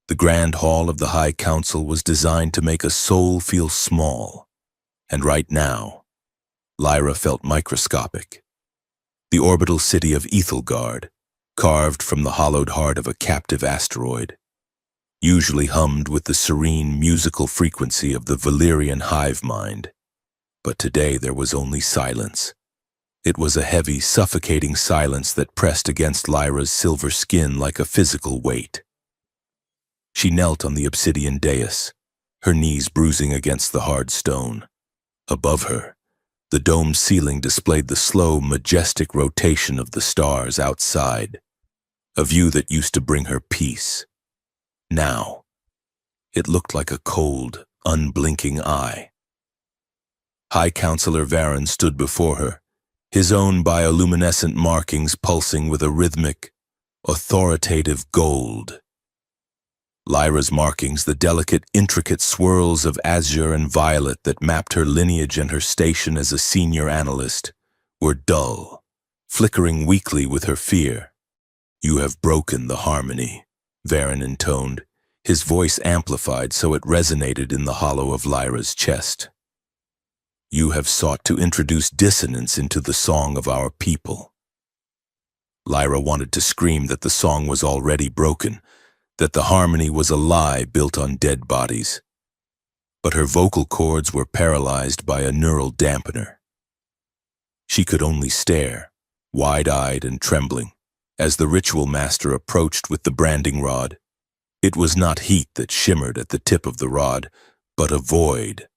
The grand hall of the High Council was designed to make a soul feel small, and right now, Lyra felt microscopic. The orbital city of Ethelgard, carved from the hollowed heart of a captive asteroid, usually hummed with the serene musical frequency of the Valyrian hive mind. But today there was only silence. It was a heavy, suffocating silence that pressed against Lyra's silver skin like a physical weight. She knelt on the obsidian dais, her knees bruising against the hard stone. Above her, the domed ceiling displayed the slow, majestic rotation of the stars outside, a view that used to bring her peace. Now, it looked like a cold, unblinking eye. High Counselor Varen stood before her, his own bioluminescent markings pulsing with a rhythmic, authoritative gold. Lyra's markings, the delicate, intricate swirls of azure and violet that mapped her lineage and her station as a senior analyst, were dull, flickering weakly with her fear. "You have broken the harmony," Varen intoned, his voice amplified so it resonated in the hollow of Lyra's chest. "You have sought to introduce dissonance into the song of our people." Lyra wanted to scream that the song was already broken, that the harmony was a lie built on dead bodies. But her vocal cords were paralyzed by a neural dampener. She could only stare, wide-eyed and trembling, as the ritual master approached with the branding rod. It was not heat that shimmered at the tip of the rod, but a void,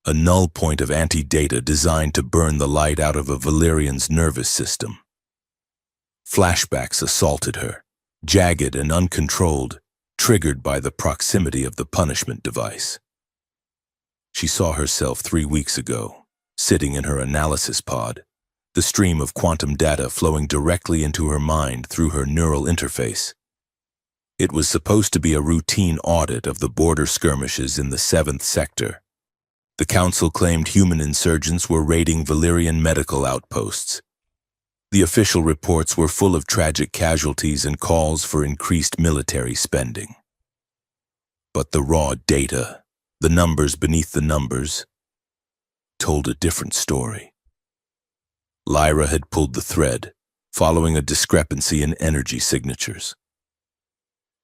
a null point of anti-data designed to burn the light out of a Valyrian's nervous system. Flashbacks assaulted her, jagged and uncontrolled, triggered by the proximity of the punishment device. She saw herself 3 weeks ago, sitting in her analysis pod, the stream of quantum data flowing directly into her mind through her neural interface. It was supposed to be a routine audit of the border skirmishes in the 7th sector. The Council claimed human insurgents were raiding Valyrian medical outposts. The official reports were full of tragic casualties and calls for increased military spending. But the raw data, the numbers beneath the numbers, told a different story. Lyra had pulled the thread, following a discrepancy in energy signatures.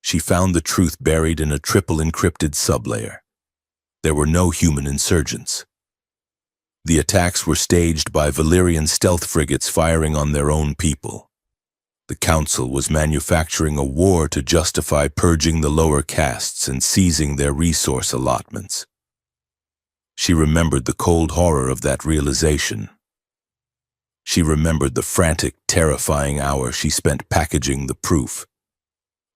She found the truth buried in a triple encrypted sublayer. There were no human insurgents. The attacks were staged by Valyrian stealth frigates firing on their own people. The Council was manufacturing a war to justify purging the lower castes and seizing their resource allotments. She remembered the cold horror of that realization. She remembered the frantic, terrifying hour she spent packaging the proof,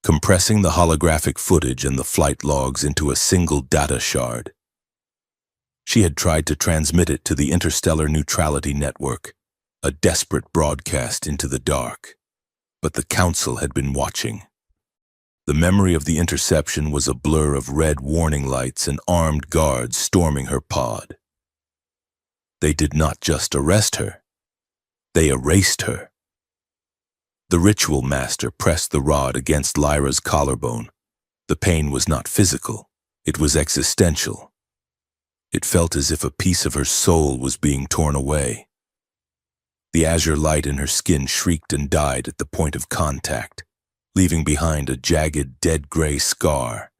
compressing the holographic footage and the flight logs into a single data shard. She had tried to transmit it to the Interstellar Neutrality Network, a desperate broadcast into the dark. But the Council had been watching. The memory of the interception was a blur of red warning lights and armed guards storming her pod. They did not just arrest her. They erased her. The ritual master pressed the rod against Lyra's collarbone. The pain was not physical. It was existential. It felt as if a piece of her soul was being torn away. The azure light in her skin shrieked and died at the point of contact, leaving behind a jagged, dead gray scar.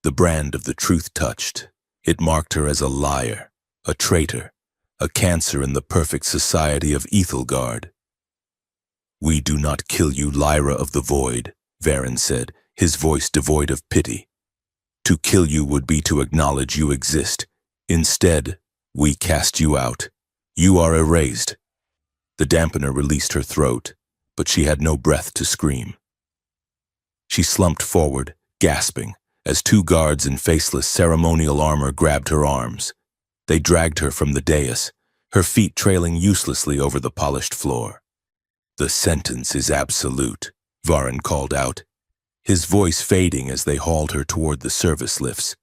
The brand of the truth touched. It marked her as a liar, a traitor, a cancer in the perfect society of Ethelgard. "We do not kill you, Lyra of the Void," Varen said, his voice devoid of pity. "To kill you would be to acknowledge you exist. Instead, we cast you out. You are erased." The dampener released her throat, but she had no breath to scream. She slumped forward, gasping, as 2 guards in faceless ceremonial armor grabbed her arms. They dragged her from the dais, her feet trailing uselessly over the polished floor. "The sentence is absolute," Varen called out, his voice fading as they hauled her toward the service lifts.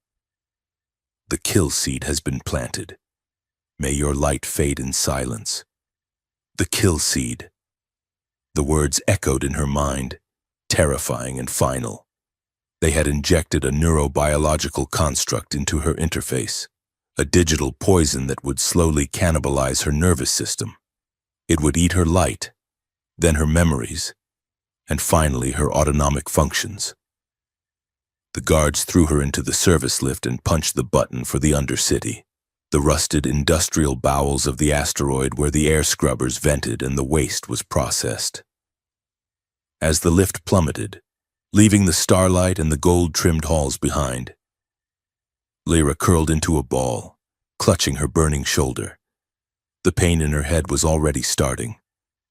"The kill seed has been planted. May your light fade in silence." The kill seed. The words echoed in her mind, terrifying and final. They had injected a neurobiological construct into her interface, a digital poison that would slowly cannibalize her nervous system. It would eat her light, then her memories, and finally her autonomic functions. The guards threw her into the service lift and punched the button for the Undercity, the rusted industrial bowels of the asteroid where the air scrubbers vented and the waste was processed. As the lift plummeted, leaving the starlight and the gold-trimmed halls behind, Lyra curled into a ball, clutching her burning shoulder. The pain in her head was already starting,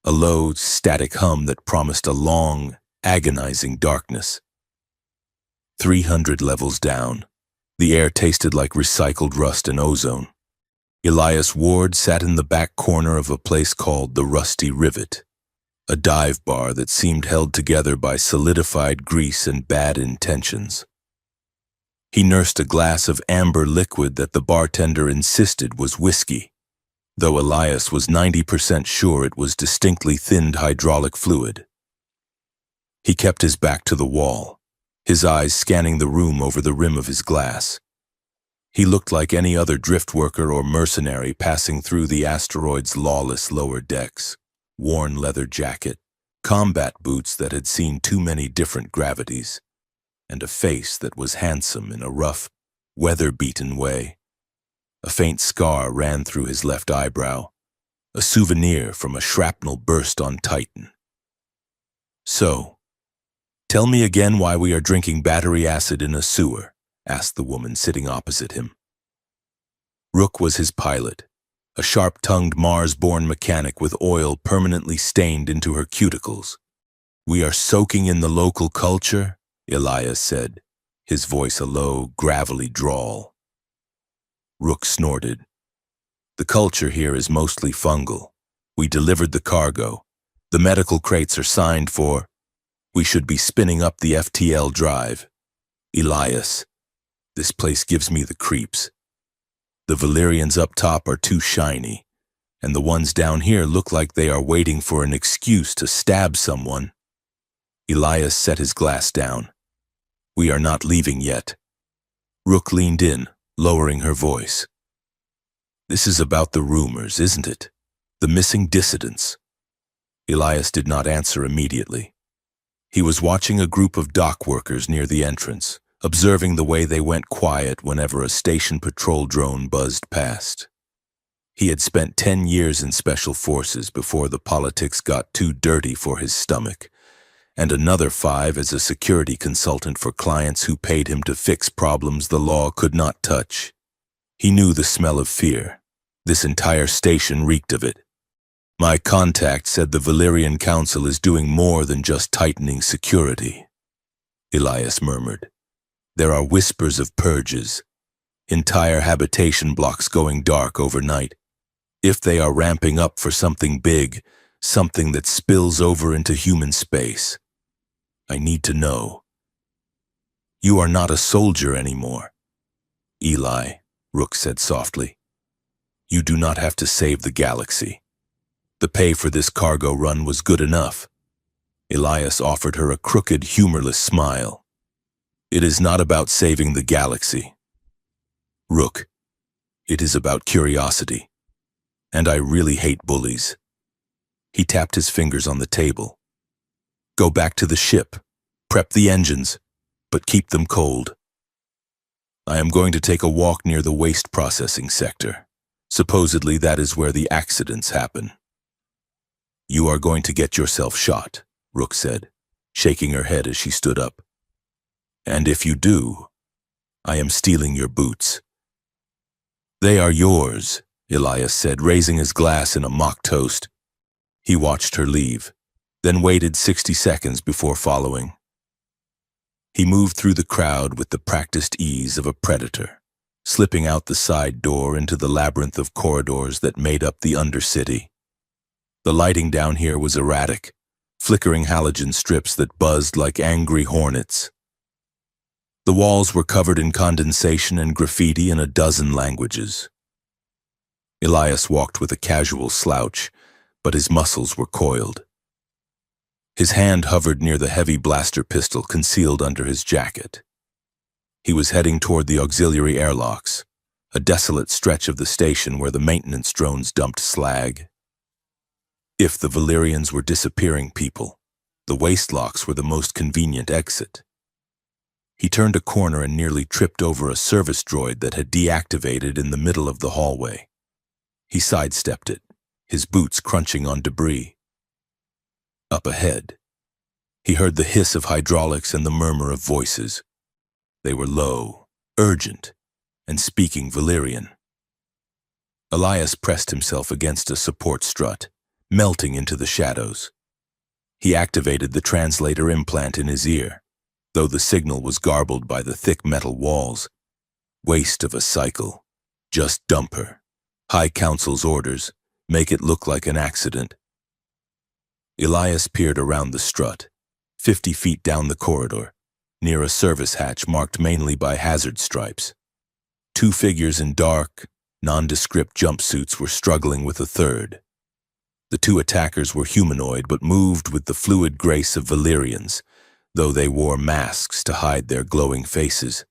a low, static hum that promised a long, agonizing darkness. 300 levels down, the air tasted like recycled rust and ozone. Elias Ward sat in the back corner of a place called the Rusty Rivet, a dive bar that seemed held together by solidified grease and bad intentions. He nursed a glass of amber liquid that the bartender insisted was whiskey, though Elias was 90% sure it was distinctly thinned hydraulic fluid. He kept his back to the wall, his eyes scanning the room over the rim of his glass. He looked like any other drift worker or mercenary passing through the asteroid's lawless lower decks. Worn leather jacket, combat boots that had seen too many different gravities, and a face that was handsome in a rough, weather-beaten way. A faint scar ran through his left eyebrow, a souvenir from a shrapnel burst on Titan. "So, tell me again why we are drinking battery acid in a sewer," asked the woman sitting opposite him. Rook was his pilot, a sharp-tongued Mars-born mechanic with oil permanently stained into her cuticles. "We are soaking in the local culture," Elias said, his voice a low, gravelly drawl. Rook snorted. "The culture here is mostly fungal. We delivered the cargo. The medical crates are signed for. We should be spinning up the FTL drive. Elias, this place gives me the creeps. The Valyrians up top are too shiny, and the ones down here look like they are waiting for an excuse to stab someone." Elias set his glass down. "We are not leaving yet." Rook leaned in, lowering her voice. "This is about the rumors, isn't it? The missing dissidents." Elias did not answer immediately. He was watching a group of dock workers near the entrance, observing the way they went quiet whenever a station patrol drone buzzed past. He had spent 10 years in special forces before the politics got too dirty for his stomach, and another 5 as a security consultant for clients who paid him to fix problems the law could not touch. He knew the smell of fear. This entire station reeked of it. "My contact said the Valyrian Council is doing more than just tightening security," Elias murmured. "There are whispers of purges, entire habitation blocks going dark overnight. If they are ramping up for something big, something that spills over into human space, I need to know." "You are not a soldier anymore, Eli," Rook said softly. "You do not have to save the galaxy. The pay for this cargo run was good enough." Elias offered her a crooked, humorless smile. "It is not about saving the galaxy, Rook. It is about curiosity. And I really hate bullies." He tapped his fingers on the table. "Go back to the ship, prep the engines, but keep them cold. I am going to take a walk near the waste processing sector. Supposedly that is where the accidents happen." "You are going to get yourself shot," Rook said, shaking her head as she stood up. "And if you do, I am stealing your boots." "They are yours," Elias said, raising his glass in a mock toast. He watched her leave, then waited 60 seconds before following. He moved through the crowd with the practiced ease of a predator, slipping out the side door into the labyrinth of corridors that made up the Undercity. The lighting down here was erratic, flickering halogen strips that buzzed like angry hornets. The walls were covered in condensation and graffiti in a dozen languages. Elias walked with a casual slouch, but his muscles were coiled. His hand hovered near the heavy blaster pistol concealed under his jacket. He was heading toward the auxiliary airlocks, a desolate stretch of the station where the maintenance drones dumped slag. If the Valyrians were disappearing people, the waste locks were the most convenient exit. He turned a corner and nearly tripped over a service droid that had deactivated in the middle of the hallway. He sidestepped it, his boots crunching on debris. Up ahead, he heard the hiss of hydraulics and the murmur of voices. They were low, urgent, and speaking Valyrian. Elias pressed himself against a support strut, melting into the shadows. He activated the translator implant in his ear, though the signal was garbled by the thick metal walls. Waste of a cycle. Just dump her. High Council's orders. Make it look like an accident. Elias peered around the strut, 50 feet down the corridor, near a service hatch marked mainly by hazard stripes. Two figures in dark, nondescript jumpsuits were struggling with a third. The two attackers were humanoid but moved with the fluid grace of Valyrians, though they wore masks to hide their glowing faces.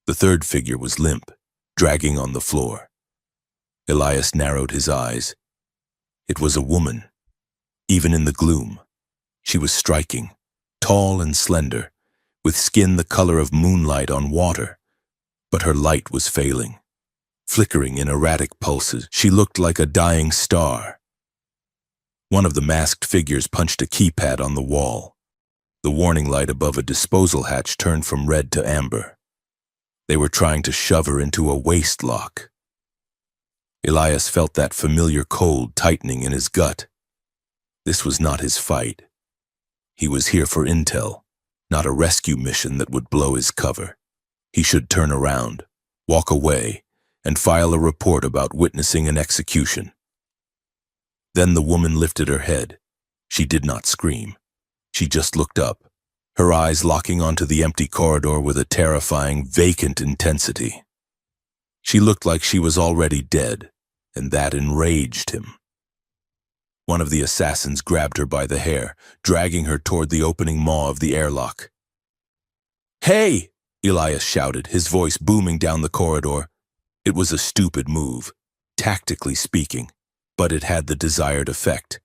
The third figure was limp, dragging on the floor. Elias narrowed his eyes. It was a woman. Even in the gloom, she was striking, tall and slender, with skin the color of moonlight on water. But her light was failing. Flickering in erratic pulses, she looked like a dying star. One of the masked figures punched a keypad on the wall. The warning light above a disposal hatch turned from red to amber. They were trying to shove her into a waste lock. Elias felt that familiar cold tightening in his gut. This was not his fight. He was here for intel, not a rescue mission that would blow his cover. He should turn around, walk away, and file a report about witnessing an execution. Then the woman lifted her head. She did not scream. She just looked up, her eyes locking onto the empty corridor with a terrifying, vacant intensity. She looked like she was already dead, and that enraged him. One of the assassins grabbed her by the hair, dragging her toward the opening maw of the airlock. "Hey!" Elias shouted, his voice booming down the corridor. It was a stupid move, tactically speaking, but it had the desired effect.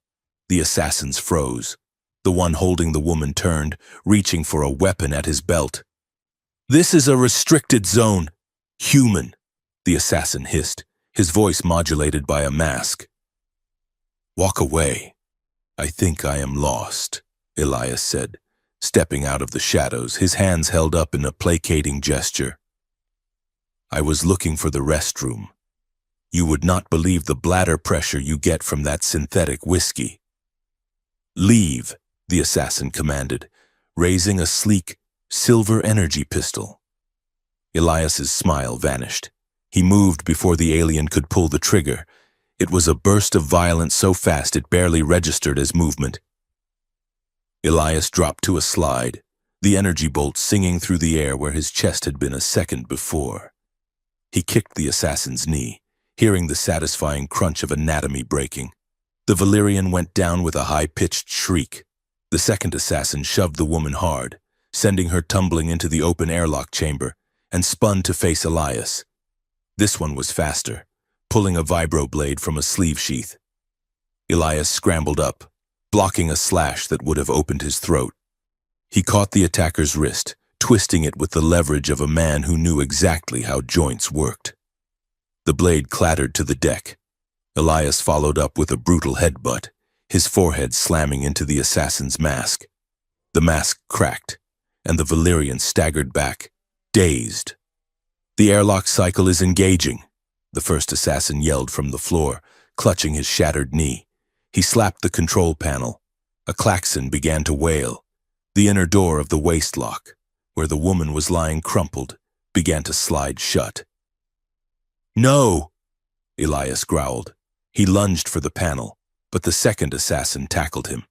The assassins froze. The one holding the woman turned, reaching for a weapon at his belt. "This is a restricted zone. Human," the assassin hissed, his voice modulated by a mask. "Walk away. I think I am lost," Elias said, stepping out of the shadows, his hands held up in a placating gesture. "I was looking for the restroom. You would not believe the bladder pressure you get from that synthetic whiskey." "Leave," the assassin commanded, raising a sleek, silver energy pistol. Elias's smile vanished. He moved before the alien could pull the trigger. It was a burst of violence so fast it barely registered as movement. Elias dropped to a slide, the energy bolt singing through the air where his chest had been a second before. He kicked the assassin's knee, hearing the satisfying crunch of anatomy breaking. The Valyrian went down with a high-pitched shriek. The second assassin shoved the woman hard, sending her tumbling into the open airlock chamber, and spun to face Elias. This one was faster, pulling a vibroblade from a sleeve sheath. Elias scrambled up, blocking a slash that would have opened his throat. He caught the attacker's wrist, twisting it with the leverage of a man who knew exactly how joints worked. The blade clattered to the deck. Elias followed up with a brutal headbutt, his forehead slamming into the assassin's mask. The mask cracked, and the Valyrian staggered back, dazed. "The airlock cycle is engaging," the first assassin yelled from the floor, clutching his shattered knee. He slapped the control panel. A klaxon began to wail. The inner door of the waste lock, where the woman was lying crumpled, began to slide shut. "No!" Elias growled. He lunged for the panel, but the second assassin tackled him.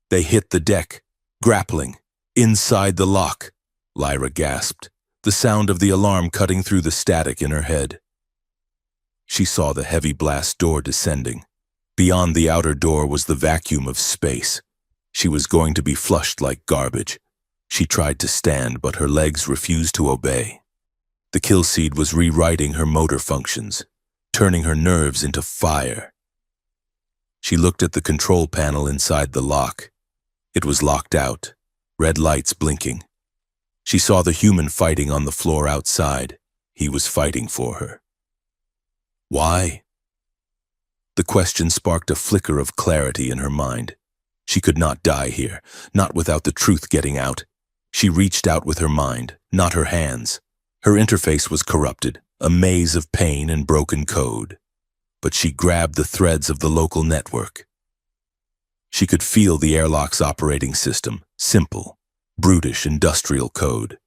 They hit the deck, grappling, inside the lock. Lyra gasped, the sound of the alarm cutting through the static in her head. She saw the heavy blast door descending. Beyond the outer door was the vacuum of space. She was going to be flushed like garbage. She tried to stand, but her legs refused to obey. The kill seed was rewriting her motor functions, turning her nerves into fire. She looked at the control panel inside the lock. It was locked out, red lights blinking. She saw the human fighting on the floor outside. He was fighting for her. Why? The question sparked a flicker of clarity in her mind. She could not die here, not without the truth getting out. She reached out with her mind, not her hands. Her interface was corrupted, a maze of pain and broken code. But she grabbed the threads of the local network. She could feel the airlock's operating system, simple, brutish industrial code.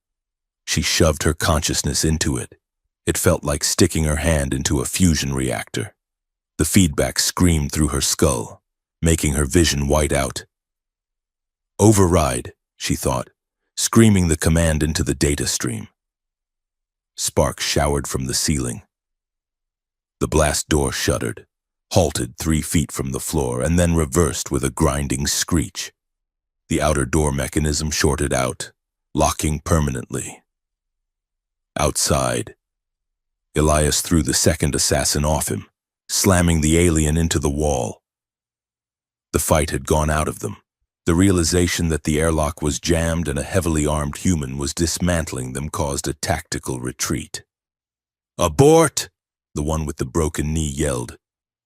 She shoved her consciousness into it. It felt like sticking her hand into a fusion reactor. The feedback screamed through her skull, making her vision white out. Override, she thought, screaming the command into the data stream. Sparks showered from the ceiling. The blast door shuddered, halted 3 feet from the floor, and then reversed with a grinding screech. The outer door mechanism shorted out, locking permanently. Outside, Elias threw the second assassin off him, slamming the alien into the wall. The fight had gone out of them. The realization that the airlock was jammed and a heavily armed human was dismantling them caused a tactical retreat. "Abort!" the one with the broken knee yelled.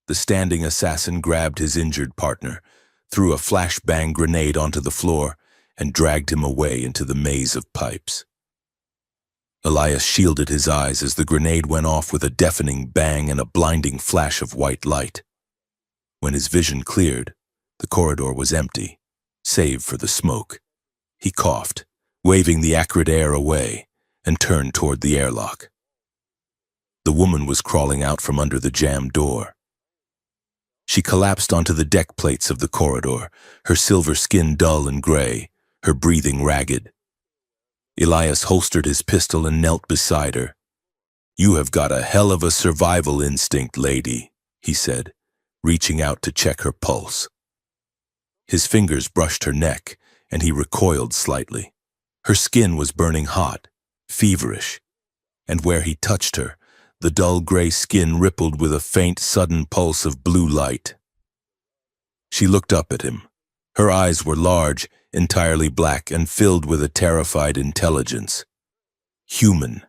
The standing assassin grabbed his injured partner, threw a flashbang grenade onto the floor, and dragged him away into the maze of pipes. Elias shielded his eyes as the grenade went off with a deafening bang and a blinding flash of white light. When his vision cleared, the corridor was empty, save for the smoke. He coughed, waving the acrid air away, and turned toward the airlock. The woman was crawling out from under the jammed door. She collapsed onto the deck plates of the corridor, her silver skin dull and gray, her breathing ragged. Elias holstered his pistol and knelt beside her. "You have got a hell of a survival instinct, lady," he said, reaching out to check her pulse. His fingers brushed her neck, and he recoiled slightly. Her skin was burning hot, feverish, and where he touched her, the dull gray skin rippled with a faint, sudden pulse of blue light. She looked up at him. Her eyes were large, entirely black, and filled with a terrified intelligence. "Human,"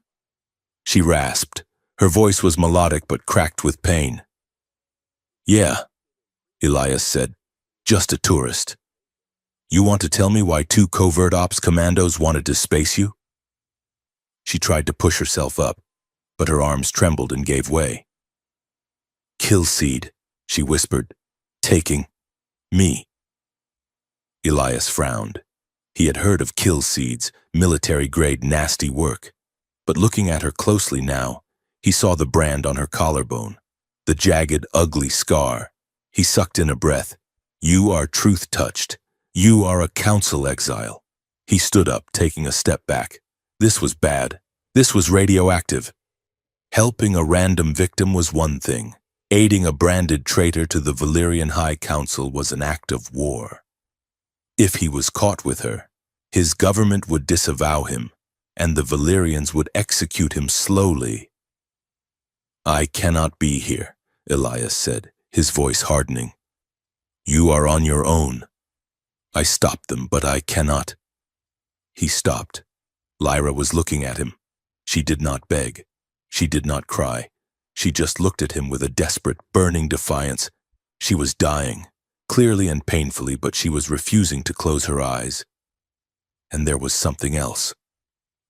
she rasped. Her voice was melodic but cracked with pain. "Yeah," Elias said, "just a tourist. You want to tell me why 2 covert ops commandos wanted to space you?" She tried to push herself up, but her arms trembled and gave way. "Kill seed," she whispered, "taking me." Elias frowned. He had heard of kill seeds, military-grade nasty work. But looking at her closely now, he saw the brand on her collarbone, the jagged, ugly scar. He sucked in a breath. "You are truth-touched. You are a council exile." He stood up, taking a step back. This was bad. This was radioactive. Helping a random victim was one thing. Aiding a branded traitor to the Valyrian High Council was an act of war. If he was caught with her, his government would disavow him, and the Valyrians would execute him slowly. "I cannot be here," Elias said, his voice hardening. "You are on your own. I stopped them, but I cannot." He stopped. Lyra was looking at him. She did not beg. She did not cry. She just looked at him with a desperate, burning defiance. She was dying, clearly and painfully, but she was refusing to close her eyes. And there was something else,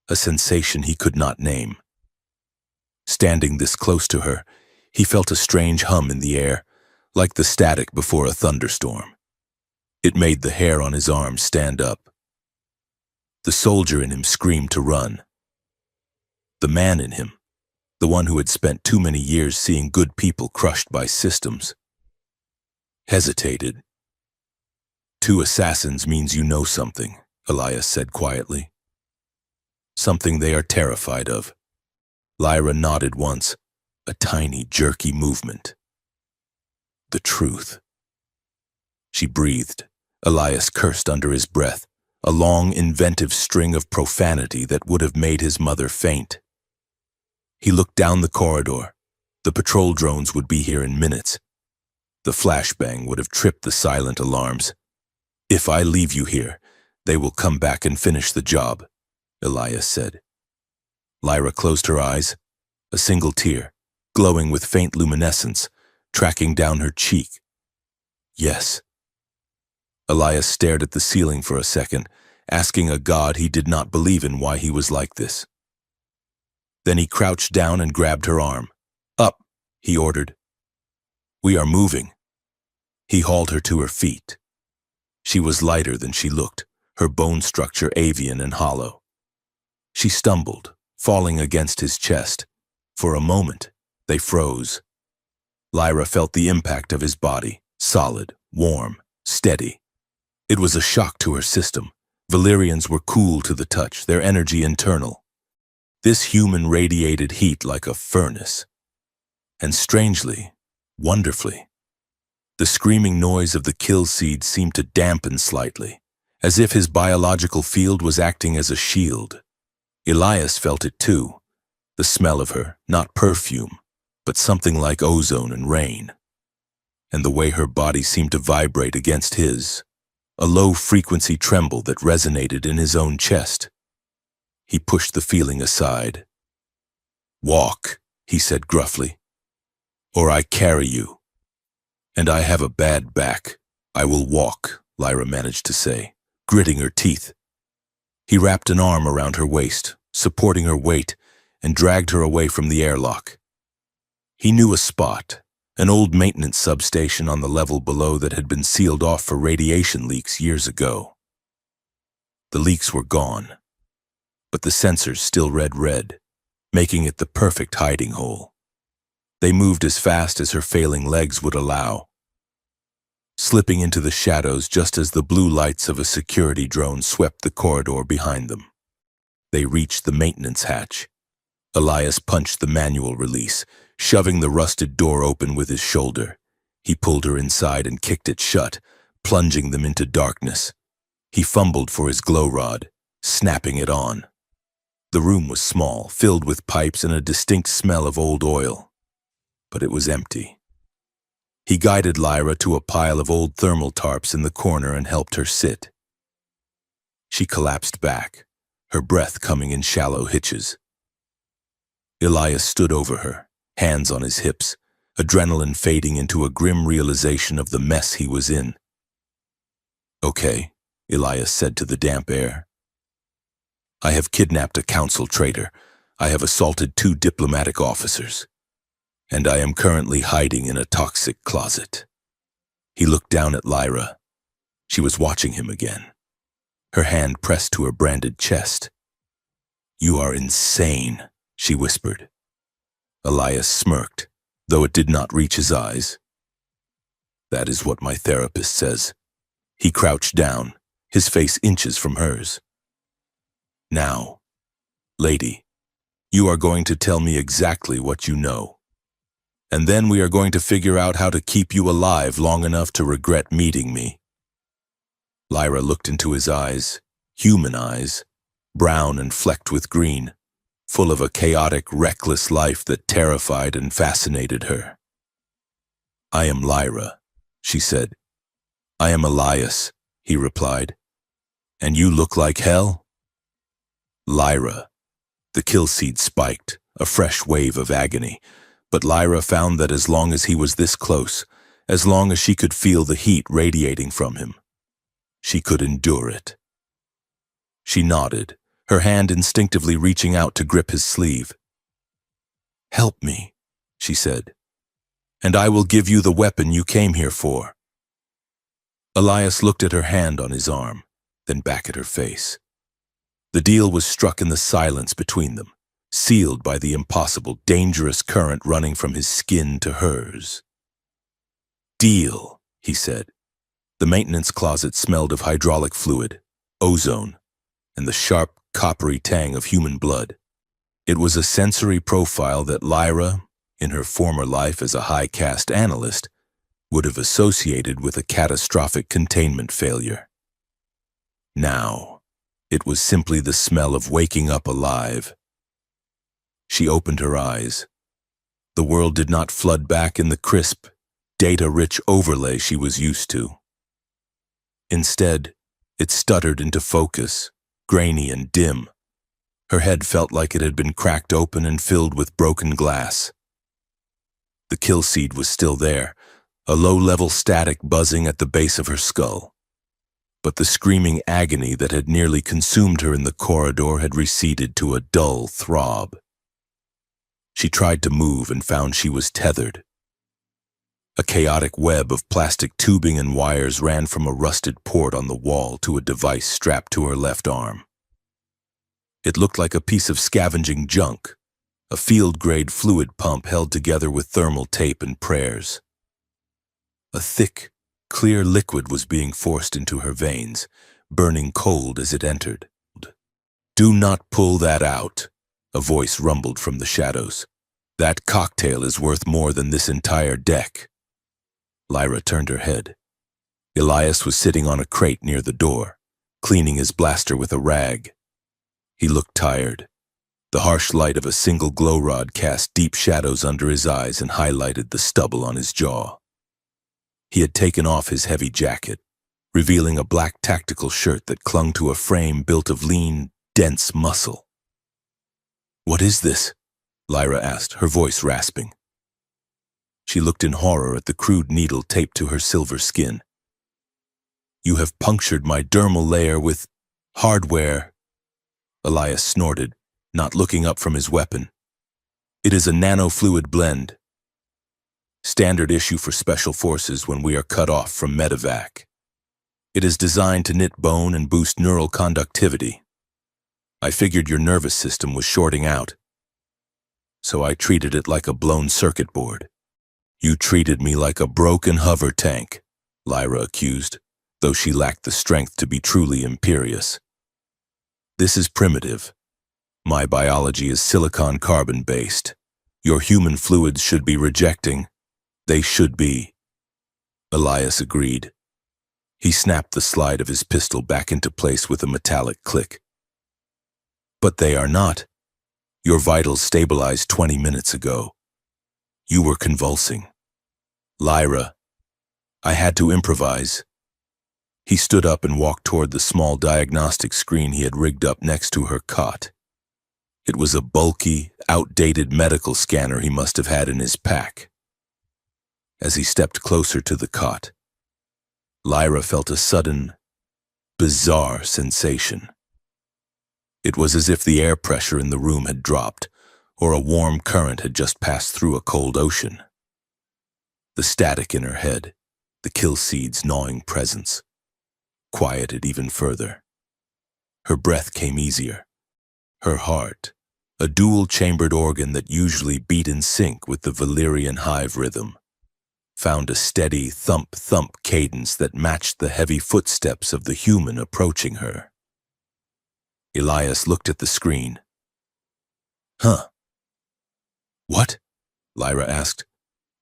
a sensation he could not name. Standing this close to her, he felt a strange hum in the air, like the static before a thunderstorm. It made the hair on his arms stand up. The soldier in him screamed to run. The man in him, the one who had spent too many years seeing good people crushed by systems, hesitated. "2 assassins means you know something," Elias said quietly. "Something they are terrified of." Lyra nodded once, a tiny, jerky movement. "The truth." She breathed, Elias cursed under his breath, a long, inventive string of profanity that would have made his mother faint. He looked down the corridor. The patrol drones would be here in minutes. The flashbang would have tripped the silent alarms. "If I leave you here, they will come back and finish the job," Elias said. Lyra closed her eyes, a single tear, glowing with faint luminescence, tracking down her cheek. Yes. Elias stared at the ceiling for a second, asking a god he did not believe in why he was like this. Then he crouched down and grabbed her arm. "Up," he ordered. "We are moving." He hauled her to her feet. She was lighter than she looked, her bone structure avian and hollow. She stumbled, falling against his chest. For a moment, they froze. Lyra felt the impact of his body, solid, warm, steady. It was a shock to her system. Valyrians were cool to the touch, their energy internal. This human radiated heat like a furnace. And strangely, wonderfully, the screaming noise of the kill seed seemed to dampen slightly, as if his biological field was acting as a shield. Elias felt it too, the smell of her, not perfume, but something like ozone and rain. And the way her body seemed to vibrate against his, a low-frequency tremble that resonated in his own chest. He pushed the feeling aside. "Walk," he said gruffly, "or I carry you." "And I have a bad back. I will walk," Lyra managed to say, gritting her teeth. He wrapped an arm around her waist, supporting her weight, and dragged her away from the airlock. He knew a spot, an old maintenance substation on the level below that had been sealed off for radiation leaks years ago. The leaks were gone, but the sensors still read red, making it the perfect hiding hole. They moved as fast as her failing legs would allow, slipping into the shadows just as the blue lights of a security drone swept the corridor behind them. They reached the maintenance hatch. Elias punched the manual release, shoving the rusted door open with his shoulder. He pulled her inside and kicked it shut, plunging them into darkness. He fumbled for his glow rod, snapping it on. The room was small, filled with pipes and a distinct smell of old oil. But it was empty. He guided Lyra to a pile of old thermal tarps in the corner and helped her sit. She collapsed back, her breath coming in shallow hitches. Elias stood over her, hands on his hips, adrenaline fading into a grim realization of the mess he was in. "Okay," Elias said to the damp air. "I have kidnapped a council traitor. I have assaulted 2 diplomatic officers. And I am currently hiding in a toxic closet." He looked down at Lyra. She was watching him again, her hand pressed to her branded chest. "You are insane," she whispered. Elias smirked, though it did not reach his eyes. "That is what my therapist says." He crouched down, his face inches from hers. "Now, lady, you are going to tell me exactly what you know. And then we are going to figure out how to keep you alive long enough to regret meeting me." Lyra looked into his eyes, human eyes, brown and flecked with green, full of a chaotic, reckless life that terrified and fascinated her. "I am Lyra," she said. "I am Elias," he replied. "And you look like hell?" Lyra. The kill seed spiked, a fresh wave of agony. But Lyra found that as long as he was this close, as long as she could feel the heat radiating from him, she could endure it. She nodded, her hand instinctively reaching out to grip his sleeve. "Help me," she said, "and I will give you the weapon you came here for." Elias looked at her hand on his arm, then back at her face. The deal was struck in the silence between them, sealed by the impossible, dangerous current running from his skin to hers. "Deal," he said. The maintenance closet smelled of hydraulic fluid, ozone, and the sharp, coppery tang of human blood. It was a sensory profile that Lyra, in her former life as a high-caste analyst, would have associated with a catastrophic containment failure. Now, it was simply the smell of waking up alive. She opened her eyes. The world did not flood back in the crisp, data-rich overlay she was used to. Instead, it stuttered into focus, grainy and dim. Her head felt like it had been cracked open and filled with broken glass. The kill seed was still there, a low-level static buzzing at the base of her skull. But the screaming agony that had nearly consumed her in the corridor had receded to a dull throb. She tried to move and found she was tethered. A chaotic web of plastic tubing and wires ran from a rusted port on the wall to a device strapped to her left arm. It looked like a piece of scavenging junk, a field-grade fluid pump held together with thermal tape and prayers. A thick, clear liquid was being forced into her veins, burning cold as it entered. "Do not pull that out," a voice rumbled from the shadows. "That cocktail is worth more than this entire deck." Lyra turned her head. Elias was sitting on a crate near the door, cleaning his blaster with a rag. He looked tired. The harsh light of a single glow rod cast deep shadows under his eyes and highlighted the stubble on his jaw. He had taken off his heavy jacket, revealing a black tactical shirt that clung to a frame built of lean, dense muscle. "What is this?" Lyra asked, her voice rasping. She looked in horror at the crude needle taped to her silver skin. "You have punctured my dermal layer with hardware," Elias snorted, not looking up from his weapon. "It is a nanofluid blend. Standard issue for special forces when we are cut off from medevac. It is designed to knit bone and boost neural conductivity. I figured your nervous system was shorting out, so I treated it like a blown circuit board." "You treated me like a broken hover tank," Lyra accused, though she lacked the strength to be truly imperious. "This is primitive. My biology is silicon-carbon-based. Your human fluids should be rejecting. They should be." Elias agreed. He snapped the slide of his pistol back into place with a metallic click. "But they are not. Your vitals stabilized 20 minutes ago. You were convulsing. Lyra, I had to improvise." He stood up and walked toward the small diagnostic screen he had rigged up next to her cot. It was a bulky, outdated medical scanner he must have had in his pack. As he stepped closer to the cot, Lyra felt a sudden, bizarre sensation. It was as if the air pressure in the room had dropped, or a warm current had just passed through a cold ocean. The static in her head, the kill seed's gnawing presence, quieted even further. Her breath came easier. Her heart, a dual-chambered organ that usually beat in sync with the Valyrian hive rhythm, found a steady thump-thump cadence that matched the heavy footsteps of the human approaching her. Elias looked at the screen. "Huh. What?" Lyra asked.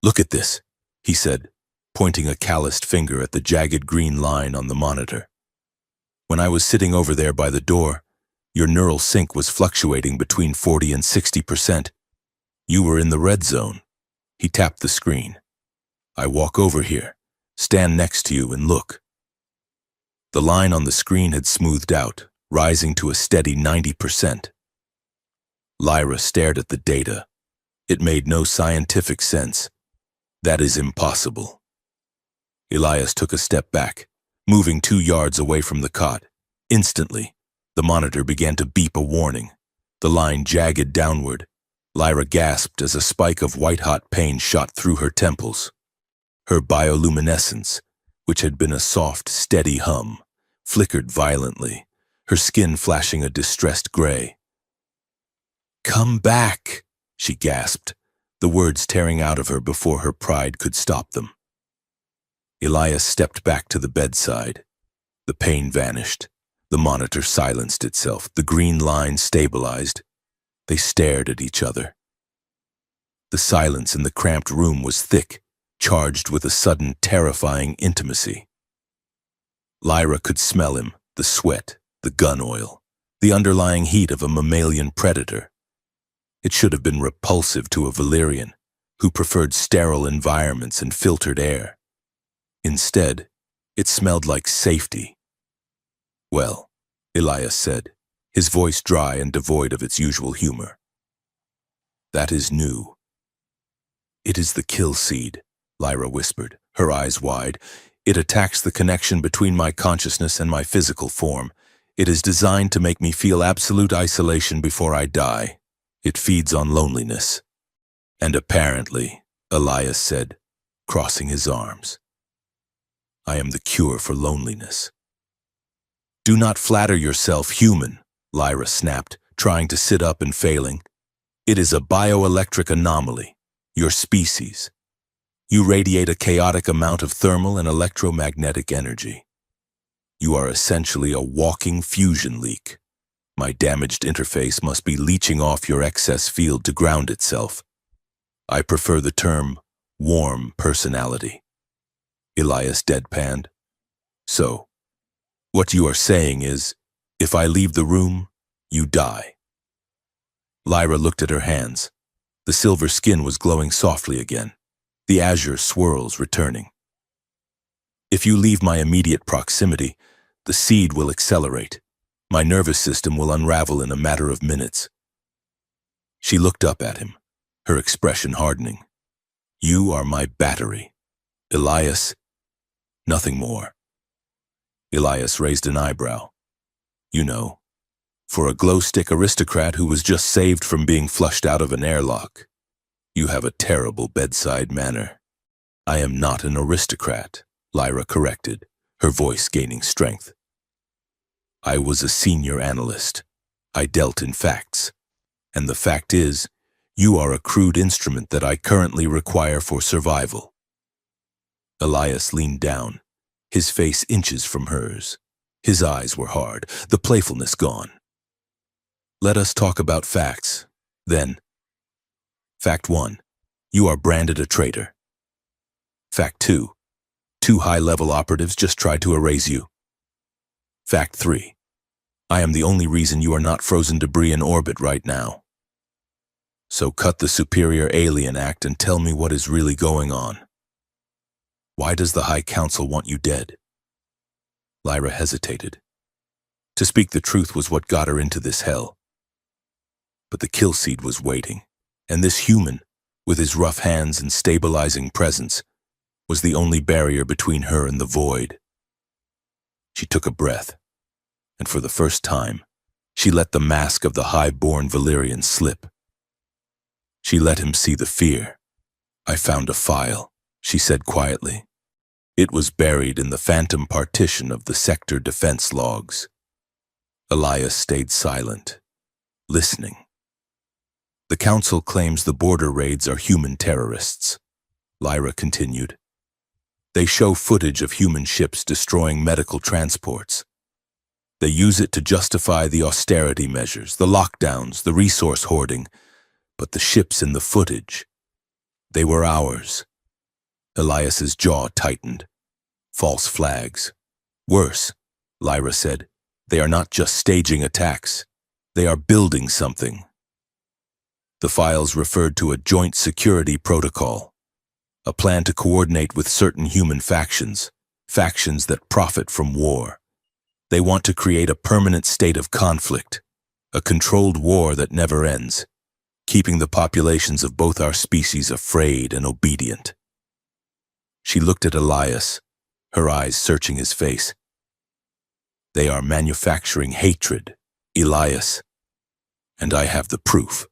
"Look at this," he said, pointing a calloused finger at the jagged green line on the monitor. "When I was sitting over there by the door, your neural sync was fluctuating between 40 and 60%. You were in the red zone." He tapped the screen. "I walk over here, stand next to you and look." The line on the screen had smoothed out, rising to a steady 90%. Lyra stared at the data. It made no scientific sense. "That is impossible." Elias took a step back, moving 2 yards away from the cot. Instantly, the monitor began to beep a warning. The line jagged downward. Lyra gasped as a spike of white-hot pain shot through her temples. Her bioluminescence, which had been a soft, steady hum, flickered violently, her skin flashing a distressed gray. "Come back," she gasped, the words tearing out of her before her pride could stop them. Elias stepped back to the bedside. The pain vanished. The monitor silenced itself. The green line stabilized. They stared at each other. The silence in the cramped room was thick, charged with a sudden, terrifying intimacy. Lyra could smell him, the sweat, the gun oil, the underlying heat of a mammalian predator. It should have been repulsive to a Valyrian, who preferred sterile environments and filtered air. Instead, it smelled like safety. "Well," Elias said, his voice dry and devoid of its usual humor. "That is new." "It is the kill seed," Lyra whispered, her eyes wide. "It attacks the connection between my consciousness and my physical form. It is designed to make me feel absolute isolation before I die. It feeds on loneliness." "And apparently," Elias said, crossing his arms, "I am the cure for loneliness." "Do not flatter yourself, human," Lyra snapped, trying to sit up and failing. "It is a bioelectric anomaly, your species. You radiate a chaotic amount of thermal and electromagnetic energy. You are essentially a walking fusion leak. My damaged interface must be leeching off your excess field to ground itself. I prefer the term warm personality." Elias deadpanned. "So, what you are saying is, if I leave the room, you die." Lyra looked at her hands. The silver skin was glowing softly again, the azure swirls returning. "If you leave my immediate proximity, the seed will accelerate. My nervous system will unravel in a matter of minutes." She looked up at him, her expression hardening. "You are my battery. Elias, nothing more." Elias raised an eyebrow. "You know, for a glow-stick aristocrat who was just saved from being flushed out of an airlock, you have a terrible bedside manner." "I am not an aristocrat," Lyra corrected, her voice gaining strength. "I was a senior analyst. I dealt in facts. And the fact is, you are a crude instrument that I currently require for survival." Elias leaned down, his face inches from hers. His eyes were hard, the playfulness gone. "Let us talk about facts, then. Fact 1, you are branded a traitor. Fact 2, 2 high-level operatives just tried to erase you. Fact 3, I am the only reason you are not frozen debris in orbit right now. So cut the Superior Alien Act and tell me what is really going on. Why does the High Council want you dead?" Lyra hesitated. To speak the truth was what got her into this hell. But the kill seed was waiting, and this human, with his rough hands and stabilizing presence, was the only barrier between her and the void. She took a breath, and for the first time, she let the mask of the high-born Valyrian slip. She let him see the fear. "I found a file," she said quietly. "It was buried in the phantom partition of the sector defense logs." Elias stayed silent, listening. "The Council claims the border raids are human terrorists," Lyra continued. "They show footage of human ships destroying medical transports. They use it to justify the austerity measures, the lockdowns, the resource hoarding. But the ships in the footage, they were ours." Elias's jaw tightened. "False flags. Worse," Lyra said, "they are not just staging attacks. They are building something." The files referred to a joint security protocol, a plan to coordinate with certain human factions that profit from war. They want to create a permanent state of conflict, a controlled war that never ends, keeping the populations of both our species afraid and obedient. She looked at Elias, her eyes searching his face. "They are manufacturing hatred, Elias, and I have the proof."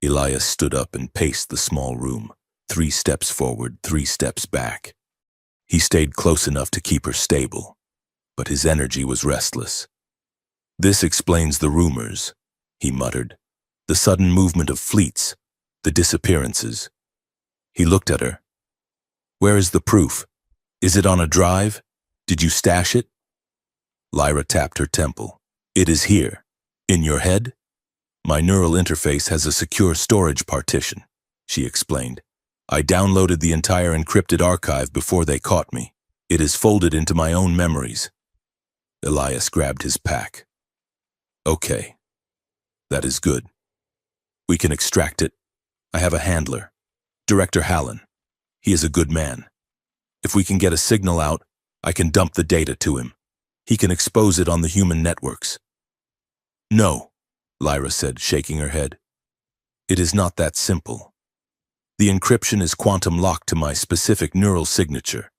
Elias stood up and paced the small room, 3 steps forward, 3 steps back. He stayed close enough to keep her stable, but his energy was restless. "This explains the rumors," he muttered. "The sudden movement of fleets, the disappearances." He looked at her. "Where is the proof? Is it on a drive? Did you stash it?" Lyra tapped her temple. "It is here. In your head? My neural interface has a secure storage partition," she explained. I downloaded the entire encrypted archive before they caught me. It is folded into my own memories. Elias grabbed his pack. Okay, that is good. We can extract it. I have a handler, Director Hallen. He is a good man. If we can get a signal out, I can dump the data to him. He can expose it on the human networks. No, Lyra said, shaking her head. It is not that simple. The encryption is quantum locked to my specific neural signature,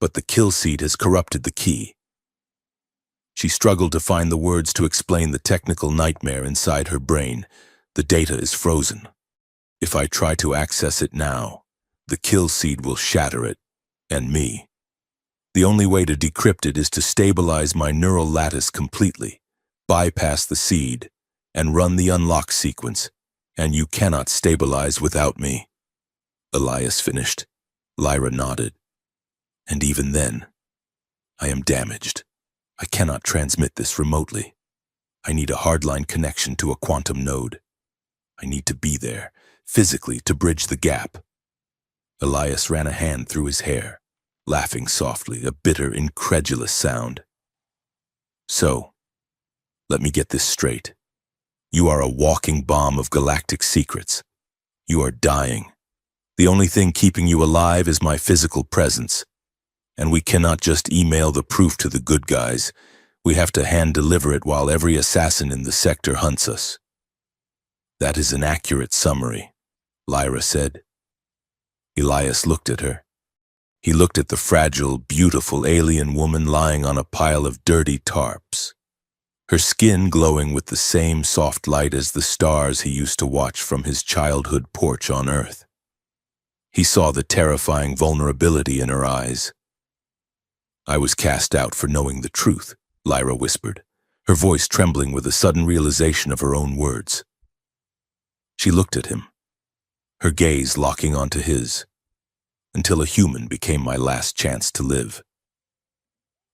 but the kill seed has corrupted the key. She struggled to find the words to explain the technical nightmare inside her brain. The data is frozen. If I try to access it now, the kill seed will shatter it, and me. The only way to decrypt it is to stabilize my neural lattice completely, bypass the seed, and run the unlock sequence, and you cannot stabilize without me. Elias finished. Lyra nodded. And even then, I am damaged. I cannot transmit this remotely. I need a hardline connection to a quantum node. I need to be there, physically, to bridge the gap. Elias ran a hand through his hair, laughing softly, a bitter, incredulous sound. So, let me get this straight. You are a walking bomb of galactic secrets. You are dying. The only thing keeping you alive is my physical presence. And we cannot just email the proof to the good guys. We have to hand-deliver it while every assassin in the sector hunts us. That is an accurate summary, Lyra said. Elias looked at her. He looked at the fragile, beautiful alien woman lying on a pile of dirty tarps, her skin glowing with the same soft light as the stars he used to watch from his childhood porch on Earth. He saw the terrifying vulnerability in her eyes. I was cast out for knowing the truth, Lyra whispered, her voice trembling with a sudden realization of her own words. She looked at him, her gaze locking onto his, until a human became my last chance to live.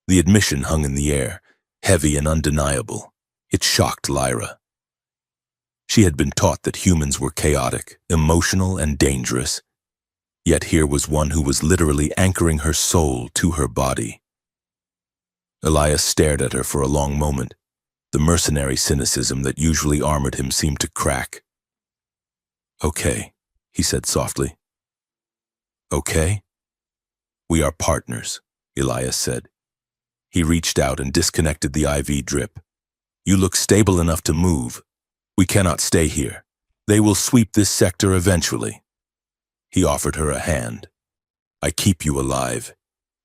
The admission hung in the air, heavy and undeniable. It shocked Lyra. She had been taught that humans were chaotic, emotional, and dangerous. Yet here was one who was literally anchoring her soul to her body. Elias stared at her for a long moment. The mercenary cynicism that usually armored him seemed to crack. Okay, he said softly. Okay? We are partners, Elias said. He reached out and disconnected the IV drip. You look stable enough to move. We cannot stay here. They will sweep this sector eventually. He offered her a hand. I keep you alive.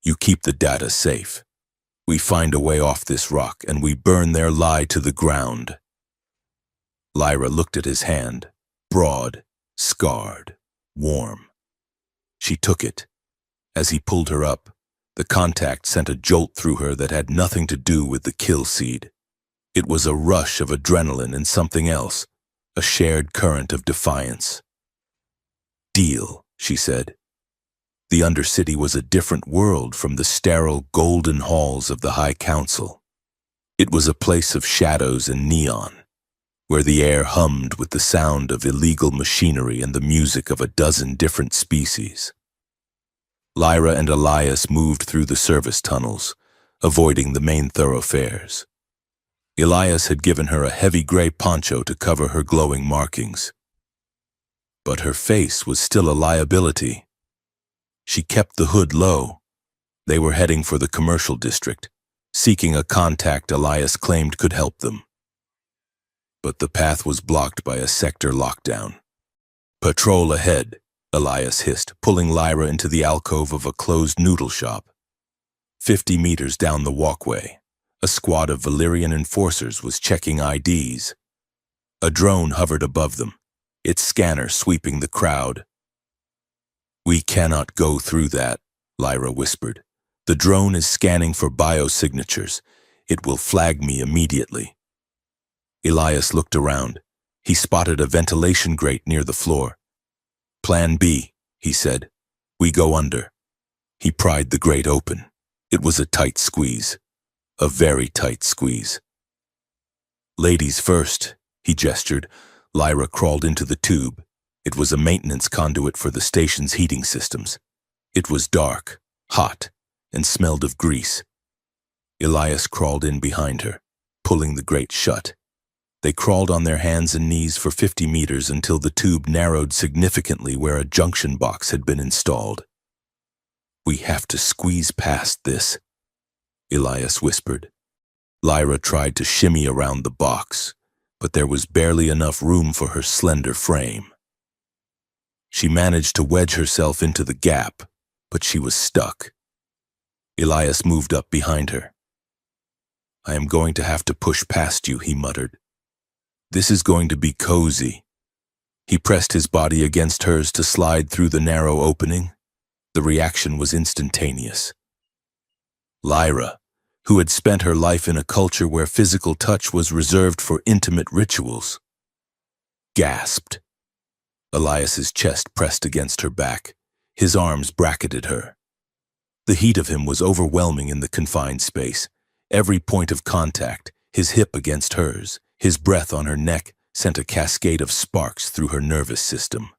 You keep the data safe. We find a way off this rock and we burn their lie to the ground. Lyra looked at his hand, broad, scarred, warm. She took it. As he pulled her up, the contact sent a jolt through her that had nothing to do with the kill seed. It was a rush of adrenaline and something else, a shared current of defiance. Deal, she said. The Undercity was a different world from the sterile golden halls of the High Council. It was a place of shadows and neon, where the air hummed with the sound of illegal machinery and the music of a dozen different species. Lyra and Elias moved through the service tunnels, avoiding the main thoroughfares. Elias had given her a heavy gray poncho to cover her glowing markings. But her face was still a liability. She kept the hood low. They were heading for the commercial district, seeking a contact Elias claimed could help them. But the path was blocked by a sector lockdown. Patrol ahead, Elias hissed, pulling Lyra into the alcove of a closed noodle shop. 50 meters down the walkway, a squad of Valyrian enforcers was checking IDs. A drone hovered above them, its scanner sweeping the crowd. We cannot go through that, Lyra whispered. The drone is scanning for biosignatures. It will flag me immediately. Elias looked around. He spotted a ventilation grate near the floor. Plan B, he said. We go under. He pried the grate open. It was a tight squeeze. A very tight squeeze. Ladies first, he gestured. Lyra crawled into the tube. It was a maintenance conduit for the station's heating systems. It was dark, hot, and smelled of grease. Elias crawled in behind her, pulling the grate shut. They crawled on their hands and knees for 50 meters until the tube narrowed significantly where a junction box had been installed. "We have to squeeze past this," Elias whispered. Lyra tried to shimmy around the box, but there was barely enough room for her slender frame. She managed to wedge herself into the gap, but she was stuck. Elias moved up behind her. "I am going to have to push past you," he muttered. "This is going to be cozy." He pressed his body against hers to slide through the narrow opening. The reaction was instantaneous. Lyra, who had spent her life in a culture where physical touch was reserved for intimate rituals, gasped. Elias's chest pressed against her back. His arms bracketed her. The heat of him was overwhelming in the confined space. Every point of contact, his hip against hers, his breath on her neck, sent a cascade of sparks through her nervous system.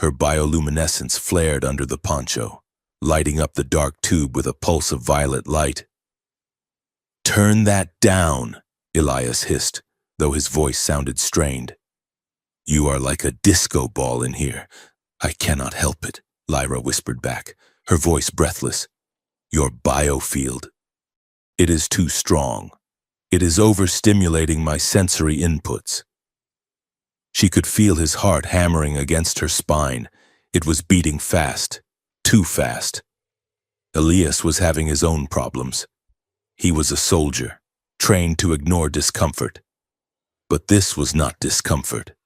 Her bioluminescence flared under the poncho, lighting up the dark tube with a pulse of violet light. "Turn that down," Elias hissed, though his voice sounded strained. "You are like a disco ball in here." "I cannot help it," Lyra whispered back, her voice breathless. "Your biofield. It is too strong. It is overstimulating my sensory inputs." She could feel his heart hammering against her spine. It was beating fast, too fast. Elias was having his own problems. He was a soldier, trained to ignore discomfort. But this was not discomfort.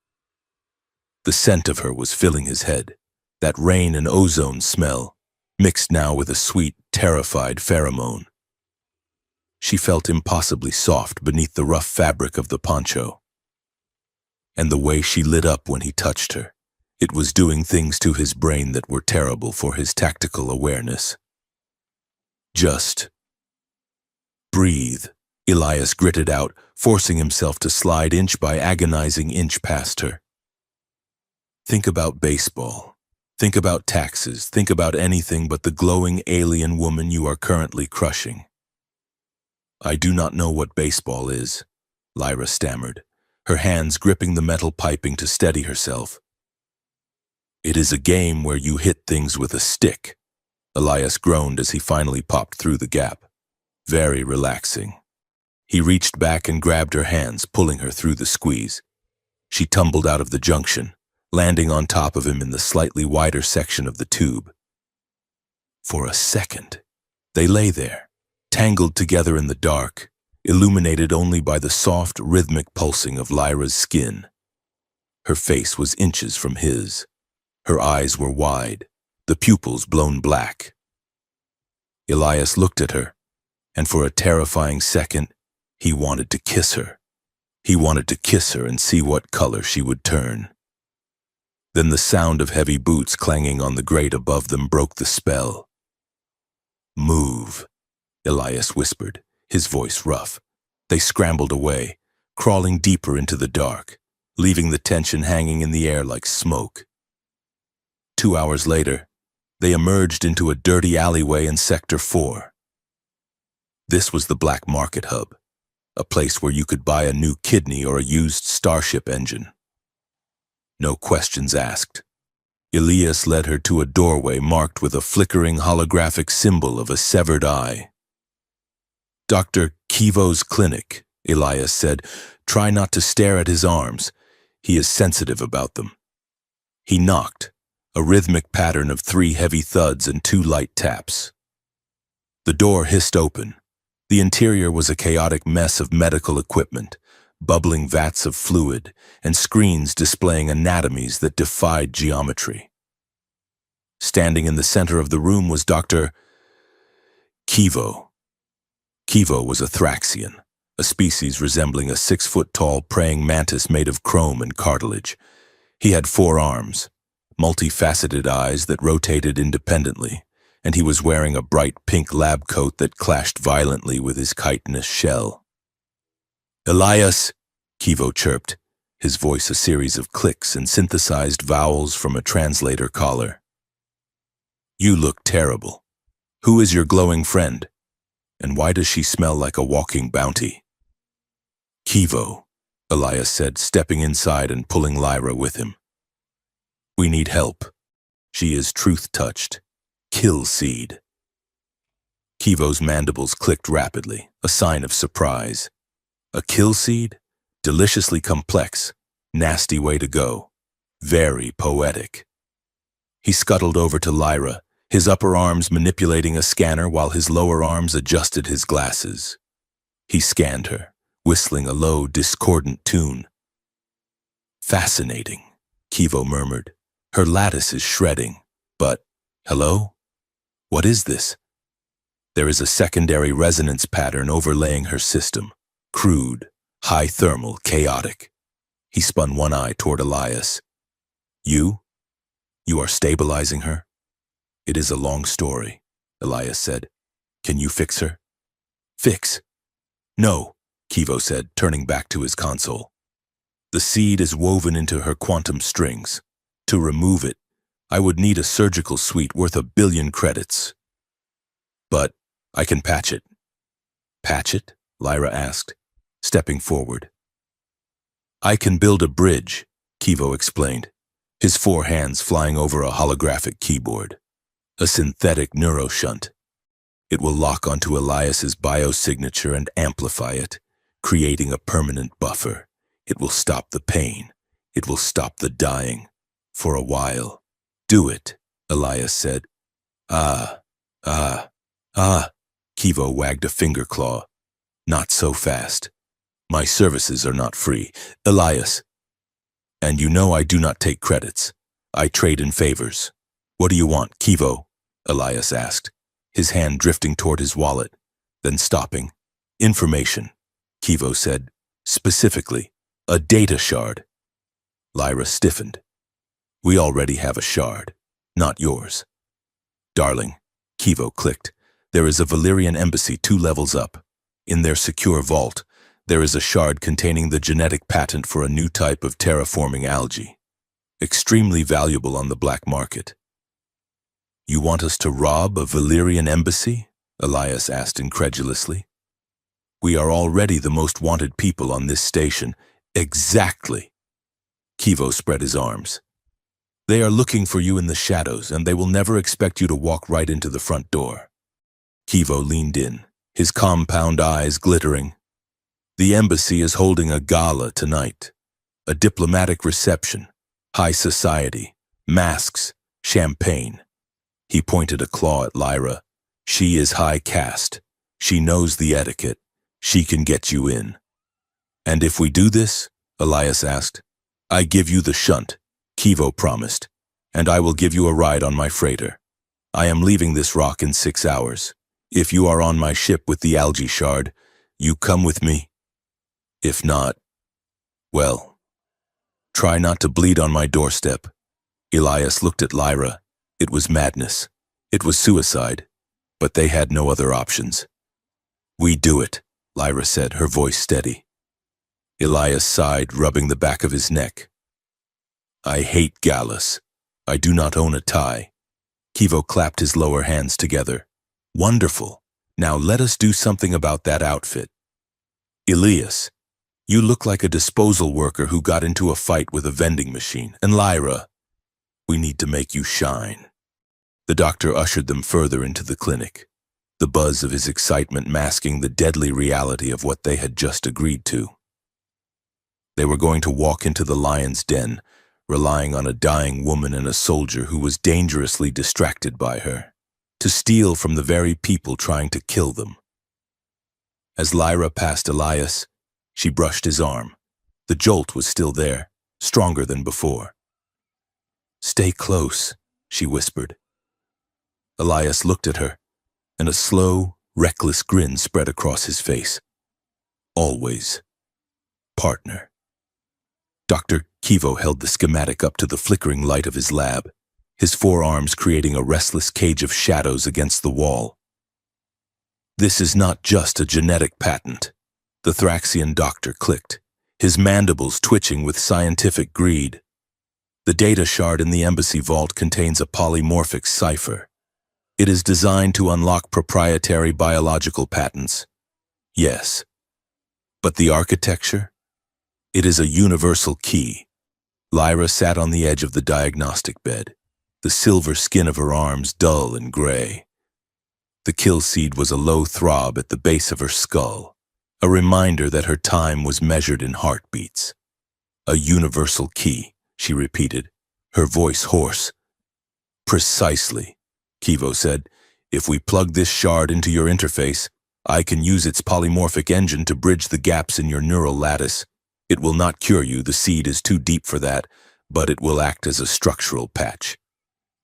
The scent of her was filling his head, that rain and ozone smell, mixed now with a sweet, terrified pheromone. She felt impossibly soft beneath the rough fabric of the poncho. And the way she lit up when he touched her, it was doing things to his brain that were terrible for his tactical awareness. "Just breathe," Elias gritted out, forcing himself to slide inch by agonizing inch past her. "Think about baseball. Think about taxes. Think about anything but the glowing alien woman you are currently crushing." "I do not know what baseball is," Lyra stammered, her hands gripping the metal piping to steady herself. "It is a game where you hit things with a stick," Elias groaned as he finally popped through the gap. "Very relaxing." He reached back and grabbed her hands, pulling her through the squeeze. She tumbled out of the junction, landing on top of him in the slightly wider section of the tube. For a second, they lay there, tangled together in the dark, illuminated only by the soft, rhythmic pulsing of Lyra's skin. Her face was inches from his. Her eyes were wide, the pupils blown black. Elias looked at her, and for a terrifying second, he wanted to kiss her. He wanted to kiss her and see what color she would turn. Then the sound of heavy boots clanging on the grate above them broke the spell. "Move," Elias whispered, his voice rough. They scrambled away, crawling deeper into the dark, leaving the tension hanging in the air like smoke. 2 hours later, they emerged into a dirty alleyway in Sector 4. This was the black market hub, a place where you could buy a new kidney or a used Starship engine. No questions asked. Elias led her to a doorway marked with a flickering holographic symbol of a severed eye. "Dr. Kivo's clinic," Elias said. "Try not to stare at his arms. He is sensitive about them." He knocked, a rhythmic pattern of 3 heavy thuds and 2 light taps. The door hissed open. The interior was a chaotic mess of medical equipment, bubbling vats of fluid, and screens displaying anatomies that defied geometry. Standing in the center of the room was Dr. Kivo. Kivo was a Thraxian, a species resembling a 6-foot-tall praying mantis made of chrome and cartilage. He had 4 arms, multifaceted eyes that rotated independently, and he was wearing a bright pink lab coat that clashed violently with his chitinous shell. "Elias," Kivo chirped, his voice a series of clicks and synthesized vowels from a translator collar. You look terrible. Who is your glowing friend? And why does she smell like a walking bounty? Kivo, Elias said, stepping inside and pulling Lyra with him. We need help. She is truth-touched. Kill seed. Kivo's mandibles clicked rapidly, a sign of surprise. A kill seed? Deliciously complex. Nasty way to go. Very poetic. He scuttled over to Lyra, his upper arms manipulating a scanner while his lower arms adjusted his glasses. He scanned her, whistling a low, discordant tune. Fascinating, Kivo murmured. Her lattice is shredding, but, hello? What is this? There is a secondary resonance pattern overlaying her system. Crude, high thermal, chaotic. He spun one eye toward Elias. You? You are stabilizing her? It is a long story, Elias said. Can you fix her? Fix? No, Kivo said, turning back to his console. The seed is woven into her quantum strings. To remove it, I would need a surgical suite worth 1 billion credits. But I can patch it. Patch it? Lyra asked, stepping forward. I can build a bridge, Kivo explained, his 4 hands flying over a holographic keyboard. A synthetic neuroshunt. It will lock onto Elias's biosignature and amplify it, creating a permanent buffer. It will stop the pain. It will stop the dying. For a while. Do it, Elias said. Kivo wagged a finger claw. Not so fast. My services are not free, Elias. And you know I do not take credits. I trade in favors. What do you want, Kivo? Elias asked, his hand drifting toward his wallet, then stopping. Information, Kivo said, specifically, a data shard. Lyra stiffened. We already have a shard, not yours. Darling, Kivo clicked, there is a Valyrian embassy 2 levels up. In their secure vault, there is a shard containing the genetic patent for a new type of terraforming algae. Extremely valuable on the black market. You want us to rob a Valyrian embassy? Elias asked incredulously. We are already the most wanted people on this station. Exactly. Kivo spread his arms. They are looking for you in the shadows, and they will never expect you to walk right into the front door. Kivo leaned in, his compound eyes glittering. The embassy is holding a gala tonight. A diplomatic reception, high society, masks, champagne. He pointed a claw at Lyra. She is high caste. She knows the etiquette. She can get you in. And if we do this, Elias asked, I give you the shunt, Kivo promised, and I will give you a ride on my freighter. I am leaving this rock in 6 hours. If you are on my ship with the algae shard, you come with me. If not, well, try not to bleed on my doorstep. Elias looked at Lyra. It was madness. It was suicide. But they had no other options. We do it, Lyra said, her voice steady. Elias sighed, rubbing the back of his neck. I hate galas. I do not own a tie. Kivo clapped his lower hands together. Wonderful. Now let us do something about that outfit. Elias, you look like a disposal worker who got into a fight with a vending machine. And Lyra, we need to make you shine. The doctor ushered them further into the clinic, the buzz of his excitement masking the deadly reality of what they had just agreed to. They were going to walk into the lion's den, relying on a dying woman and a soldier who was dangerously distracted by her, to steal from the very people trying to kill them. As Lyra passed Elias, she brushed his arm. The jolt was still there, stronger than before. Stay close, she whispered. Elias looked at her, and a slow, reckless grin spread across his face. Always. Partner. Dr. Kivo held the schematic up to the flickering light of his lab, his forearms creating a restless cage of shadows against the wall. This is not just a genetic patent. The Thraxian doctor clicked, his mandibles twitching with scientific greed. The data shard in the embassy vault contains a polymorphic cipher. It is designed to unlock proprietary biological patents. Yes. But the architecture? It is a universal key. Lyra sat on the edge of the diagnostic bed, the silver skin of her arms dull and gray. The kill seed was a low throb at the base of her skull, a reminder that her time was measured in heartbeats. A universal key, she repeated, her voice hoarse. Precisely, Kivo said. If we plug this shard into your interface, I can use its polymorphic engine to bridge the gaps in your neural lattice. It will not cure you, the seed is too deep for that, but it will act as a structural patch.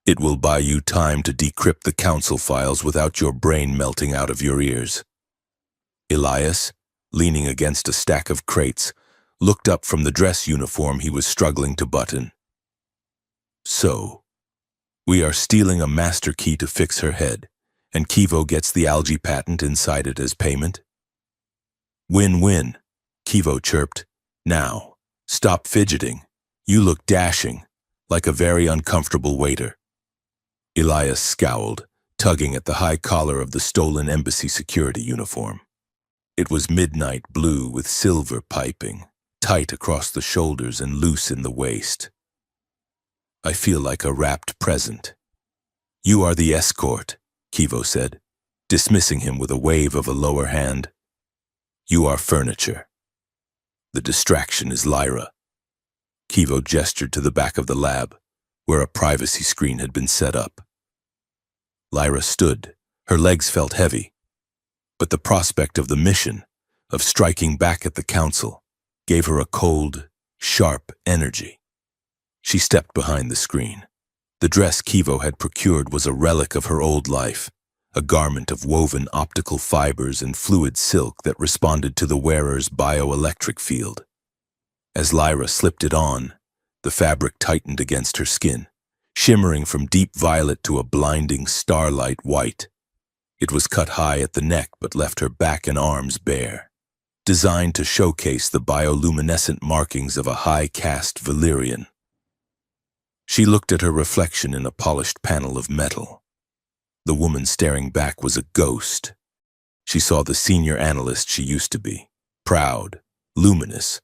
It will buy you time to decrypt the council files without your brain melting out of your ears. Elias, leaning against a stack of crates, looked up from the dress uniform he was struggling to button. So, we are stealing a master key to fix her head, and Kivo gets the algae patent inside it as payment? Win-win, Kivo chirped. Now, stop fidgeting. You look dashing, like a very uncomfortable waiter. Elias scowled, tugging at the high collar of the stolen embassy security uniform. It was midnight blue with silver piping, tight across the shoulders and loose in the waist. I feel like a wrapped present. You are the escort, Kivo said, dismissing him with a wave of a lower hand. You are furniture. The distraction is Lyra. Kivo gestured to the back of the lab, where a privacy screen had been set up. Lyra stood. Her legs felt heavy, but the prospect of the mission, of striking back at the council, gave her a cold, sharp energy. She stepped behind the screen. The dress Kivo had procured was a relic of her old life, a garment of woven optical fibers and fluid silk that responded to the wearer's bioelectric field. As Lyra slipped it on, the fabric tightened against her skin, shimmering from deep violet to a blinding starlight white. It was cut high at the neck but left her back and arms bare, designed to showcase the bioluminescent markings of a high-caste Valyrian. She looked at her reflection in a polished panel of metal. The woman staring back was a ghost. She saw the senior analyst she used to be, proud, luminous,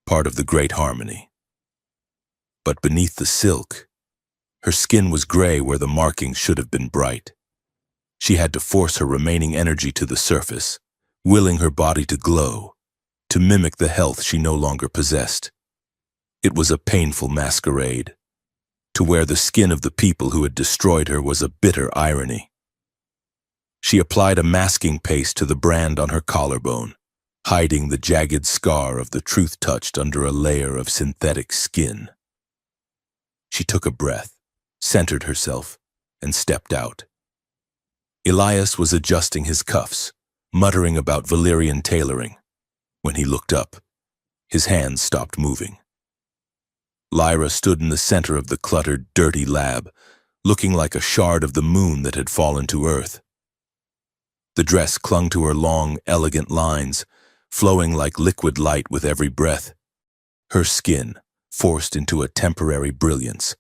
part of the great harmony. But beneath the silk, her skin was gray where the markings should have been bright. She had to force her remaining energy to the surface, willing her body to glow, to mimic the health she no longer possessed. It was a painful masquerade. To wear the skin of the people who had destroyed her was a bitter irony. She applied a masking paste to the brand on her collarbone, hiding the jagged scar of the truth touched under a layer of synthetic skin. She took a breath, centered herself, and stepped out. Elias was adjusting his cuffs, muttering about Valyrian tailoring. When he looked up, his hands stopped moving. Lyra stood in the center of the cluttered, dirty lab, looking like a shard of the moon that had fallen to earth. The dress clung to her long, elegant lines, flowing like liquid light with every breath. Her skin, forced into a temporary brilliance,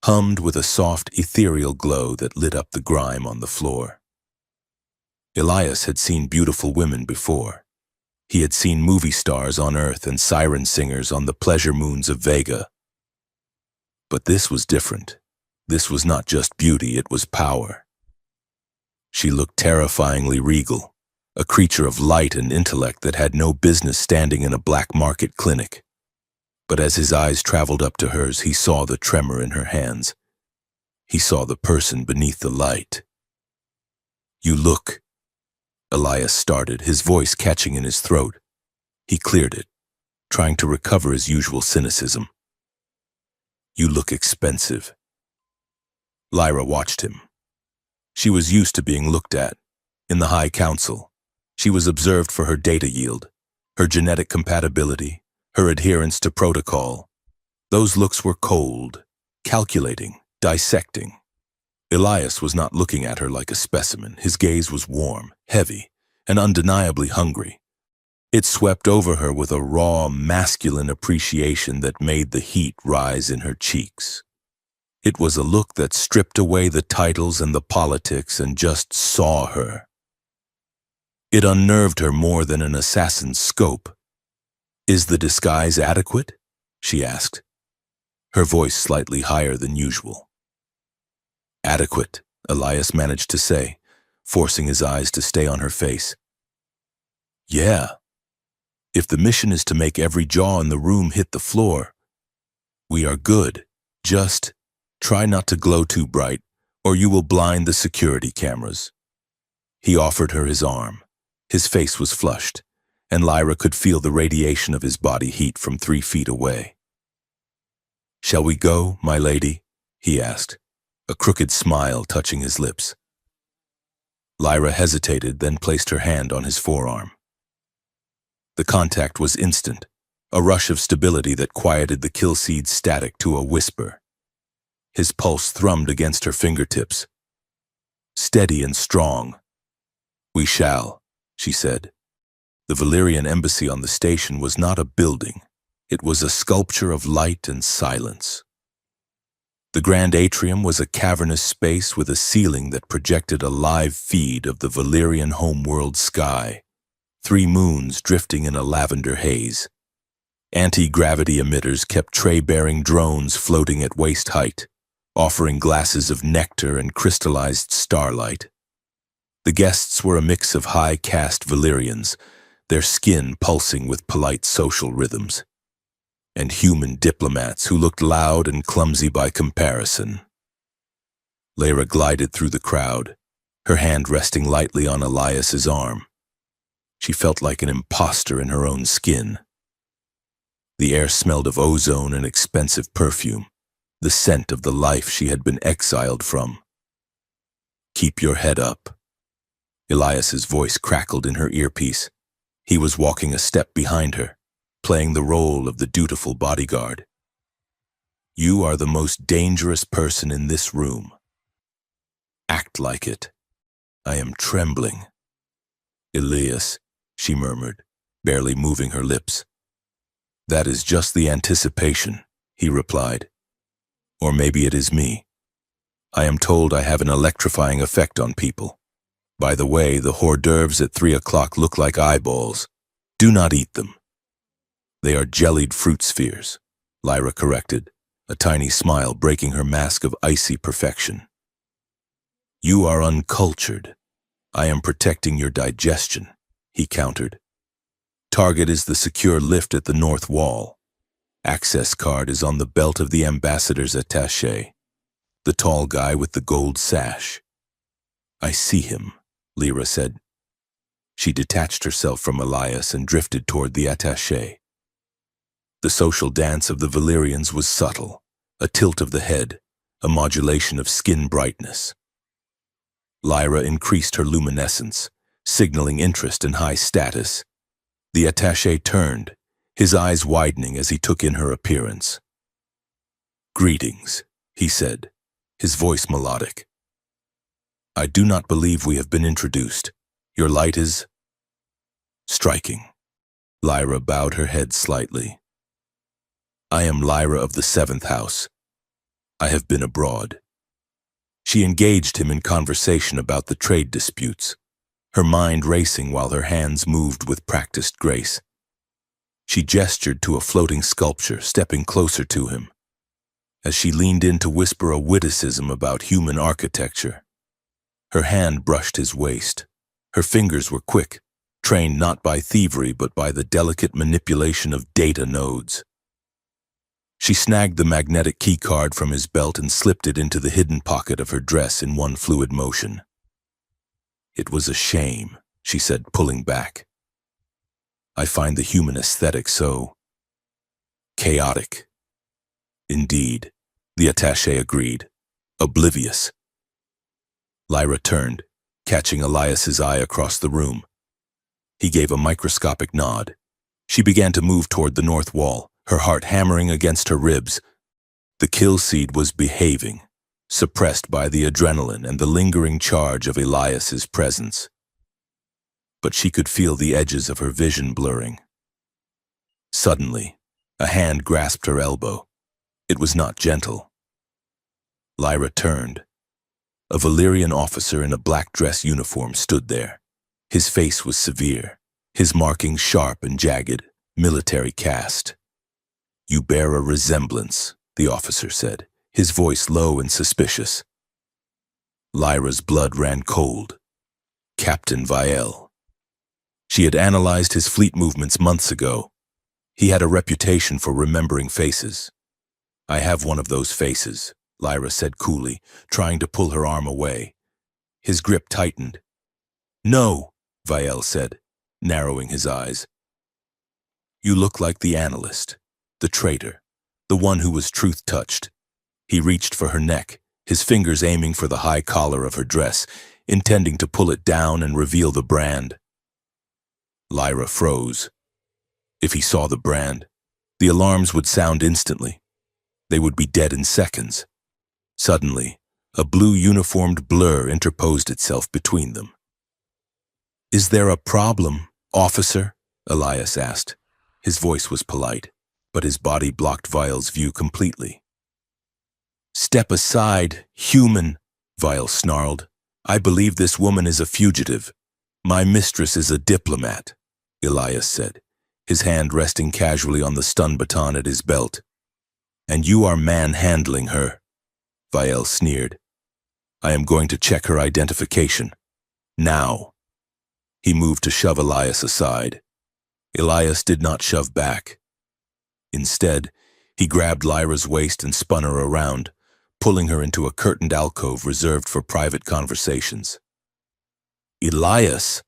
hummed with a soft, ethereal glow that lit up the grime on the floor. Elias had seen beautiful women before. He had seen movie stars on Earth and siren singers on the pleasure moons of Vega. But this was different. This was not just beauty, it was power. She looked terrifyingly regal, a creature of light and intellect that had no business standing in a black market clinic. But as his eyes traveled up to hers, he saw the tremor in her hands. He saw the person beneath the light. You look, Elias started, his voice catching in his throat. He cleared it, trying to recover his usual cynicism. You look expensive. Lyra watched him. She was used to being looked at. In the High Council, she was observed for her data yield, her genetic compatibility, her adherence to protocol. Those looks were cold, calculating, dissecting. Elias was not looking at her like a specimen. His gaze was warm, heavy, and undeniably hungry. It swept over her with a raw, masculine appreciation that made the heat rise in her cheeks. It was a look that stripped away the titles and the politics and just saw her. It unnerved her more than an assassin's scope. "Is the disguise adequate?" she asked, her voice slightly higher than usual. "Adequate," Elias managed to say, forcing his eyes to stay on her face. "Yeah. If the mission is to make every jaw in the room hit the floor, we are good. Just try not to glow too bright, or you will blind the security cameras." He offered her his arm. His face was flushed, and Lyra could feel the radiation of his body heat from 3 feet away. "Shall we go, my lady?" he asked, a crooked smile touching his lips. Lyra hesitated, then placed her hand on his forearm. The contact was instant, a rush of stability that quieted the Killseed's static to a whisper. His pulse thrummed against her fingertips. Steady and strong. "We shall," she said. The Valyrian embassy on the station was not a building. It was a sculpture of light and silence. The grand atrium was a cavernous space with a ceiling that projected a live feed of the Valyrian homeworld sky, 3 moons drifting in a lavender haze. Anti-gravity emitters kept tray-bearing drones floating at waist height, offering glasses of nectar and crystallized starlight. The guests were a mix of high-caste Valyrians, their skin pulsing with polite social rhythms, and human diplomats who looked loud and clumsy by comparison. Lyra glided through the crowd, her hand resting lightly on Elias's arm. She felt like an imposter in her own skin. The air smelled of ozone and expensive perfume, the scent of the life she had been exiled from. "Keep your head up." Elias's voice crackled in her earpiece. He was walking a step behind her, playing the role of the dutiful bodyguard. "You are the most dangerous person in this room. Act like it. I am trembling." "Elias," she murmured, barely moving her lips. "That is just the anticipation," he replied. "Or maybe it is me. I am told I have an electrifying effect on people. By the way, the hors d'oeuvres at 3 o'clock look like eyeballs. Do not eat them." "They are jellied fruit spheres," Lyra corrected, a tiny smile breaking her mask of icy perfection. "You are uncultured. I am protecting your digestion," he countered. "Target is the secure lift at the north wall. Access card is on the belt of the ambassador's attaché, the tall guy with the gold sash." "I see him," Lyra said. She detached herself from Elias and drifted toward the attaché. The social dance of the Valyrians was subtle, a tilt of the head, a modulation of skin brightness. Lyra increased her luminescence, signaling interest and high status. The attaché turned, his eyes widening as he took in her appearance. "Greetings," he said, his voice melodic. "I do not believe we have been introduced. Your light is striking." Lyra bowed her head slightly. "I am Lyra of the 7th House. I have been abroad." She engaged him in conversation about the trade disputes, her mind racing while her hands moved with practiced grace. She gestured to a floating sculpture, stepping closer to him. As she leaned in to whisper a witticism about human architecture, her hand brushed his waist. Her fingers were quick, trained not by thievery but by the delicate manipulation of data nodes. She snagged the magnetic key card from his belt and slipped it into the hidden pocket of her dress in one fluid motion. "It was a shame," she said, pulling back. "I find the human aesthetic so chaotic." "Indeed," the attaché agreed, oblivious. Lyra turned, catching Elias's eye across the room. He gave a microscopic nod. She began to move toward the north wall, her heart hammering against her ribs. The Killseed was behaving, suppressed by the adrenaline and the lingering charge of Elias's presence. but she could feel the edges of her vision blurring. Suddenly, a hand grasped her elbow. It was not gentle. Lyra turned. A Valyrian officer in a black dress uniform stood there. His face was severe, his markings sharp and jagged, military cast. "You bear a resemblance," the officer said, his voice low and suspicious. Lyra's blood ran cold. Captain Vial. She had analyzed his fleet movements months ago. He had a reputation for remembering faces. "I have one of those faces," Lyra said coolly, trying to pull her arm away. His grip tightened. "No," Vial said, narrowing his eyes. "You look like the analyst, the traitor, the one who was truth-touched." He reached for her neck, his fingers aiming for the high collar of her dress, intending to pull it down and reveal the brand. Lyra froze. If he saw the brand, the alarms would sound instantly. They would be dead in seconds. Suddenly, a blue uniformed blur interposed itself between them. "Is there a problem, officer?" Elias asked. His voice was polite, but his body blocked Vial's view completely. "Step aside, human," Vial snarled. "I believe this woman is a fugitive. My mistress is a diplomat," Elias said, his hand resting casually on the stun baton at his belt. "And you are manhandling her," Vial sneered. "I am going to check her identification. Now." He moved to shove Elias aside. Elias did not shove back. Instead, he grabbed Lyra's waist and spun her around, pulling her into a curtained alcove reserved for private conversations. "Elias!"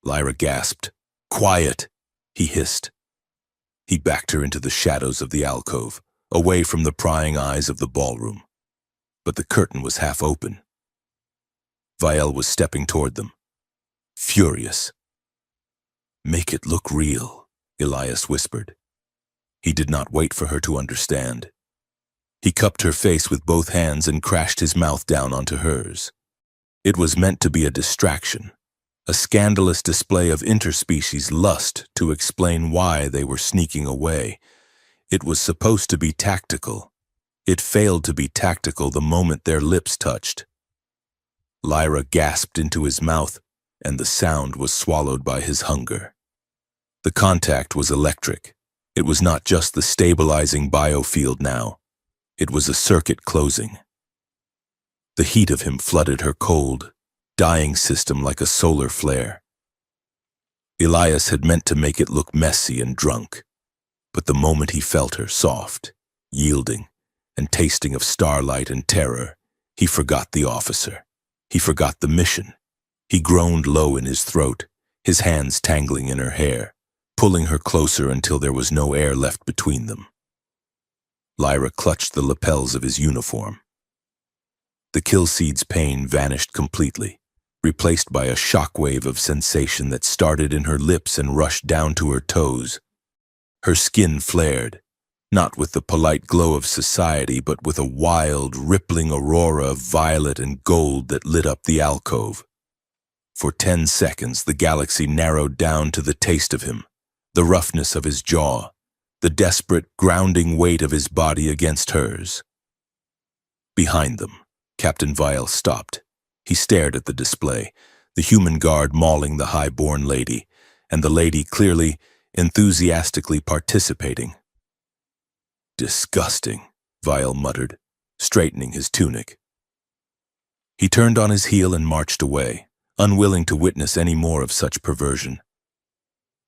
Lyra gasped. "Quiet!" he hissed. He backed her into the shadows of the alcove, away from the prying eyes of the ballroom. But the curtain was half open. Vial was stepping toward them, furious. "Make it look real," Elias whispered. He did not wait for her to understand. He cupped her face with both hands and crashed his mouth down onto hers. It was meant to be a distraction, a scandalous display of interspecies lust to explain why they were sneaking away. It was supposed to be tactical. It failed to be tactical the moment their lips touched. Lyra gasped into his mouth, and the sound was swallowed by his hunger. The contact was electric. It was not just the stabilizing biofield now. It was a circuit closing. The heat of him flooded her cold, dying system like a solar flare. Elias had meant to make it look messy and drunk, but the moment he felt her soft, yielding, and tasting of starlight and terror, he forgot the officer. He forgot the mission. He groaned low in his throat, his hands tangling in her hair, pulling her closer until there was no air left between them. Lyra clutched the lapels of his uniform. The Killseed's pain vanished completely, replaced by a shockwave of sensation that started in her lips and rushed down to her toes. Her skin flared, not with the polite glow of society, but with a wild, rippling aurora of violet and gold that lit up the alcove. For 10 seconds, the galaxy narrowed down to the taste of him, the roughness of his jaw, the desperate, grounding weight of his body against hers. Behind them, Captain Vial stopped. He stared at the display, the human guard mauling the high-born lady, and the lady clearly, enthusiastically participating. "Disgusting," Vial muttered, straightening his tunic. He turned on his heel and marched away, unwilling to witness any more of such perversion.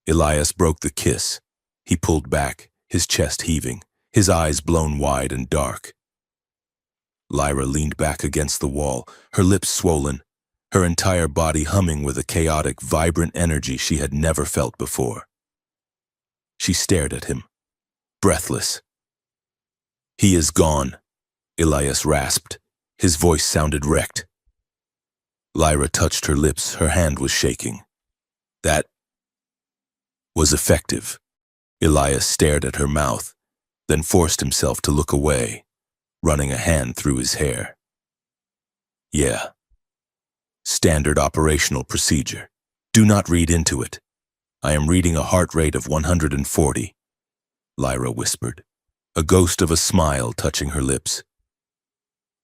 Elias broke the kiss. He pulled back, his chest heaving, his eyes blown wide and dark. Lyra leaned back against the wall, her lips swollen, her entire body humming with a chaotic, vibrant energy she had never felt before. She stared at him, breathless. "He is gone," Elias rasped. His voice sounded wrecked. Lyra touched her lips, her hand was shaking. "That was effective." Elias stared at her mouth, then forced himself to look away, running a hand through his hair. "Yeah. Standard operational procedure. Do not read into it. I am reading a heart rate of 140, Lyra whispered, a ghost of a smile touching her lips.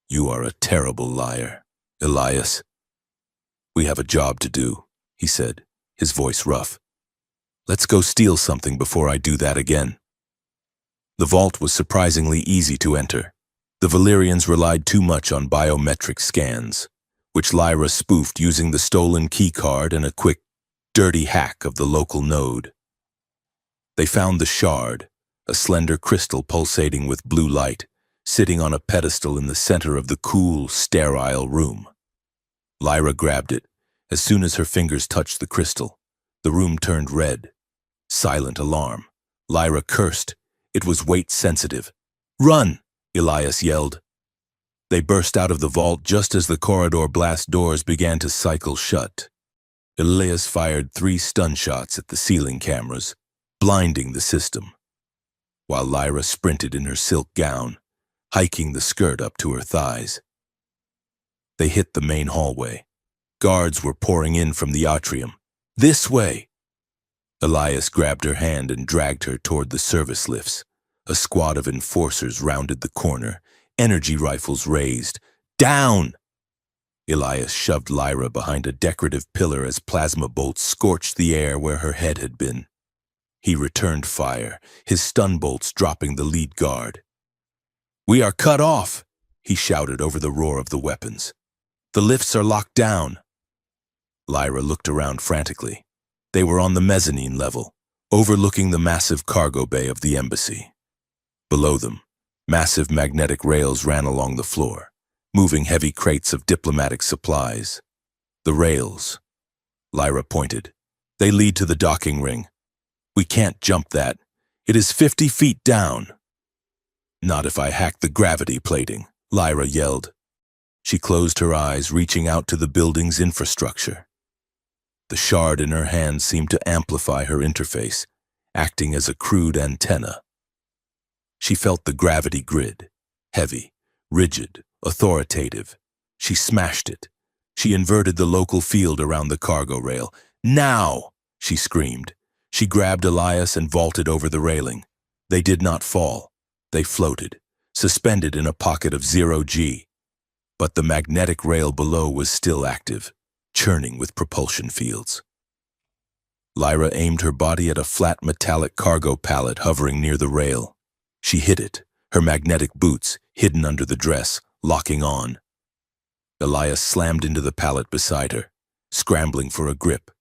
You are a terrible liar, Elias. We have a job to do, he said, his voice rough. Let's go steal something before I do that again. The vault was surprisingly easy to enter. The Valyrians relied too much on biometric scans, which Lyra spoofed using the stolen keycard and a quick, dirty hack of the local node. They found the shard, a slender crystal pulsating with blue light, sitting on a pedestal in the center of the cool, sterile room. Lyra grabbed it. As soon as her fingers touched the crystal, the room turned red. Silent alarm. Lyra cursed. It was weight-sensitive. Run! Elias yelled. They burst out of the vault just as the corridor blast doors began to cycle shut. Elias fired 3 stun shots at the ceiling cameras, blinding the system, while Lyra sprinted in her silk gown, hiking the skirt up to her thighs. They hit the main hallway. Guards were pouring in from the atrium. This way! Elias grabbed her hand and dragged her toward the service lifts. A squad of enforcers rounded the corner, energy rifles raised. Down! Elias shoved Lyra behind a decorative pillar as plasma bolts scorched the air where her head had been. He returned fire, his stun bolts dropping the lead guard. We are cut off, he shouted over the roar of the weapons. The lifts are locked down. Lyra looked around frantically. They were on the mezzanine level, overlooking the massive cargo bay of the embassy. Below them, massive magnetic rails ran along the floor, moving heavy crates of diplomatic supplies. The rails, Lyra pointed. They lead to the docking ring. We can't jump that. It is 50 feet down. Not if I hack the gravity plating, Lyra yelled. She closed her eyes, reaching out to the building's infrastructure. The shard in her hand seemed to amplify her interface, acting as a crude antenna. She felt the gravity grid, heavy, rigid, authoritative. She smashed it. She inverted the local field around the cargo rail. Now! She screamed. She grabbed Elias and vaulted over the railing. They did not fall. They floated, suspended in a pocket of 0G. But the magnetic rail below was still active, churning with propulsion fields. Lyra aimed her body at a flat metallic cargo pallet hovering near the rail. She hit it, her magnetic boots, hidden under the dress, locking on. Elias slammed into the pallet beside her, scrambling for a grip.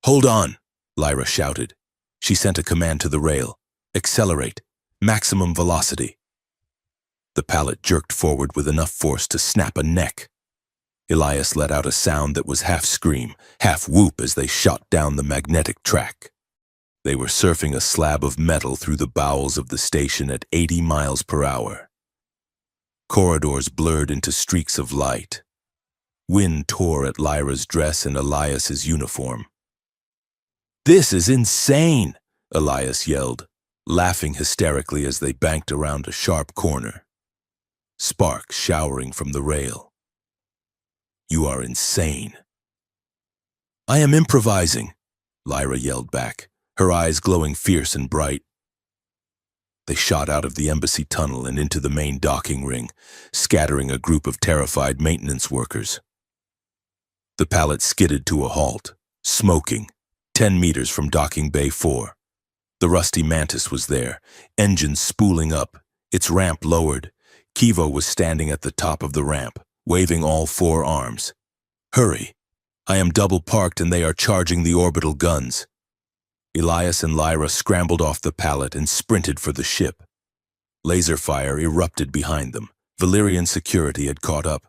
Hold on, Lyra shouted. She sent a command to the rail. Accelerate. Maximum velocity. The pallet jerked forward with enough force to snap a neck. Elias let out a sound that was half scream, half whoop as they shot down the magnetic track. They were surfing a slab of metal through the bowels of the station at 80 miles per hour. Corridors blurred into streaks of light. Wind tore at Lyra's dress and Elias's uniform. This is insane, Elias yelled, laughing hysterically as they banked around a sharp corner. Sparks showering from the rail. You are insane. I am improvising, Lyra yelled back, her eyes glowing fierce and bright. They shot out of the embassy tunnel and into the main docking ring, scattering a group of terrified maintenance workers. The pallet skidded to a halt, smoking, 10 meters from docking bay 4. The rusty Mantis was there, engines spooling up, its ramp lowered. Kivo was standing at the top of the ramp, waving all 4 arms. Hurry! I am double parked and they are charging the orbital guns. Elias and Lyra scrambled off the pallet and sprinted for the ship. Laser fire erupted behind them. Valyrian security had caught up.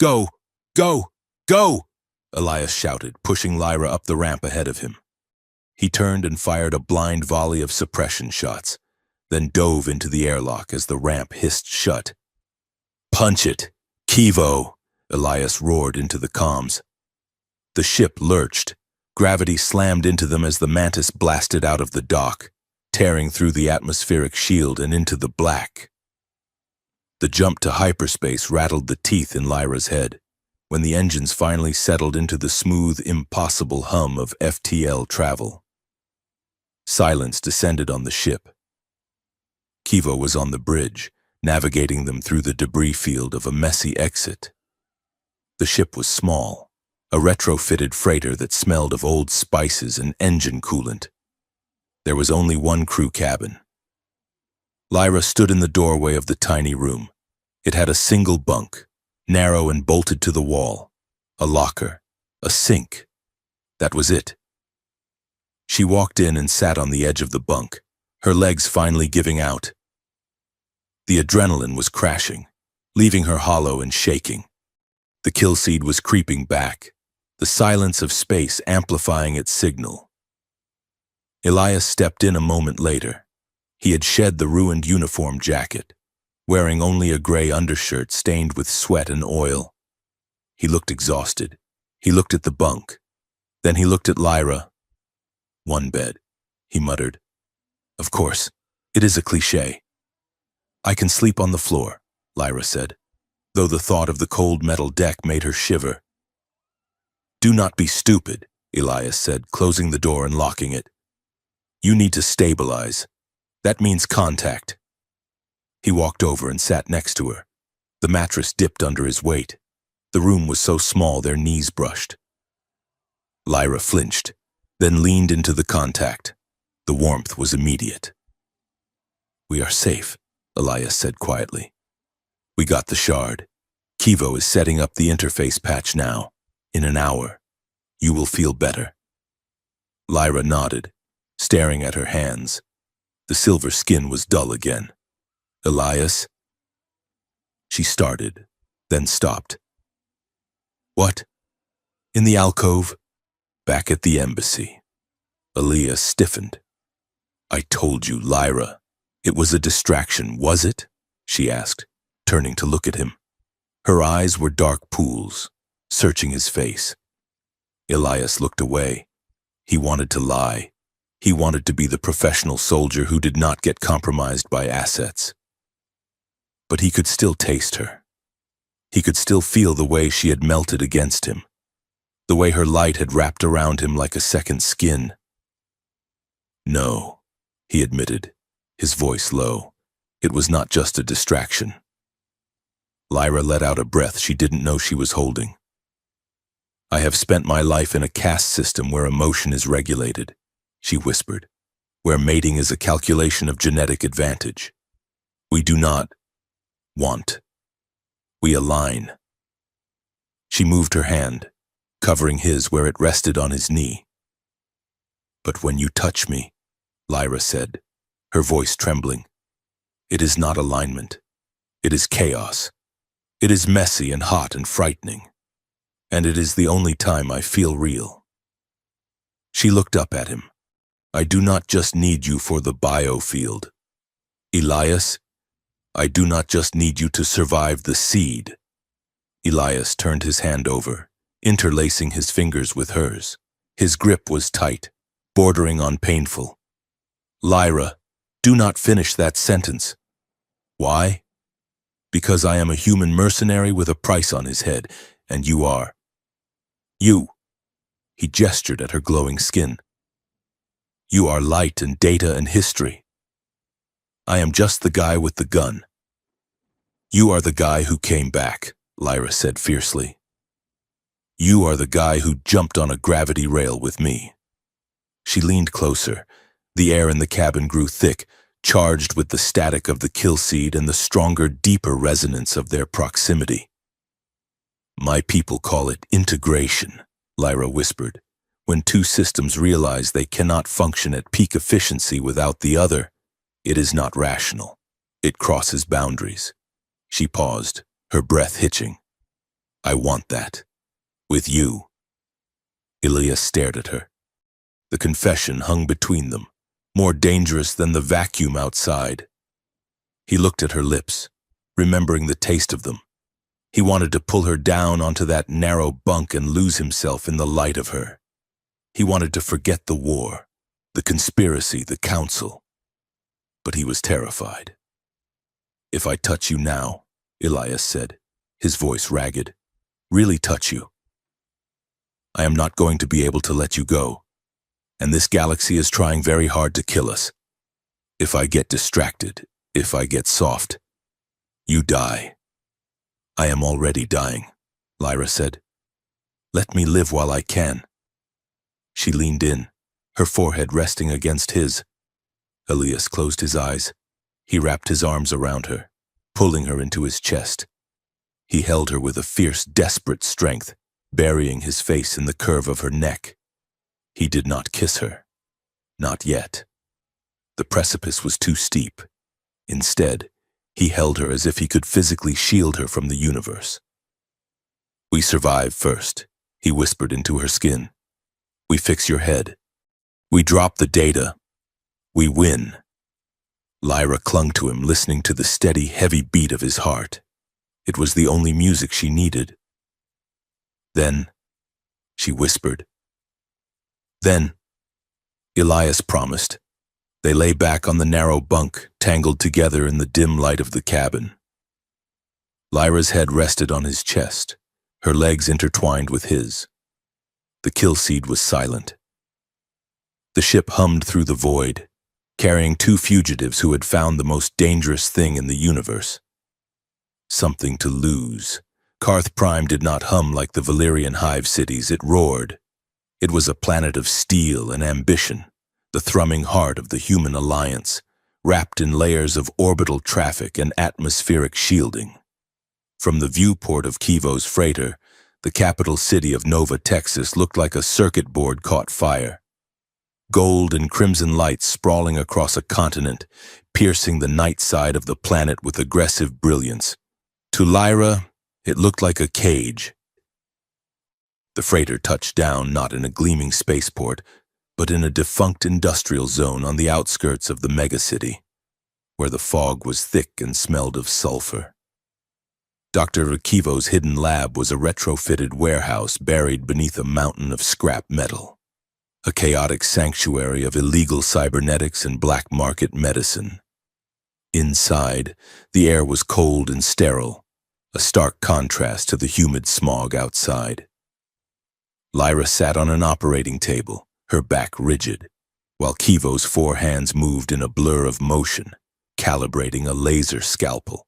Go! Go! Go! Elias shouted, pushing Lyra up the ramp ahead of him. He turned and fired a blind volley of suppression shots, then dove into the airlock as the ramp hissed shut. Punch it! Kivo! Elias roared into the comms. The ship lurched. Gravity slammed into them as the Mantis blasted out of the dock, tearing through the atmospheric shield and into the black. The jump to hyperspace rattled the teeth in Lyra's head. when the engines finally settled into the smooth, impossible hum of FTL travel. Silence descended on the ship. Kiva was on the bridge, navigating them through the debris field of a messy exit. The ship was small, a retrofitted freighter that smelled of old spices and engine coolant. There was only one crew cabin. Lyra stood in the doorway of the tiny room. It had a single bunk, narrow and bolted to the wall, a locker, a sink. That was it. She walked in and sat on the edge of the bunk, her legs finally giving out. The adrenaline was crashing, leaving her hollow and shaking. The kill seed was creeping back, the silence of space amplifying its signal. Elias stepped in a moment later. He had shed the ruined uniform jacket, wearing only a gray undershirt stained with sweat and oil. He looked exhausted. He looked at the bunk. Then he looked at Lyra. "One bed," he muttered. "Of course, it is a cliché." "I can sleep on the floor," Lyra said, though the thought of the cold metal deck made her shiver. "Do not be stupid," Elias said, closing the door and locking it. "You need to stabilize. That means contact." He walked over and sat next to her. The mattress dipped under his weight. The room was so small their knees brushed. Lyra flinched, then leaned into the contact. The warmth was immediate. "We are safe," Elias said quietly. "We got the shard. Kivo is setting up the interface patch now. In an hour, you will feel better." Lyra nodded, staring at her hands. The silver skin was dull again. "Elias?" She started, then stopped. "What?" "In the alcove, back at the embassy." Elias stiffened. "I told you, Lyra. It was a distraction, was it?" she asked, turning to look at him. Her eyes were dark pools, searching his face. Elias looked away. He wanted to lie. He wanted to be the professional soldier who did not get compromised by assets. But he could still taste her. He could still feel the way she had melted against him, the way her light had wrapped around him like a second skin. "No," he admitted, his voice low. "It was not just a distraction." Lyra let out a breath she didn't know she was holding. "I have spent my life in a caste system where emotion is regulated," she whispered, "where mating is a calculation of genetic advantage. We do not want. We align." She moved her hand, covering his where it rested on his knee. "But when you touch me," Lyra said, her voice trembling, "it is not alignment. It is chaos. It is messy and hot and frightening. And it is the only time I feel real." She looked up at him. "I do not just need you for the biofield. Elias, I do not just need you to survive the seed." Elias turned his hand over, interlacing his fingers with hers. His grip was tight, bordering on painful. "Lyra, do not finish that sentence." "Why?" "Because I am a human mercenary with a price on his head, and you are. You." He gestured at her glowing skin. "You are light and data and history. I am just the guy with the gun." "You are the guy who came back," Lyra said fiercely. "You are the guy who jumped on a gravity rail with me." She leaned closer. The air in the cabin grew thick, charged with the static of the kill seed and the stronger, deeper resonance of their proximity. "My people call it integration," Lyra whispered. "When two systems realize they cannot function at peak efficiency without the other, it is not rational. It crosses boundaries." She paused, her breath hitching. "I want that. With you." Elias stared at her. The confession hung between them, more dangerous than the vacuum outside. He looked at her lips, remembering the taste of them. He wanted to pull her down onto that narrow bunk and lose himself in the light of her. He wanted to forget the war, the conspiracy, the council. But he was terrified. "If I touch you now," Elias said, his voice ragged, really touch you. I am not going to be able to let you go, and this galaxy is trying very hard to kill us. If I get distracted, if I get soft, you die. I am already dying, Lyra said. Let me live while I can. She leaned in, her forehead resting against his. Elias closed his eyes. He wrapped his arms around her, pulling her into his chest. He held her with a fierce, desperate strength, burying his face in the curve of her neck. He did not kiss her. Not yet. The precipice was too steep. Instead, he held her as if he could physically shield her from the universe. We survive first, he whispered into her skin. We fix your head. We drop the data. We win. Lyra clung to him, listening to the steady, heavy beat of his heart. It was the only music she needed. Then, she whispered. Then, Elias promised. They lay back on the narrow bunk, tangled together in the dim light of the cabin. Lyra's head rested on his chest, her legs intertwined with his. The kill seed was silent. The ship hummed through the void, carrying two fugitives who had found the most dangerous thing in the universe. Something to lose. Karth Prime did not hum like the Valyrian hive cities, it roared. It was a planet of steel and ambition, the thrumming heart of the human alliance, wrapped in layers of orbital traffic and atmospheric shielding. From the viewport of Kivo's freighter, the capital city of Nova, Texas looked like a circuit board caught fire. Gold and crimson lights sprawling across a continent, piercing the night side of the planet with aggressive brilliance. To Lyra, it looked like a cage. The freighter touched down not in a gleaming spaceport, but in a defunct industrial zone on the outskirts of the megacity, where the fog was thick and smelled of sulfur. Dr. Akivo's hidden lab was a retrofitted warehouse buried beneath a mountain of scrap metal, a chaotic sanctuary of illegal cybernetics and black market medicine. Inside, the air was cold and sterile, a stark contrast to the humid smog outside. Lyra sat on an operating table, her back rigid, while Kivo's four hands moved in a blur of motion, calibrating a laser scalpel.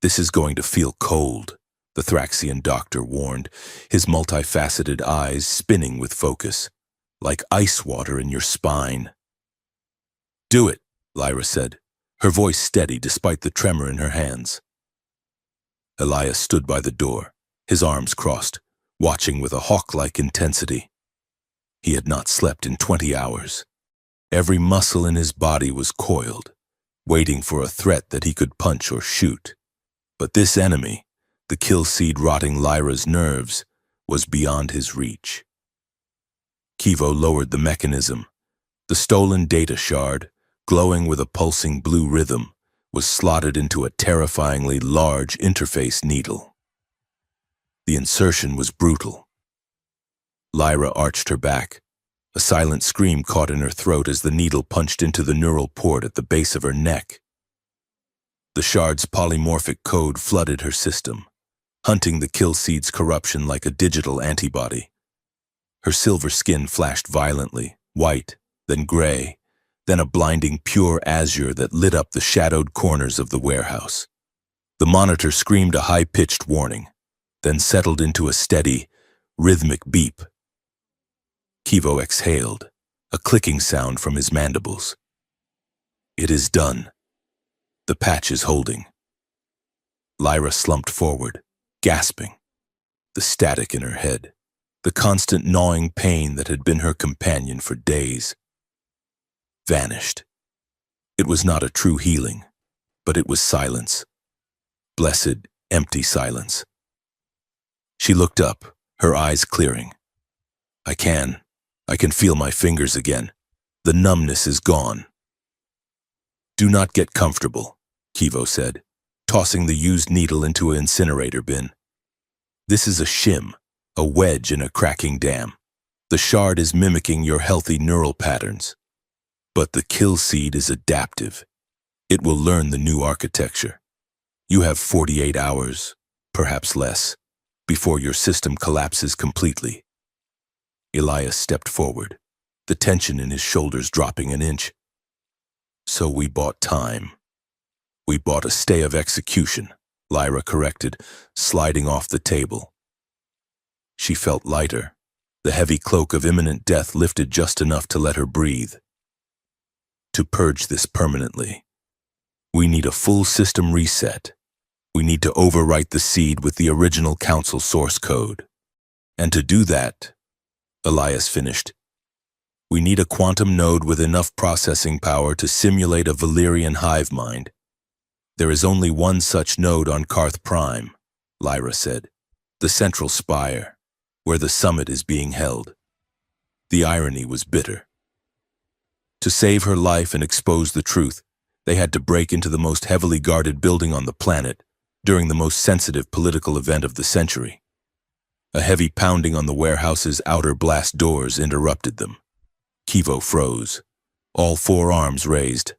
This is going to feel cold, the Thraxian doctor warned, his multifaceted eyes spinning with focus, like ice water in your spine. Do it, Lyra said, her voice steady despite the tremor in her hands. Elias stood by the door, his arms crossed, watching with a hawk-like intensity. He had not slept in 20 hours. Every muscle in his body was coiled, waiting for a threat that he could punch or shoot. But this enemy, the kill seed rotting Lyra's nerves, was beyond his reach. Kivo lowered the mechanism. The stolen data shard, glowing with a pulsing blue rhythm, was slotted into a terrifyingly large interface needle. The insertion was brutal. Lyra arched her back. A silent scream caught in her throat as the needle punched into the neural port at the base of her neck. The shard's polymorphic code flooded her system, hunting the kill seed's corruption like a digital antibody. Her silver skin flashed violently, white, then gray, then a blinding pure azure that lit up the shadowed corners of the warehouse. The monitor screamed a high-pitched warning, then settled into a steady, rhythmic beep. Kivo exhaled, a clicking sound from his mandibles. It is done. The patch is holding. Lyra slumped forward, gasping. The static in her head, the constant gnawing pain that had been her companion for days, vanished. It was not a true healing, but it was silence. Blessed, empty silence. She looked up, her eyes clearing. I can feel my fingers again. The numbness is gone. Do not get comfortable, Kivo said, tossing the used needle into an incinerator bin. This is a shim, a wedge in a cracking dam. The shard is mimicking your healthy neural patterns. But the kill seed is adaptive. It will learn the new architecture. You have 48 hours, perhaps less. before your system collapses completely. Elias stepped forward, the tension in his shoulders dropping an inch. So we bought time. We bought a stay of execution, Lyra corrected, sliding off the table. She felt lighter, the heavy cloak of imminent death lifted just enough to let her breathe. To purge this permanently, we need a full system reset. We need to overwrite the seed with the original Council source code. And to do that, Elias finished, we need a quantum node with enough processing power to simulate a Valyrian hive mind. There is only one such node on Karth Prime, Lyra said, the central spire, where the summit is being held. The irony was bitter. To save her life and expose the truth, they had to break into the most heavily guarded building on the planet during the most sensitive political event of the century. A heavy pounding on the warehouse's outer blast doors interrupted them. Kivo froze, all four arms raised.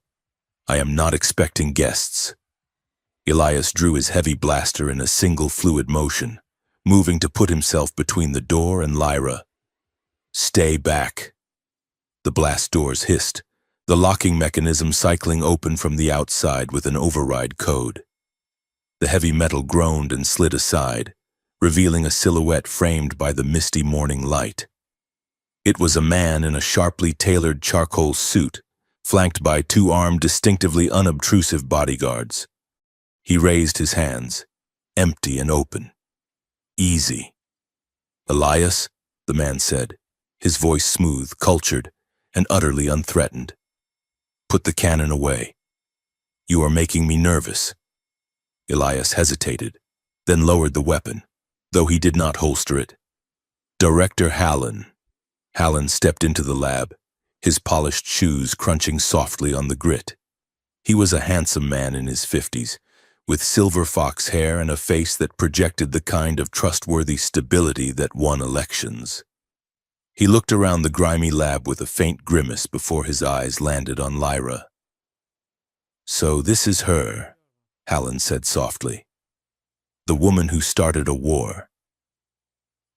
I am not expecting guests. Elias drew his heavy blaster in a single fluid motion, moving to put himself between the door and Lyra. Stay back. The blast doors hissed, the locking mechanism cycling open from the outside with an override code. The heavy metal groaned and slid aside, revealing a silhouette framed by the misty morning light. It was a man in a sharply tailored charcoal suit, flanked by two armed, distinctively unobtrusive bodyguards. He raised his hands, empty and open. Easy. Elias, the man said, his voice smooth, cultured, and utterly unthreatened. Put the cannon away. You are making me nervous. Elias hesitated, then lowered the weapon, though he did not holster it. Director Hallen. Hallen stepped into the lab, his polished shoes crunching softly on the grit. He was a handsome man in his 50s, with silver fox hair and a face that projected the kind of trustworthy stability that won elections. He looked around the grimy lab with a faint grimace before his eyes landed on Lyra. So this is her, Hallen said softly. The woman who started a war.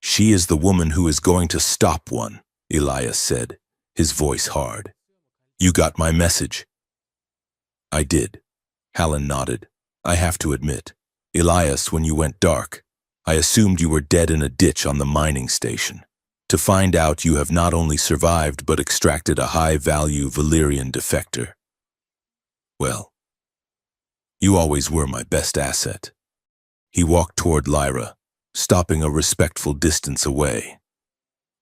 She is the woman who is going to stop one, Elias said, his voice hard. You got my message. I did. Hallen nodded. I have to admit, Elias, when you went dark, I assumed you were dead in a ditch on the mining station. To find out you have not only survived but extracted a high-value Valyrian defector. Well, you always were my best asset. He walked toward Lyra, stopping a respectful distance away.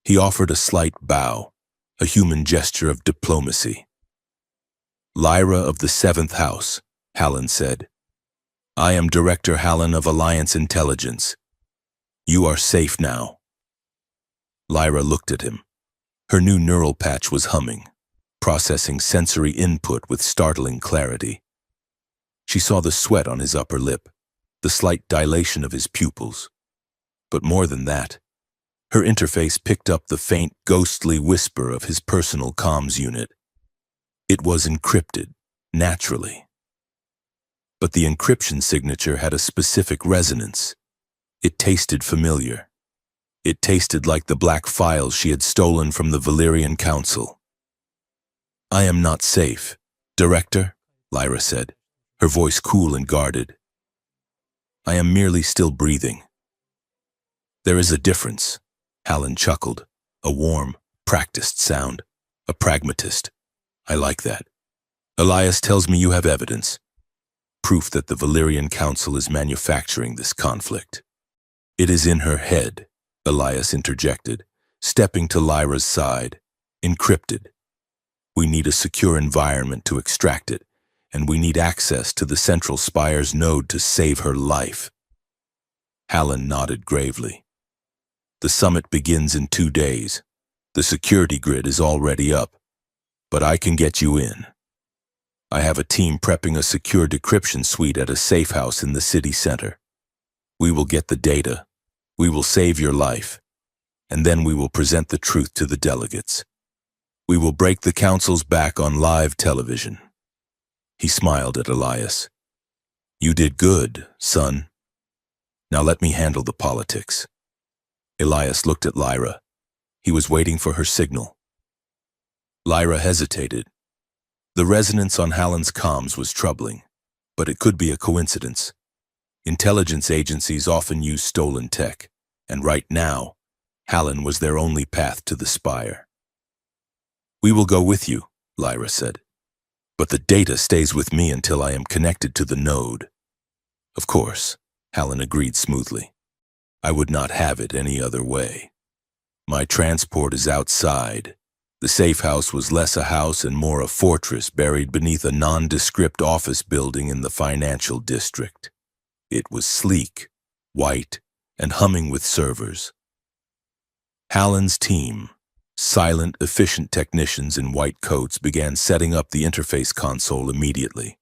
He offered a slight bow, a human gesture of diplomacy. Lyra of the 7th House, Hallen said. I am Director Hallen of Alliance Intelligence. You are safe now. Lyra looked at him. Her new neural patch was humming, processing sensory input with startling clarity. She saw the sweat on his upper lip, the slight dilation of his pupils. But more than that, her interface picked up the faint, ghostly whisper of his personal comms unit. It was encrypted, naturally. But the encryption signature had a specific resonance. It tasted familiar. It tasted like the black files she had stolen from the Valyrian Council. I am not safe, Director, Lyra said, her voice cool and guarded. I am merely still breathing. There is a difference, Hallen chuckled, a warm, practiced sound, a pragmatist. I like that. Elias tells me you have evidence. Proof that the Valyrian Council is manufacturing this conflict. It is in her head, Elias interjected, stepping to Lyra's side, encrypted. We need a secure environment to extract it, and we need access to the central spire's node to save her life. Hallen nodded gravely. The summit begins in 2 days. The security grid is already up, but I can get you in. I have a team prepping a secure decryption suite at a safe house in the city center. We will get the data. We will save your life. And then we will present the truth to the delegates. We will break the council's back on live television. He smiled at Elias. You did good, son. Now let me handle the politics. Elias looked at Lyra. He was waiting for her signal. Lyra hesitated. The resonance on Hallen's comms was troubling, but it could be a coincidence. Intelligence agencies often use stolen tech, and right now, Hallen was their only path to the spire. "We will go with you," Lyra said. "But the data stays with me until I am connected to the node." "Of course," Hallen agreed smoothly. "I would not have it any other way. My transport is outside." The safe house was less a house and more a fortress buried beneath a nondescript office building in the financial district. It was sleek, white, and humming with servers. Hallen's team, silent, efficient technicians in white coats, began setting up the interface console immediately.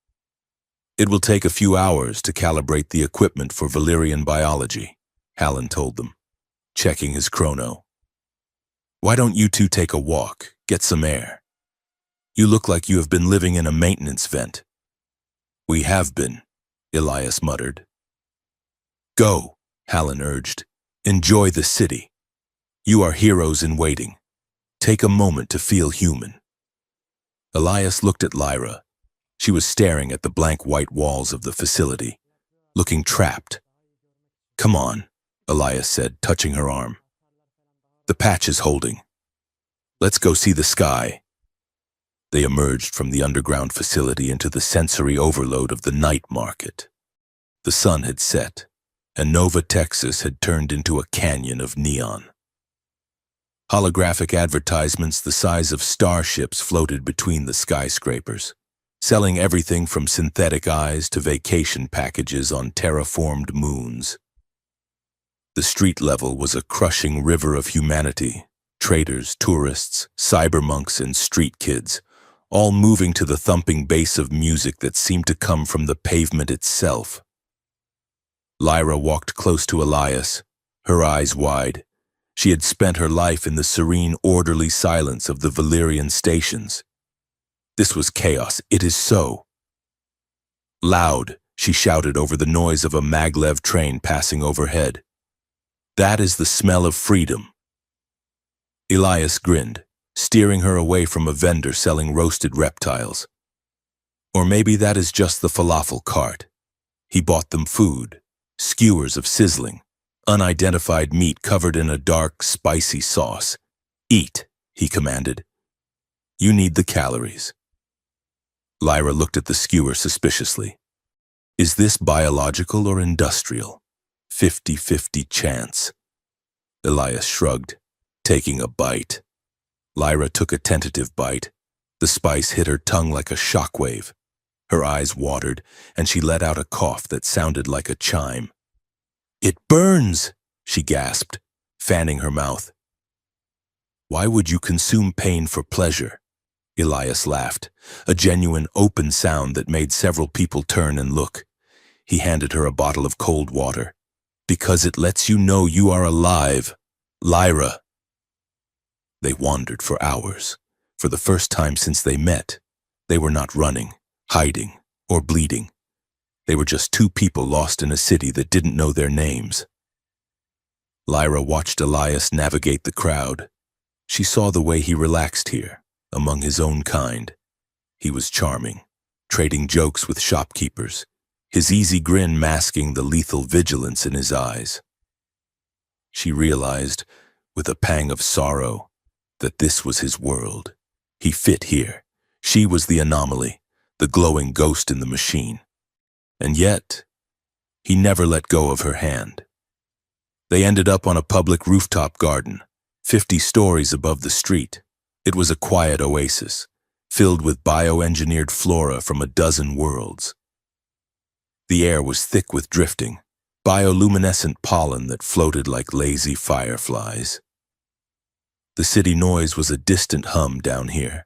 "It will take a few hours to calibrate the equipment for Valyrian biology," Hallen told them, checking his chrono. "Why don't you two take a walk, get some air? You look like you have been living in a maintenance vent." "We have been," Elias muttered. "Go," Hallen urged. "Enjoy the city. You are heroes in waiting. Take a moment to feel human." Elias looked at Lyra. She was staring at the blank white walls of the facility, looking trapped. "Come on," Elias said, touching her arm. "The patch is holding. Let's go see the sky." They emerged from the underground facility into the sensory overload of the night market. The sun had set, and Nova, Texas had turned into a canyon of neon. Holographic advertisements the size of starships floated between the skyscrapers, selling everything from synthetic eyes to vacation packages on terraformed moons. The street level was a crushing river of humanity, traders, tourists, cybermonks, and street kids, all moving to the thumping bass of music that seemed to come from the pavement itself. Lyra walked close to Elias, her eyes wide. She had spent her life in the serene, orderly silence of the Valyrian stations. This was chaos. "It is so." Loud, she shouted over the noise of a maglev train passing overhead. "That is the smell of freedom." Elias grinned, steering her away from a vendor selling roasted reptiles. "Or maybe that is just the falafel cart." He bought them food, skewers of sizzling, unidentified meat covered in a dark, spicy sauce. "Eat," he commanded. "You need the calories." Lyra looked at the skewer suspiciously. "Is this biological or industrial? 50-50 chance." Elias shrugged, taking a bite. Lyra took a tentative bite. The spice hit her tongue like a shockwave. Her eyes watered, and she let out a cough that sounded like a chime. "It burns," she gasped, fanning her mouth. "Why would you consume pain for pleasure?" Elias laughed, a genuine open sound that made several people turn and look. He handed her a bottle of cold water. "Because it lets you know you are alive, Lyra." They wandered for hours. For the first time since they met, they were not running, hiding, or bleeding. They were just two people lost in a city that didn't know their names. Lyra watched Elias navigate the crowd. She saw the way he relaxed here, among his own kind. He was charming, trading jokes with shopkeepers, his easy grin masking the lethal vigilance in his eyes. She realized, with a pang of sorrow, that this was his world. He fit here. She was the anomaly, the glowing ghost in the machine. And yet, he never let go of her hand. They ended up on a public rooftop garden, 50 stories above the street. It was a quiet oasis, filled with bioengineered flora from a dozen worlds. The air was thick with drifting, bioluminescent pollen that floated like lazy fireflies. The city noise was a distant hum down here.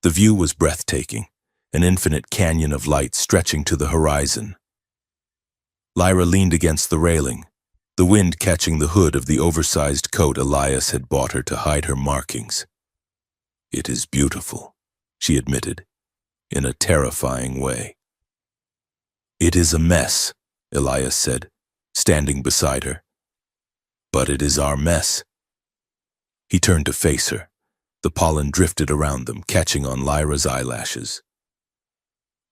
The view was breathtaking, an infinite canyon of light stretching to the horizon. Lyra leaned against the railing, the wind catching the hood of the oversized coat Elias had bought her to hide her markings. "It is beautiful," she admitted, in a terrifying way. "It is a mess," Elias said, standing beside her. But it is our mess. He turned to face her. The pollen drifted around them, catching on Lyra's eyelashes.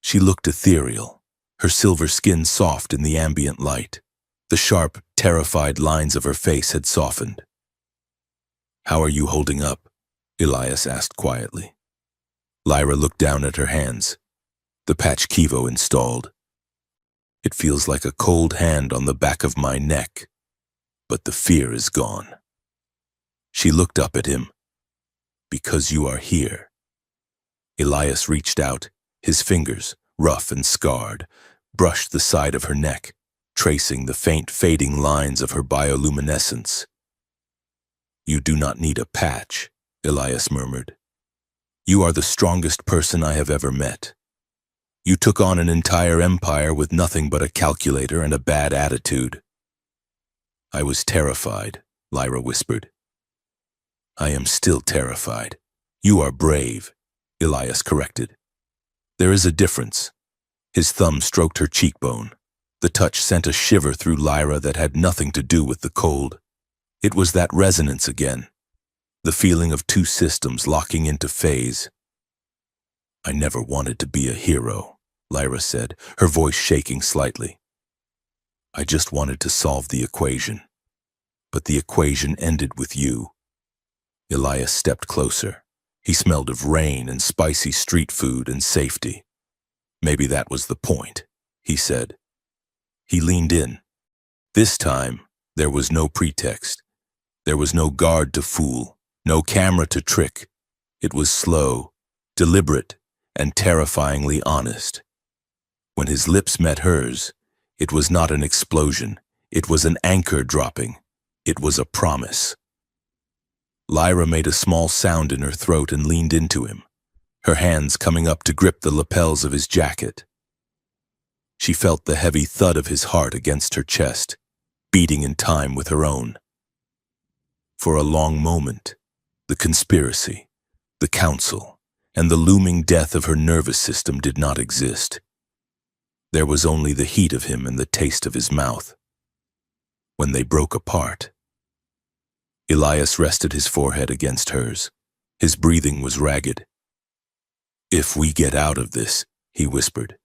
She looked ethereal, her silver skin soft in the ambient light. The sharp, terrified lines of her face had softened. "How are you holding up?" Elias asked quietly. Lyra looked down at her hands. The patch Kivo installed. "It feels like a cold hand on the back of my neck, but the fear is gone." She looked up at him. "Because you are here." Elias reached out. His fingers, rough and scarred, brushed the side of her neck, tracing the faint, fading lines of her bioluminescence. "You do not need a patch," Elias murmured. "You are the strongest person I have ever met. You took on an entire empire with nothing but a calculator and a bad attitude." "I was terrified," Lyra whispered. "I am still terrified." "You are brave," Elias corrected. "There is a difference." His thumb stroked her cheekbone. The touch sent a shiver through Lyra that had nothing to do with the cold. It was that resonance again, the feeling of two systems locking into phase. "I never wanted to be a hero," Lyra said, her voice shaking slightly. "I just wanted to solve the equation. But the equation ended with you." Elias stepped closer. He smelled of rain and spicy street food and safety. "Maybe that was the point," he said. He leaned in. This time, there was no pretext. There was no guard to fool, no camera to trick. It was slow, deliberate, and terrifyingly honest. When his lips met hers, it was not an explosion. It was an anchor dropping. It was a promise. Lyra made a small sound in her throat and leaned into him, her hands coming up to grip the lapels of his jacket. She felt the heavy thud of his heart against her chest, beating in time with her own. For a long moment, the conspiracy, the council, and the looming death of her nervous system did not exist. There was only the heat of him and the taste of his mouth. When they broke apart, Elias rested his forehead against hers. His breathing was ragged. "If we get out of this," he whispered,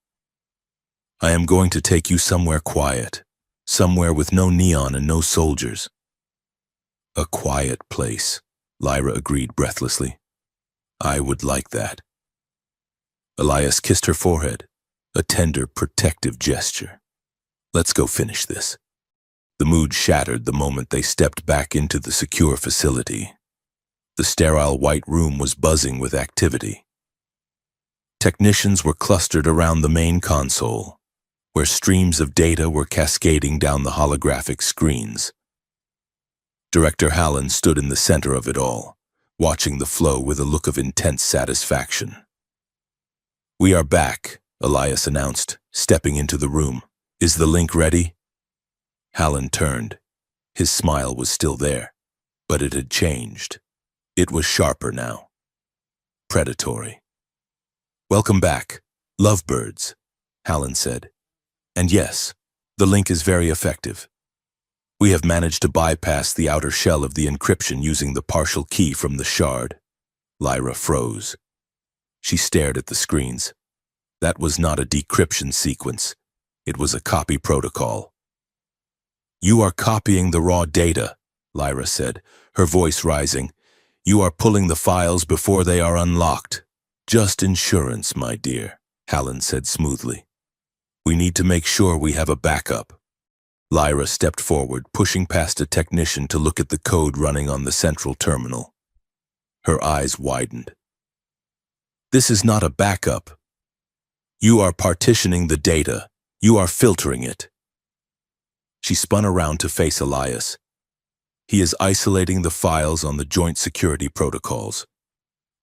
"I am going to take you somewhere quiet, somewhere with no neon and no soldiers." "A quiet place," Lyra agreed breathlessly. "I would like that." Elias kissed her forehead, a tender, protective gesture. "Let's go finish this." The mood shattered the moment they stepped back into the secure facility. The sterile white room was buzzing with activity. Technicians were clustered around the main console, where streams of data were cascading down the holographic screens. Director Hallen stood in the center of it all, watching the flow with a look of intense satisfaction. "We are back," Elias announced, stepping into the room. "Is the link ready?" Hallen turned. His smile was still there, but it had changed. It was sharper now. Predatory. "Welcome back, lovebirds," Hallen said. "And yes, the link is very effective. We have managed to bypass the outer shell of the encryption using the partial key from the shard." Lyra froze. She stared at the screens. That was not a decryption sequence. It was a copy protocol. "You are copying the raw data," Lyra said, her voice rising. "You are pulling the files before they are unlocked." "Just insurance, my dear," Hallen said smoothly. "We need to make sure we have a backup." Lyra stepped forward, pushing past a technician to look at the code running on the central terminal. Her eyes widened. "This is not a backup. You are partitioning the data. You are filtering it." She spun around to face Elias. "He is isolating the files on the joint security protocols.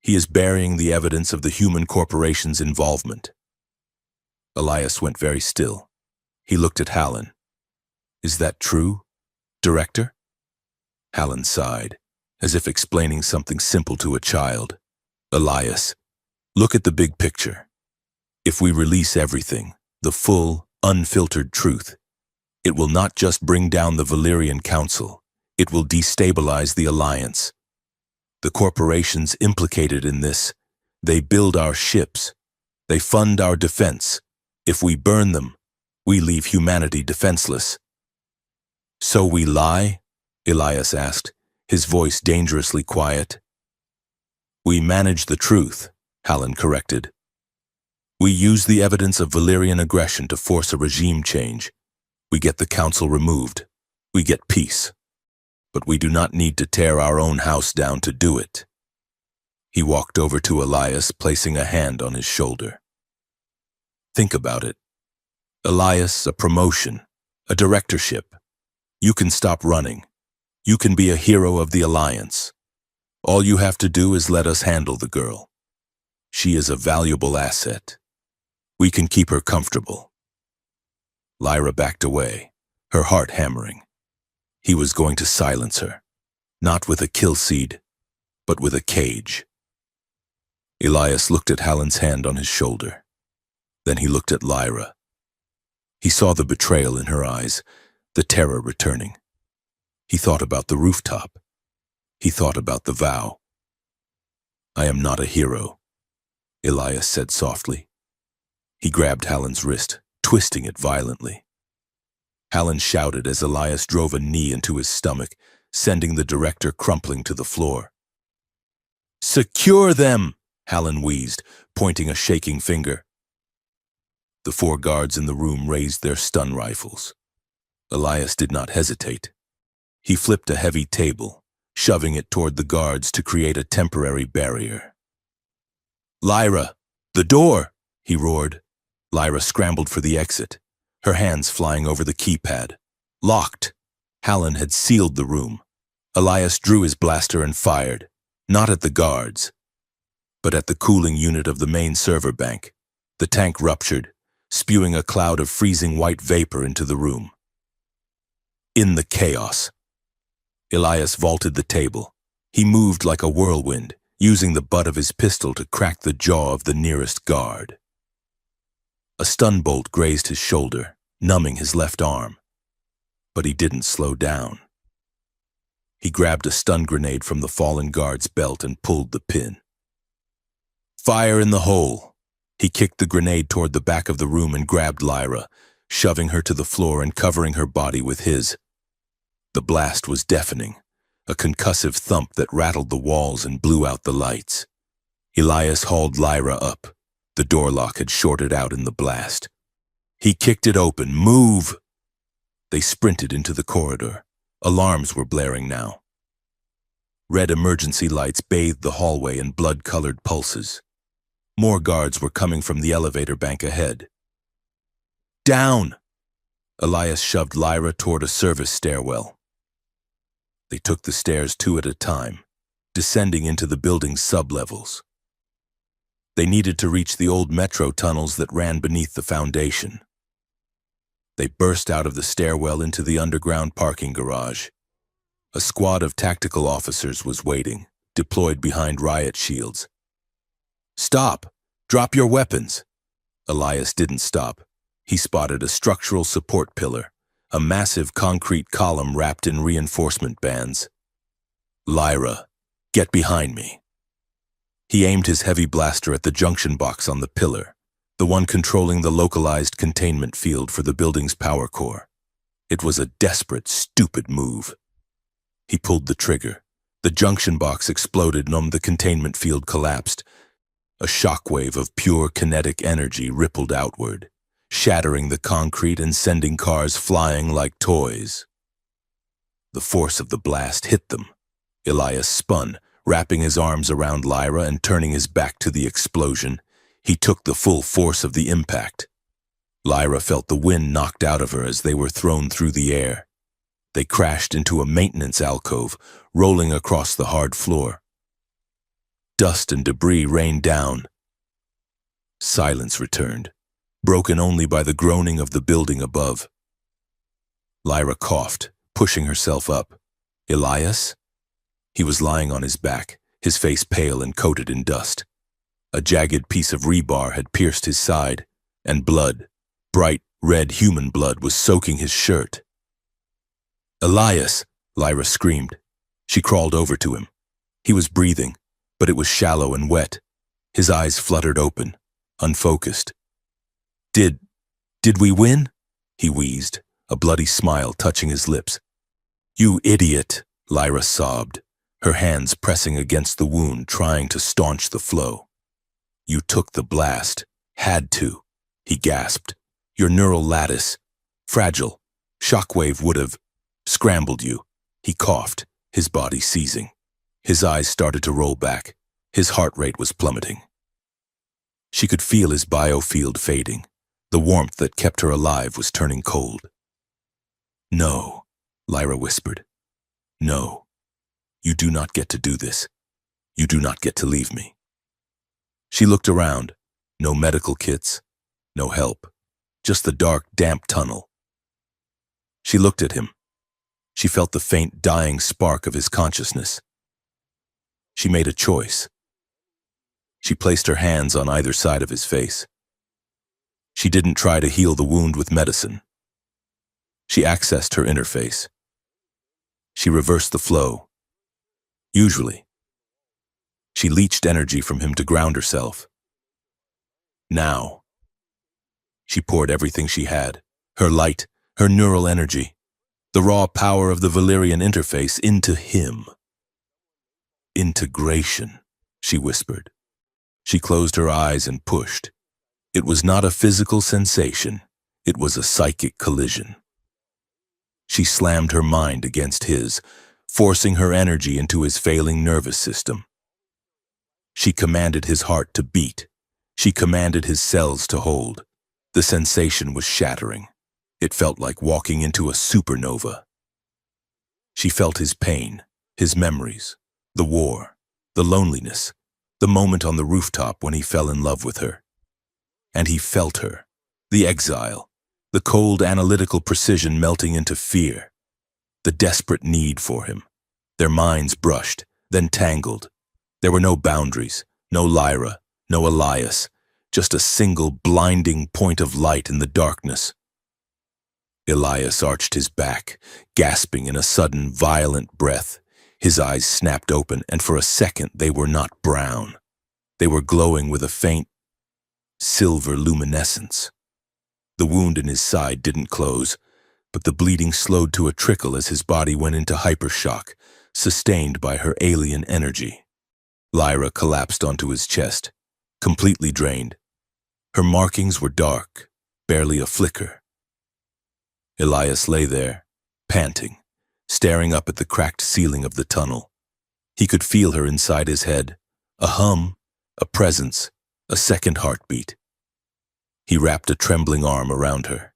He is burying the evidence of the human corporation's involvement." Elias went very still. He looked at Hallen. "Is that true, Director?" Hallen sighed, as if explaining something simple to a child. "Elias, look at the big picture. If we release everything, the full, unfiltered truth, It will not just bring down the Valyrian Council, it will destabilize the Alliance. The corporations implicated in this, they build our ships, they fund our defense. If we burn them, we leave humanity defenseless. So we lie? Elias asked, his voice dangerously quiet. We manage the truth, Hallen corrected. We use the evidence of Valyrian aggression to force a regime change. We get the council removed. We get peace. But we do not need to tear our own house down to do it. He walked over to Elias, placing a hand on his shoulder. Think about it. Elias, a promotion, a directorship. You can stop running. You can be a hero of the Alliance. All you have to do is let us handle the girl. She is a valuable asset. We can keep her comfortable. Lyra backed away, her heart hammering. He was going to silence her, not with a kill seed, but with a cage. Elias looked at Hallen's hand on his shoulder. Then he looked at Lyra. He saw the betrayal in her eyes, the terror returning. He thought about the rooftop. He thought about the vow. I am not a hero, Elias said softly. He grabbed Hallen's wrist, twisting it violently. Hallen shouted as Elias drove a knee into his stomach, sending the director crumpling to the floor. Secure them, Hallen wheezed, pointing a shaking finger. The 4 guards in the room raised their stun rifles. Elias did not hesitate. He flipped a heavy table, shoving it toward the guards to create a temporary barrier. Lyra, the door, he roared. Lyra scrambled for the exit, her hands flying over the keypad. Locked. Hallen had sealed the room. Elias drew his blaster and fired, not at the guards, but at the cooling unit of the main server bank. The tank ruptured, spewing a cloud of freezing white vapor into the room. In the chaos, Elias vaulted the table. He moved like a whirlwind, using the butt of his pistol to crack the jaw of the nearest guard. A stun bolt grazed his shoulder, numbing his left arm. But he didn't slow down. He grabbed a stun grenade from the fallen guard's belt and pulled the pin. Fire in the hole! He kicked the grenade toward the back of the room and grabbed Lyra, shoving her to the floor and covering her body with his. The blast was deafening, a concussive thump that rattled the walls and blew out the lights. Elias hauled Lyra up. The door lock had shorted out in the blast. He kicked it open. Move! They sprinted into the corridor. Alarms were blaring now. Red emergency lights bathed the hallway in blood-colored pulses. More guards were coming from the elevator bank ahead. Down! Elias shoved Lyra toward a service stairwell. They took the stairs 2 at a time, descending into the building's sublevels. They needed to reach the old metro tunnels that ran beneath the foundation. They burst out of the stairwell into the underground parking garage. A squad of tactical officers was waiting, deployed behind riot shields. Stop! Drop your weapons! Elias didn't stop. He spotted a structural support pillar, a massive concrete column wrapped in reinforcement bands. Lyra, get behind me. He aimed his heavy blaster at the junction box on the pillar, the one controlling the localized containment field for the building's power core. It was a desperate, stupid move. He pulled the trigger. The junction box exploded and the containment field collapsed. A shockwave of pure kinetic energy rippled outward, shattering the concrete and sending cars flying like toys. The force of the blast hit them. Elias spun, wrapping his arms around Lyra and turning his back to the explosion. He took the full force of the impact. Lyra felt the wind knocked out of her as they were thrown through the air. They crashed into a maintenance alcove, rolling across the hard floor. Dust and debris rained down. Silence returned, broken only by the groaning of the building above. Lyra coughed, pushing herself up. Elias? He was lying on his back, his face pale and coated in dust. A jagged piece of rebar had pierced his side, and blood, bright Red human blood was soaking his shirt. "Elias!" Lyra screamed. She crawled over to him. He was breathing, but it was shallow and wet. His eyes fluttered open, unfocused. Did we win?" he wheezed, a bloody smile touching his lips. "You idiot," Lyra sobbed, her hands pressing against the wound, trying to staunch the flow. "You took the blast. Had to," he gasped. "Your neural lattice. Fragile. Shockwave would have scrambled you." He coughed, his body seizing. His eyes started to roll back. His heart rate was plummeting. She could feel his biofield fading. The warmth that kept her alive was turning cold. "No," Lyra whispered. "No. You do not get to do this. You do not get to leave me." She looked around. No medical kits. No help. Just the dark, damp tunnel. She looked at him. She felt the faint, dying spark of his consciousness. She made a choice. She placed her hands on either side of his face. She didn't try to heal the wound with medicine. She accessed her interface. She reversed the flow. Usually. She leached energy from him to ground herself. Now. She poured everything she had, her light, her neural energy, the raw power of the Valyrian interface into him. "Integration," she whispered. She closed her eyes and pushed. It was not a physical sensation. It was a psychic collision. She slammed her mind against his, forcing her energy into his failing nervous system. She commanded his heart to beat. She commanded his cells to hold. The sensation was shattering. It felt like walking into a supernova. She felt his pain, his memories, the war, the loneliness, the moment on the rooftop when he fell in love with her. And he felt her, the exile, the cold analytical precision melting into fear, the desperate need for him. Their minds brushed, then tangled. There were no boundaries, no Lyra, no Elias, just a single blinding point of light in the darkness. Elias arched his back, gasping in a sudden, violent breath. His eyes snapped open, and for a second they were not brown. They were glowing with a faint, silver luminescence. The wound in his side didn't close, but the bleeding slowed to a trickle as his body went into hypershock, sustained by her alien energy. Lyra collapsed onto his chest, completely drained. Her markings were dark, barely a flicker. Elias lay there, panting, staring up at the cracked ceiling of the tunnel. He could feel her inside his head, a hum, a presence, a second heartbeat. He wrapped a trembling arm around her.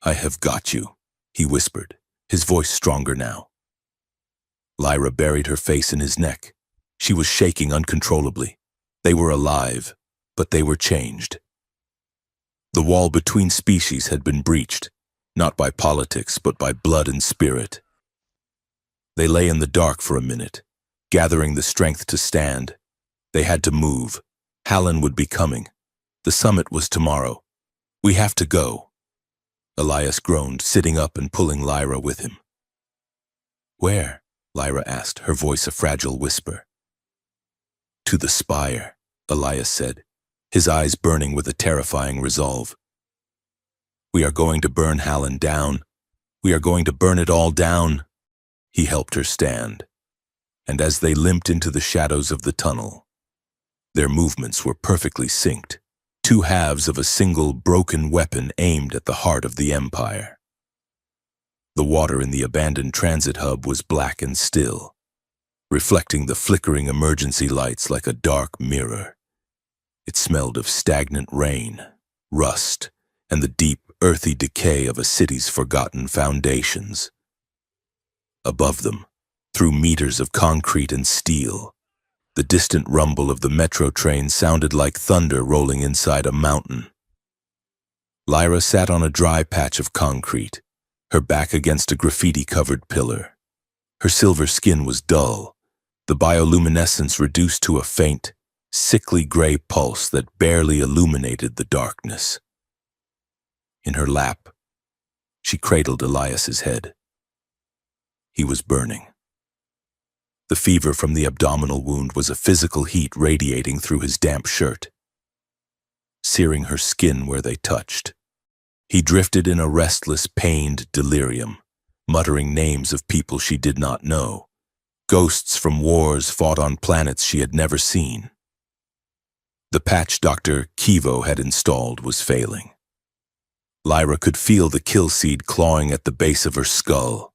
"I have got you," he whispered, his voice stronger now. Lyra buried her face in his neck. She was shaking uncontrollably. They were alive, but they were changed. The wall between species had been breached, not by politics, but by blood and spirit. They lay in the dark for a minute, gathering the strength to stand. They had to move. Hallen would be coming. The summit was tomorrow. "We have to go." Elias groaned, sitting up and pulling Lyra with him. "Where?" Lyra asked, her voice a fragile whisper. "To the spire," Elias said, his eyes burning with a terrifying resolve. "We are going to burn Hallen down. We are going to burn it all down." He helped her stand, and as they limped into the shadows of the tunnel, their movements were perfectly synced, two halves of a single broken weapon aimed at the heart of the Empire. The water in the abandoned transit hub was black and still, reflecting the flickering emergency lights like a dark mirror. It smelled of stagnant rain, rust, and the deep, earthy decay of a city's forgotten foundations. Above them, through meters of concrete and steel, the distant rumble of the metro train sounded like thunder rolling inside a mountain. Lyra sat on a dry patch of concrete, her back against a graffiti-covered pillar. Her silver skin was dull, the bioluminescence reduced to a faint, sickly gray pulse that barely illuminated the darkness. In her lap, she cradled Elias's head. He was burning. The fever from the abdominal wound was a physical heat radiating through his damp shirt, searing her skin where they touched. He drifted in a restless, pained delirium, muttering names of people she did not know, ghosts from wars fought on planets she had never seen. The patch Dr. Kivo had installed was failing. Lyra could feel the kill seed clawing at the base of her skull,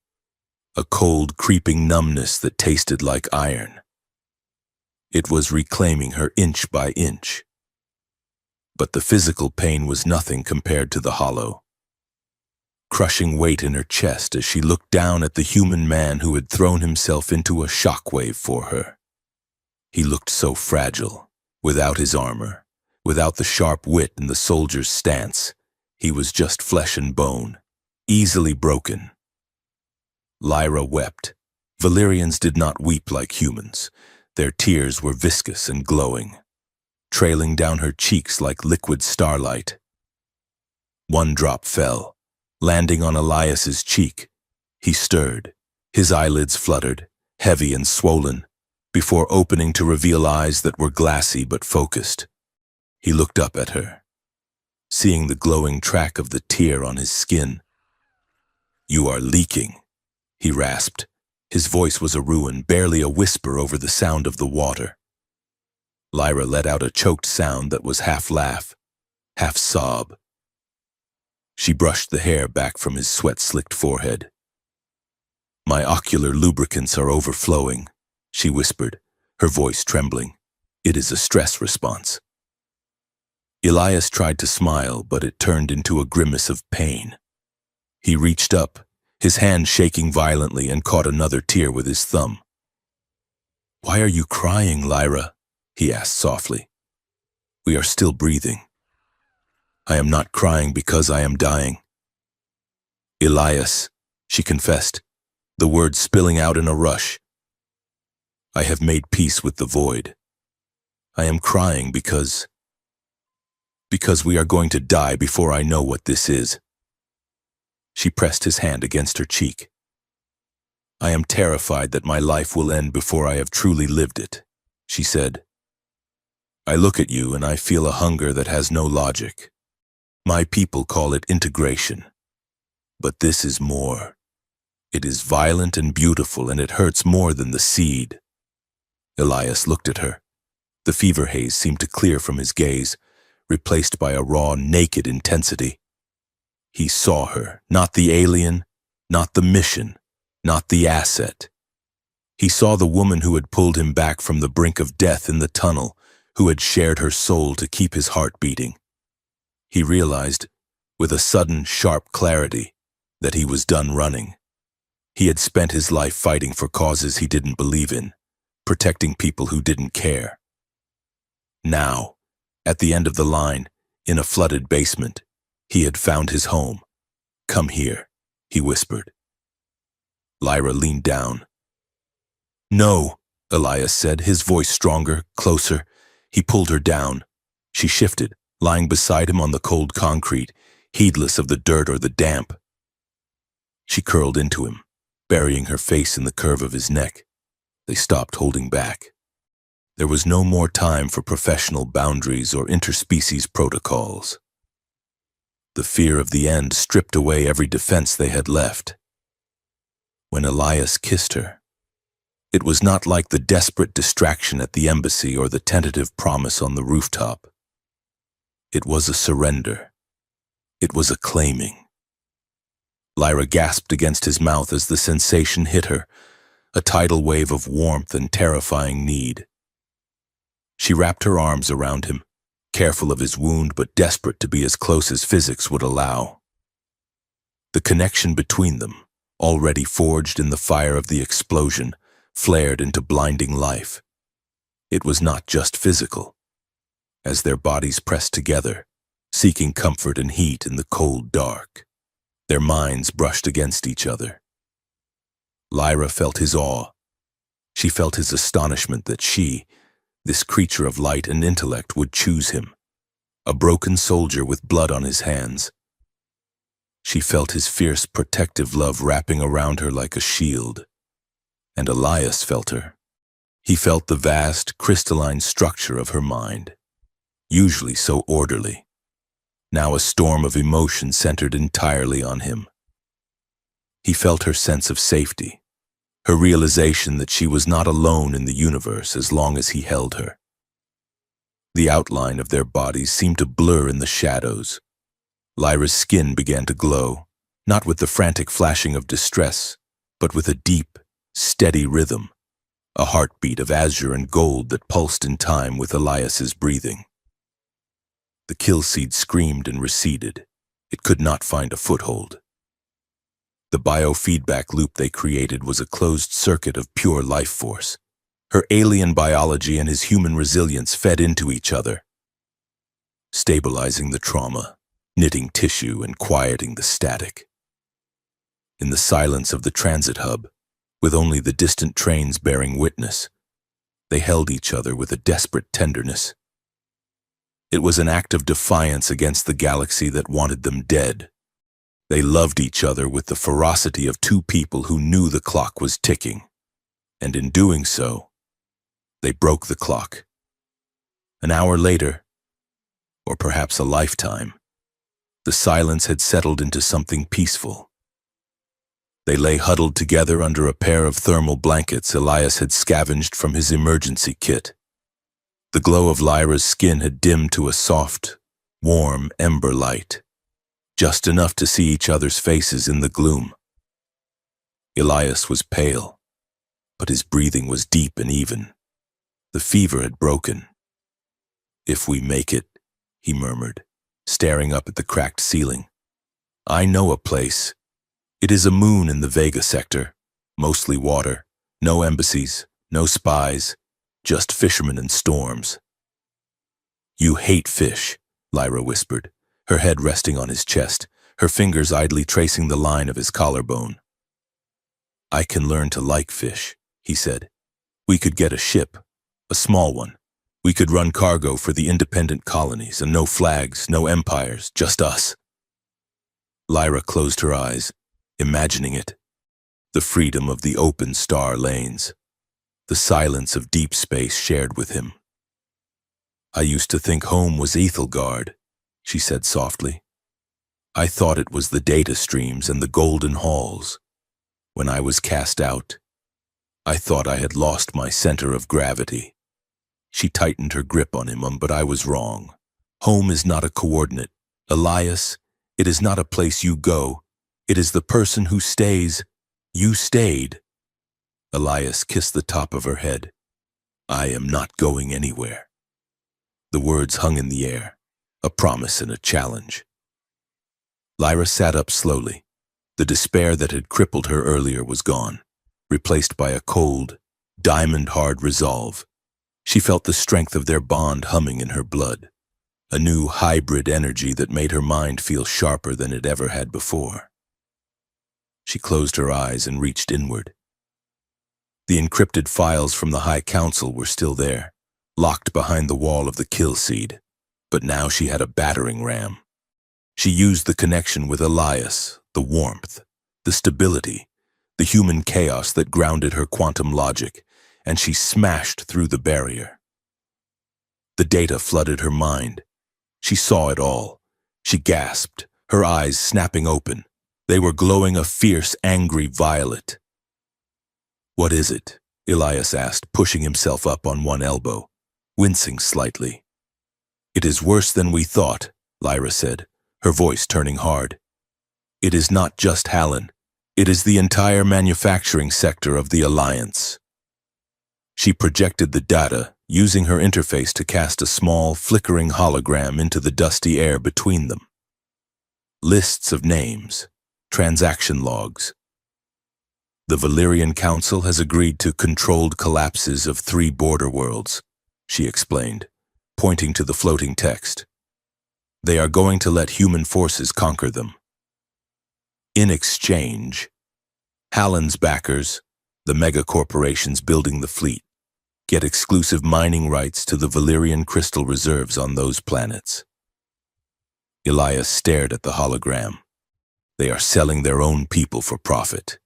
a cold, creeping numbness that tasted like iron. It was reclaiming her inch by inch. But the physical pain was nothing compared to the hollow, crushing weight in her chest as she looked down at the human man who had thrown himself into a shockwave for her. He looked so fragile, without his armor, without the sharp wit and the soldier's stance. He was just flesh and bone, easily broken. Lyra wept. Valyrians did not weep like humans. Their tears were viscous and glowing, trailing down her cheeks like liquid starlight. One drop fell, landing on Elias's cheek. He stirred. His eyelids fluttered, heavy and swollen, before opening to reveal eyes that were glassy but focused. He looked up at her, seeing the glowing track of the tear on his skin. "You are leaking," he rasped. His voice was a ruin, barely a whisper over the sound of the water. Lyra let out a choked sound that was half laugh, half sob. She brushed the hair back from his sweat-slicked forehead. "My ocular lubricants are overflowing," she whispered, her voice trembling. "It is a stress response." Elias tried to smile, but it turned into a grimace of pain. He reached up, his hand shaking violently, and caught another tear with his thumb. "Why are you crying, Lyra?" he asked softly. "We are still breathing." "I am not crying because I am dying." "Elias," she confessed, the words spilling out in a rush. "I have made peace with the void. I am crying because we are going to die before I know what this is." She pressed his hand against her cheek. "I am terrified that my life will end before I have truly lived it," she said. "I look at you and I feel a hunger that has no logic. My people call it integration. But this is more. It is violent and beautiful, and it hurts more than the seed." Elias looked at her. The fever haze seemed to clear from his gaze, replaced by a raw, naked intensity. He saw her, not the alien, not the mission, not the asset. He saw the woman who had pulled him back from the brink of death in the tunnel, who had shared her soul to keep his heart beating. He realized, with a sudden, sharp clarity, that he was done running. He had spent his life fighting for causes he didn't believe in, protecting people who didn't care. Now, at the end of the line, in a flooded basement, he had found his home. "Come here," he whispered. Lyra leaned down. "No," Elias said, his voice stronger, closer. He pulled her down. She shifted, lying beside him on the cold concrete, heedless of the dirt or the damp. She curled into him, burying her face in the curve of his neck. They stopped holding back. There was no more time for professional boundaries or interspecies protocols. The fear of the end stripped away every defense they had left. When Elias kissed her, it was not like the desperate distraction at the embassy or the tentative promise on the rooftop. It was a surrender. It was a claiming. Lyra gasped against his mouth as the sensation hit her, a tidal wave of warmth and terrifying need. She wrapped her arms around him, careful of his wound but desperate to be as close as physics would allow. The connection between them, already forged in the fire of the explosion, flared into blinding life. It was not just physical. As their bodies pressed together, seeking comfort and heat in the cold dark, their minds brushed against each other. Lyra felt his awe. She felt his astonishment that she, this creature of light and intellect, would choose him, a broken soldier with blood on his hands. She felt his fierce, protective love wrapping around her like a shield. And Elias felt her. He felt the vast, crystalline structure of her mind, usually so orderly. Now a storm of emotion centered entirely on him. He felt her sense of safety, her realization that she was not alone in the universe as long as he held her. The outline of their bodies seemed to blur in the shadows. Lyra's skin began to glow, not with the frantic flashing of distress, but with a deep, steady rhythm, a heartbeat of azure and gold that pulsed in time with Elias's breathing. The kill seed screamed and receded. It could not find a foothold. The biofeedback loop they created was a closed circuit of pure life force. Her alien biology and his human resilience fed into each other, stabilizing the trauma, knitting tissue, and quieting the static. In the silence of the transit hub, with only the distant trains bearing witness, they held each other with a desperate tenderness. It was an act of defiance against the galaxy that wanted them dead. They loved each other with the ferocity of two people who knew the clock was ticking, and in doing so, they broke the clock. An hour later, or perhaps a lifetime, the silence had settled into something peaceful. They lay huddled together under a pair of thermal blankets Elias had scavenged from his emergency kit. The glow of Lyra's skin had dimmed to a soft, warm ember light, just enough to see each other's faces in the gloom. Elias was pale, but his breathing was deep and even. The fever had broken. "If we make it," he murmured, staring up at the cracked ceiling. "I know a place. It is a moon in the Vega sector, mostly water, no embassies, no spies, just fishermen and storms." "You hate fish," Lyra whispered, her head resting on his chest, her fingers idly tracing the line of his collarbone. "I can learn to like fish," he said. "We could get a ship, a small one. We could run cargo for the independent colonies, and no flags, no empires, just us." Lyra closed her eyes, imagining it. The freedom of the open star lanes, the silence of deep space shared with him. "I used to think home was Ethelgard," she said softly. "I thought it was the data streams and the golden halls. When I was cast out, I thought I had lost my center of gravity." She tightened her grip on him, but I was wrong. Home is not a coordinate. Elias, it is not a place you go. It is the person who stays. You stayed. Elias kissed the top of her head. "I am not going anywhere." The words hung in the air, a promise and a challenge. Lyra sat up slowly. The despair that had crippled her earlier was gone, replaced by a cold, diamond-hard resolve. She felt the strength of their bond humming in her blood, a new hybrid energy that made her mind feel sharper than it ever had before. She closed her eyes and reached inward. The encrypted files from the High Council were still there, locked behind the wall of the kill seed, but now she had a battering ram. She used the connection with Elias, the warmth, the stability, the human chaos that grounded her quantum logic, and she smashed through the barrier. The data flooded her mind. She saw it all. She gasped, her eyes snapping open. They were glowing a fierce, angry violet. "What is it?" Elias asked, pushing himself up on one elbow, wincing slightly. "It is worse than we thought," Lyra said, her voice turning hard. "It is not just Hallen. It is the entire manufacturing sector of the Alliance." She projected the data, using her interface to cast a small, flickering hologram into the dusty air between them. Lists of names, transaction logs. "The Valyrian Council has agreed to controlled collapses of 3 border worlds," she explained, pointing to the floating text. "They are going to let human forces conquer them. In exchange, Hallen's backers, the mega-corporations building the fleet, get exclusive mining rights to the Valyrian crystal reserves on those planets." Elias stared at the hologram. They are selling their own people for profit,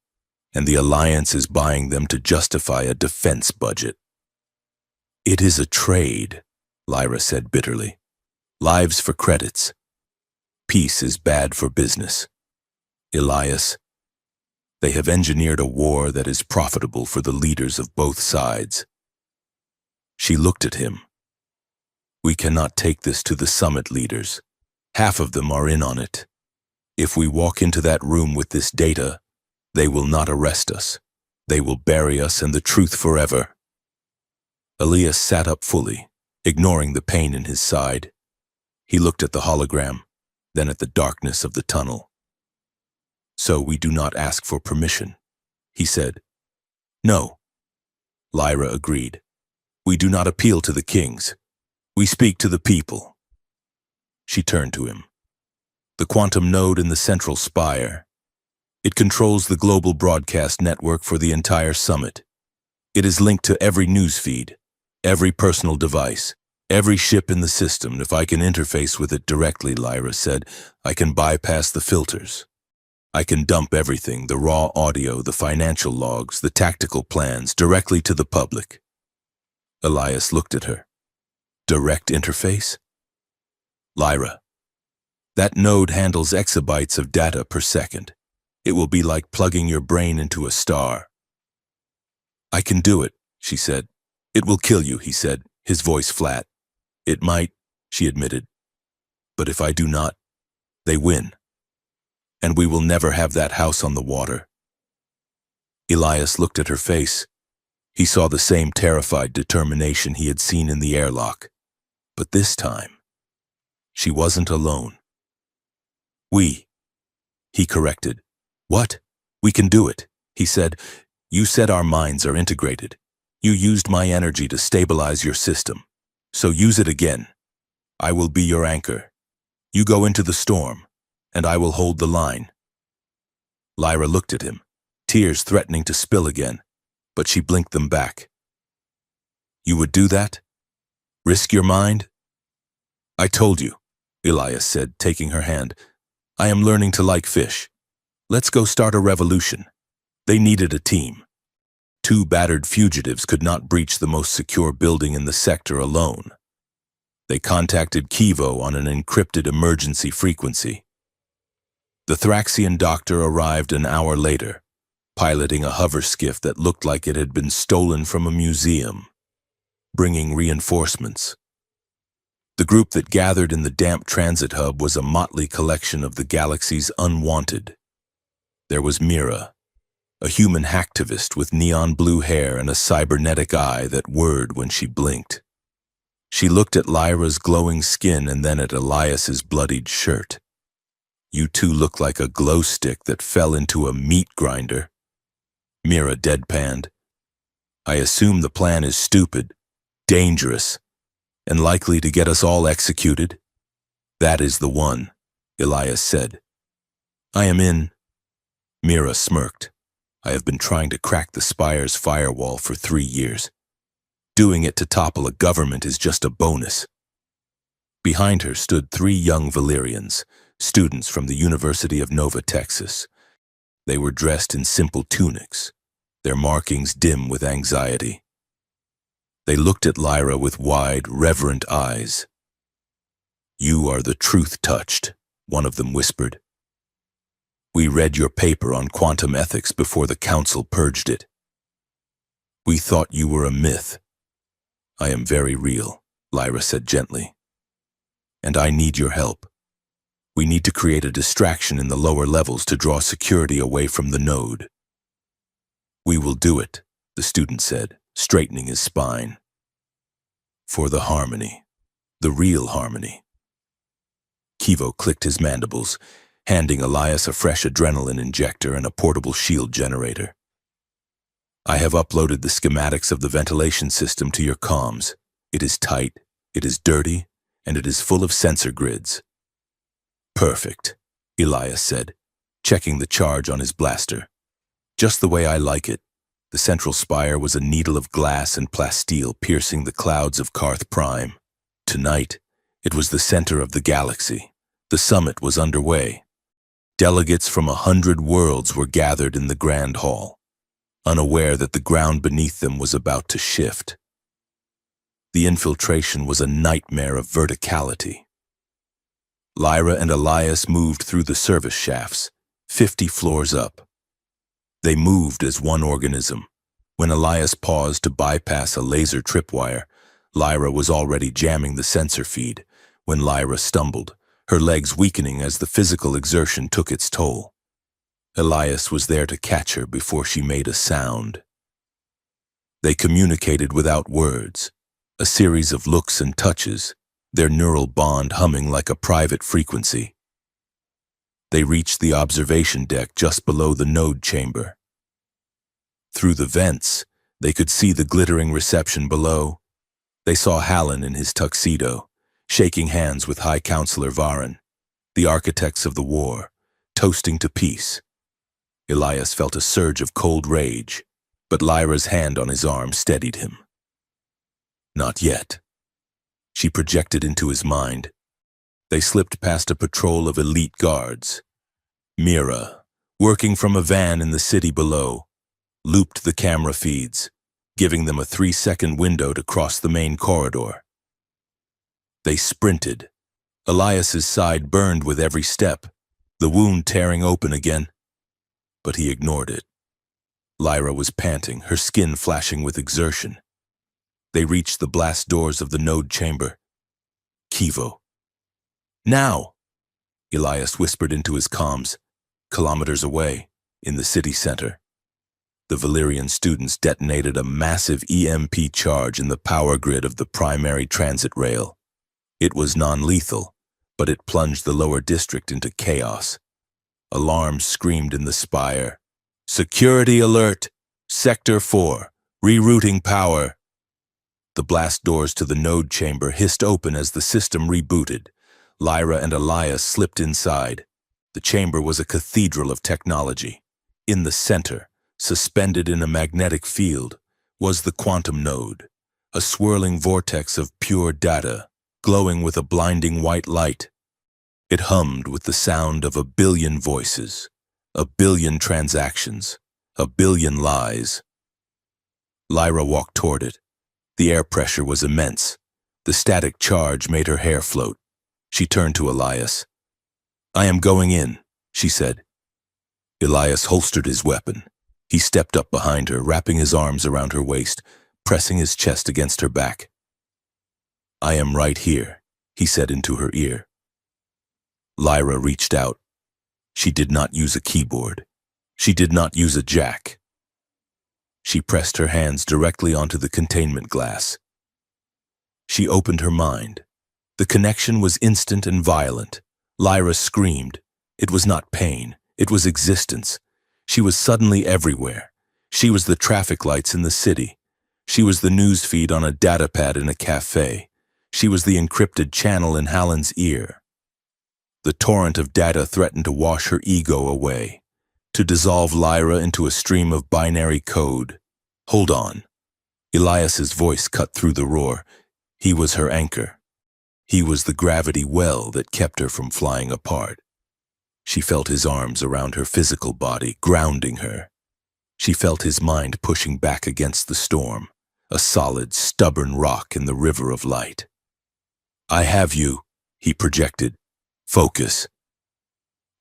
and the Alliance is buying them to justify a defense budget. It is a trade, Lyra said bitterly. Lives for credits. Peace is bad for business. Elias, they have engineered a war that is profitable for the leaders of both sides. She looked at him. We cannot take this to the summit leaders. Half of them are in on it. If we walk into that room with this data, they will not arrest us. They will bury us and the truth forever. Elias sat up fully, ignoring the pain in his side. He looked at the hologram, then at the darkness of the tunnel. So we do not ask for permission, he said. No, Lyra agreed. We do not appeal to the kings. We speak to the people. She turned to him. The quantum node in the central spire. It controls the global broadcast network for the entire summit. It is linked to every news feed, every personal device, every ship in the system. If I can interface with it directly, Lyra said, I can bypass the filters. I can dump everything, the raw audio, the financial logs, the tactical plans, directly to the public. Elias looked at her. Direct interface? Lyra, that node handles exabytes of data per second. It will be like plugging your brain into a star. I can do it, she said. It will kill you, he said, his voice flat. It might, she admitted. But if I do not, they win. And we will never have that house on the water. Elias looked at her face. He saw the same terrified determination he had seen in the airlock. But this time, she wasn't alone. He corrected. What? We can do it, he said. You said our minds are integrated. You used my energy to stabilize your system. So use it again. I will be your anchor. You go into the storm, and I will hold the line. Lyra looked at him, tears threatening to spill again, but she blinked them back. You would do that? Risk your mind? I told you, Elias said, taking her hand. I am learning to like fish. Let's go start a revolution. They needed a team. 2 battered fugitives could not breach the most secure building in the sector alone. They contacted Kivo on an encrypted emergency frequency. The Thraxian doctor arrived an hour later, piloting a hover skiff that looked like it had been stolen from a museum, bringing reinforcements. The group that gathered in the damp transit hub was a motley collection of the galaxy's unwanted. There was Mira, a human hacktivist with neon blue hair and a cybernetic eye that whirred when she blinked. She looked at Lyra's glowing skin and then at Elias's bloodied shirt. You two look like a glow stick that fell into a meat grinder. Mira deadpanned. I assume the plan is stupid, dangerous, and likely to get us all executed. That is the one, Elias said. I am in. Mira smirked. I have been trying to crack the Spire's firewall for 3 years. Doing it to topple a government is just a bonus. Behind her stood 3 young Valyrians, students from the University of Nova, Texas. They were dressed in simple tunics, their markings dim with anxiety. They looked at Lyra with wide, reverent eyes. You are the truth touched, one of them whispered. We read your paper on quantum ethics before the council purged it. We thought you were a myth. I am very real, Lyra said gently. And I need your help. We need to create a distraction in the lower levels to draw security away from the node. We will do it, the student said, straightening his spine. For the harmony, the real harmony. Kivo clicked his mandibles, handing Elias a fresh adrenaline injector and a portable shield generator. I have uploaded the schematics of the ventilation system to your comms. It is tight, it is dirty, and it is full of sensor grids. Perfect, Elias said, checking the charge on his blaster. Just the way I like it. The central spire was a needle of glass and plasteel piercing the clouds of Karth Prime. Tonight, it was the center of the galaxy. The summit was underway. Delegates from 100 worlds were gathered in the Grand Hall, unaware that the ground beneath them was about to shift. The infiltration was a nightmare of verticality. Lyra and Elias moved through the service shafts, 50 floors up. They moved as one organism. When Elias paused to bypass a laser tripwire, Lyra was already jamming the sensor feed. When Lyra stumbled, her legs weakening as the physical exertion took its toll. Elias was there to catch her before she made a sound. They communicated without words, a series of looks and touches, their neural bond humming like a private frequency. They reached the observation deck just below the node chamber. Through the vents, they could see the glittering reception below. They saw Hallen in his tuxedo, shaking hands with High Counselor Varen, the architects of the war, toasting to peace. Elias felt a surge of cold rage, but Lyra's hand on his arm steadied him. Not yet. She projected into his mind. They slipped past a patrol of elite guards. Mira, working from a van in the city below, looped the camera feeds, giving them a 3-second window to cross the main corridor. They sprinted. Elias's side burned with every step, the wound tearing open again. But he ignored it. Lyra was panting, her skin flashing with exertion. They reached the blast doors of the node chamber. Kivo. Now! Elias whispered into his comms, kilometers away, in the city center. The Valyrian students detonated a massive EMP charge in the power grid of the primary transit rail. It was non-lethal, but it plunged the lower district into chaos. Alarms screamed in the spire. Security alert! Sector 4, rerouting power. The blast doors to the node chamber hissed open as the system rebooted. Lyra and Elias slipped inside. The chamber was a cathedral of technology. In the center, suspended in a magnetic field, was the quantum node, a swirling vortex of pure data, glowing with a blinding white light. It hummed with the sound of 1 billion voices, 1 billion transactions, 1 billion lies. Lyra walked toward it. The air pressure was immense. The static charge made her hair float. She turned to Elias. "I am going in," she said. Elias holstered his weapon. He stepped up behind her, wrapping his arms around her waist, pressing his chest against her back. "I am right here," he said into her ear. Lyra reached out. She did not use a keyboard. She did not use a jack. She pressed her hands directly onto the containment glass. She opened her mind. The connection was instant and violent. Lyra screamed. It was not pain. It was existence. She was suddenly everywhere. She was the traffic lights in the city. She was the news feed on a datapad in a cafe. She was the encrypted channel in Hallen's ear. The torrent of data threatened to wash her ego away, to dissolve Lyra into a stream of binary code. "Hold on." Elias's voice cut through the roar. He was her anchor. He was the gravity well that kept her from flying apart. She felt his arms around her physical body, grounding her. She felt his mind pushing back against the storm, a solid, stubborn rock in the river of light. "I have you," he projected. "Focus."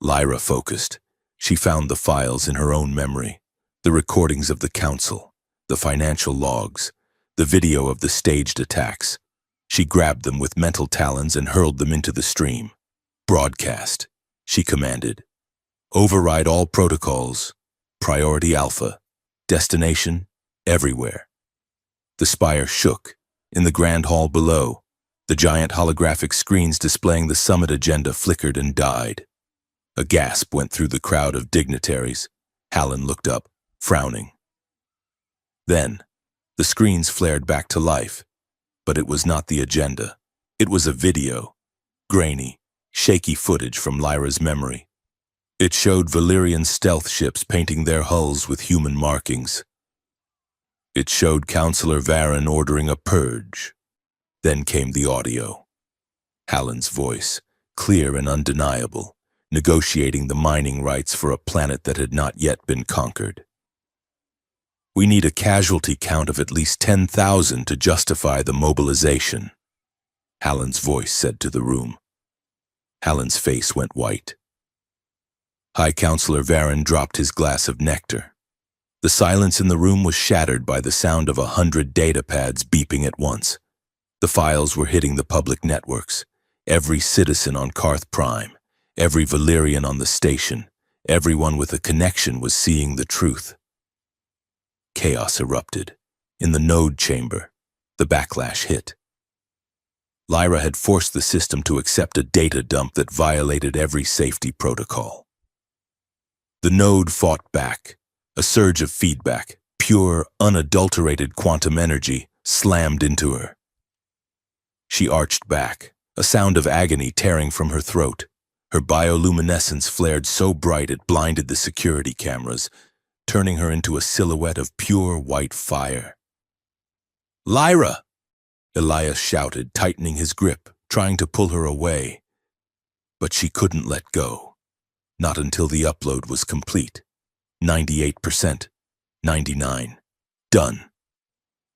Lyra focused. She found the files in her own memory, the recordings of the council, the financial logs, the video of the staged attacks. She grabbed them with mental talons and hurled them into the stream. "Broadcast," she commanded. "Override all protocols. Priority Alpha. Destination, everywhere." The spire shook. In the grand hall below, the giant holographic screens displaying the summit agenda flickered and died. A gasp went through the crowd of dignitaries. Hallen looked up, frowning. Then, the screens flared back to life. But it was not the agenda. It was a video. Grainy, shaky footage from Lyra's memory. It showed Valyrian stealth ships painting their hulls with human markings. It showed Counselor Varen ordering a purge. Then came the audio. Hallen's voice, clear and undeniable, negotiating the mining rights for a planet that had not yet been conquered. We need a casualty count of at least 10,000 to justify the mobilization, Hallen's voice said to the room. Hallen's face went white. High Counselor Varen dropped his glass of nectar. The silence in the room was shattered by the sound of 100 data pads beeping at once. The files were hitting the public networks. Every citizen on Karth Prime, every Valyrian on the station, everyone with a connection was seeing the truth. Chaos erupted. In the node chamber, the backlash hit. Lyra had forced the system to accept a data dump that violated every safety protocol. The node fought back. A surge of feedback, pure, unadulterated quantum energy, slammed into her. She arched back, a sound of agony tearing from her throat. Her bioluminescence flared so bright it blinded the security cameras, turning her into a silhouette of pure white fire. "Lyra!" Elias shouted, tightening his grip, trying to pull her away. But she couldn't let go, not until the upload was complete. 98%, 99, done.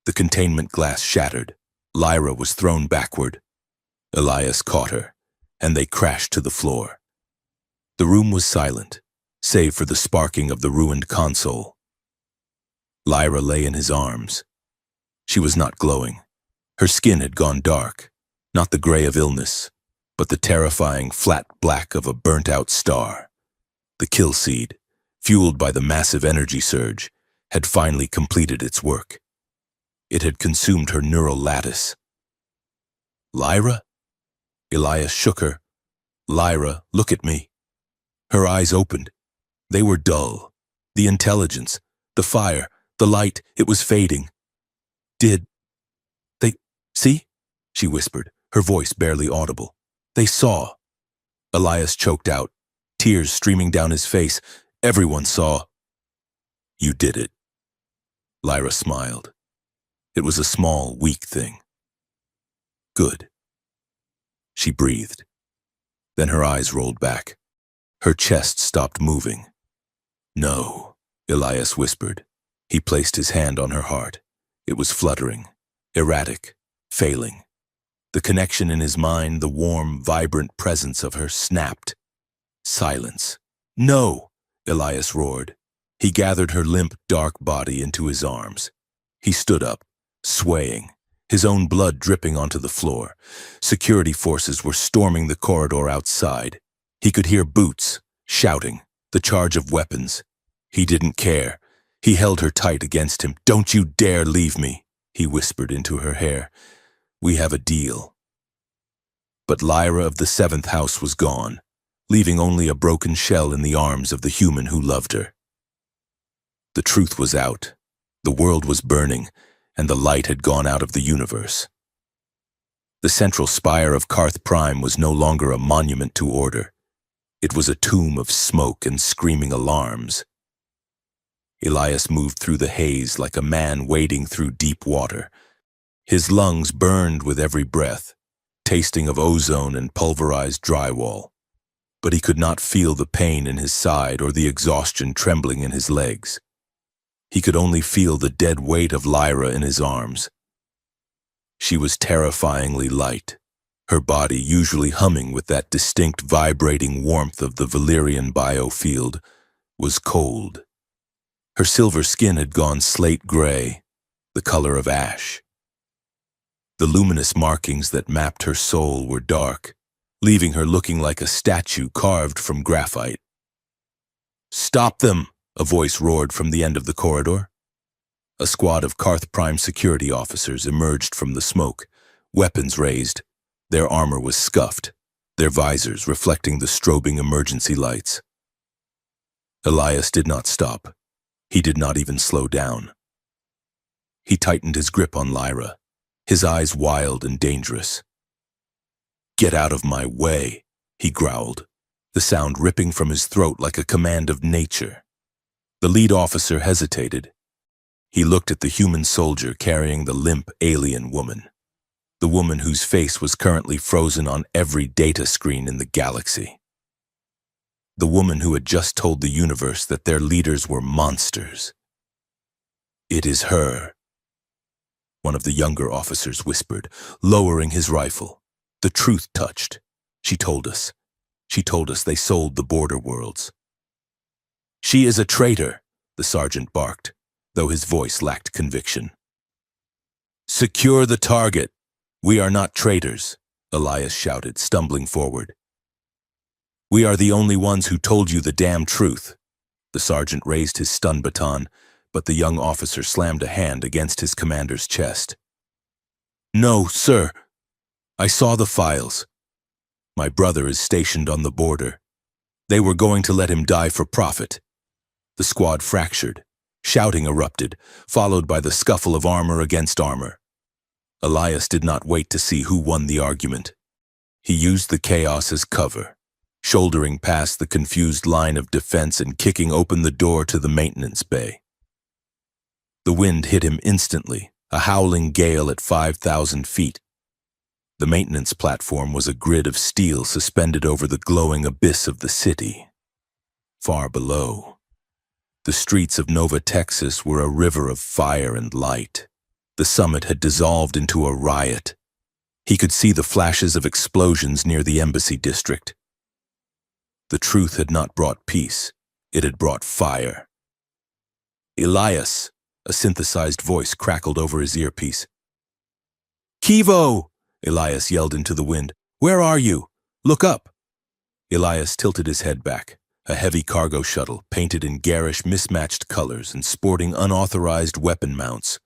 The containment glass shattered. Lyra was thrown backward. Elias caught her, and they crashed to the floor. The room was silent, save for the sparking of the ruined console. Lyra lay in his arms. She was not glowing. Her skin had gone dark, not the gray of illness, but the terrifying flat black of a burnt-out star. The kill seed, fueled by the massive energy surge, had finally completed its work. It had consumed her neural lattice. "Lyra?" Elias shook her. "Lyra, look at me." Her eyes opened. They were dull. The intelligence, the fire, the light, it was fading. "Did they see?" she whispered, her voice barely audible. "They saw." Elias choked out, tears streaming down his face. "Everyone saw." "You did it." Lyra smiled. It was a small, weak thing. "Good." She breathed. Then her eyes rolled back. Her chest stopped moving. "No," Elias whispered. He placed his hand on her heart. It was fluttering, erratic, failing. The connection in his mind, the warm, vibrant presence of her, snapped. Silence. "No!" Elias roared. He gathered her limp, dark body into his arms. He stood up, swaying, his own blood dripping onto the floor. Security forces were storming the corridor outside. He could hear boots, shouting, the charge of weapons. He didn't care. He held her tight against him. "Don't you dare leave me," he whispered into her hair. "We have a deal." But Lyra of the Seventh House was gone, leaving only a broken shell in the arms of the human who loved her. The truth was out. The world was burning, and the light had gone out of the universe. The central spire of Karth Prime was no longer a monument to order. It was a tomb of smoke and screaming alarms. Elias moved through the haze like a man wading through deep water. His lungs burned with every breath, tasting of ozone and pulverized drywall. But he could not feel the pain in his side or the exhaustion trembling in his legs. He could only feel the dead weight of Lyra in his arms. She was terrifyingly light, her body usually humming with that distinct vibrating warmth of the Valyrian biofield, was cold. Her silver skin had gone slate gray, the color of ash. The luminous markings that mapped her soul were dark, leaving her looking like a statue carved from graphite. "Stop them!" a voice roared from the end of the corridor. A squad of Karth Prime security officers emerged from the smoke, weapons raised. Their armor was scuffed, their visors reflecting the strobing emergency lights. Elias did not stop. He did not even slow down. He tightened his grip on Lyra, his eyes wild and dangerous. "Get out of my way," he growled, the sound ripping from his throat like a command of nature. The lead officer hesitated. He looked at the human soldier carrying the limp alien woman, the woman whose face was currently frozen on every data screen in the galaxy. The woman who had just told the universe that their leaders were monsters. "It is her," one of the younger officers whispered, lowering his rifle. "The truth touched. She told us. She told us they sold the border worlds." "She is a traitor," the sergeant barked, though his voice lacked conviction. "Secure the target. We are not traitors," Elias shouted, stumbling forward. "We are the only ones who told you the damn truth." The sergeant raised his stun baton, but the young officer slammed a hand against his commander's chest. "No, sir. I saw the files. My brother is stationed on the border. They were going to let him die for profit." The squad fractured. Shouting erupted, followed by the scuffle of armor against armor. Elias did not wait to see who won the argument. He used the chaos as cover, shouldering past the confused line of defense and kicking open the door to the maintenance bay. The wind hit him instantly, a howling gale at 5,000 feet. The maintenance platform was a grid of steel suspended over the glowing abyss of the city. Far below, the streets of Nova, Texas were a river of fire and light. The summit had dissolved into a riot. He could see the flashes of explosions near the embassy district. The truth had not brought peace. It had brought fire. "Elias," a synthesized voice crackled over his earpiece. "Kivo!" Elias yelled into the wind. "Where are you? Look up!" Elias tilted his head back. A heavy cargo shuttle, painted in garish, mismatched colors and sporting unauthorized weapon mounts,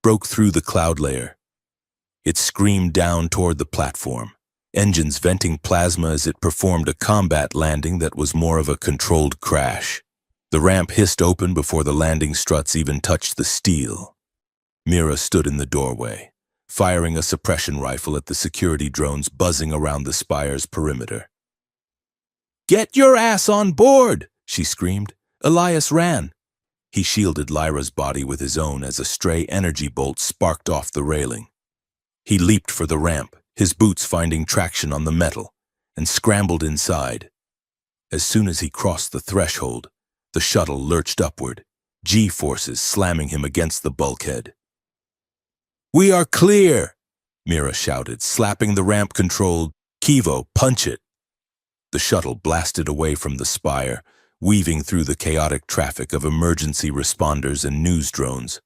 broke through the cloud layer. It screamed down toward the platform, engines venting plasma as it performed a combat landing that was more of a controlled crash. The ramp hissed open before the landing struts even touched the steel. Mira stood in the doorway, firing a suppression rifle at the security drones buzzing around the spire's perimeter. "Get your ass on board!" she screamed. Elias ran. He shielded Lyra's body with his own as a stray energy bolt sparked off the railing. He leaped for the ramp, his boots finding traction on the metal, and scrambled inside. As soon as he crossed the threshold, the shuttle lurched upward, G-forces slamming him against the bulkhead. "We are clear!" Mira shouted, slapping the ramp control. "Kivo, punch it!" The shuttle blasted away from the spire, weaving through the chaotic traffic of emergency responders and news drones.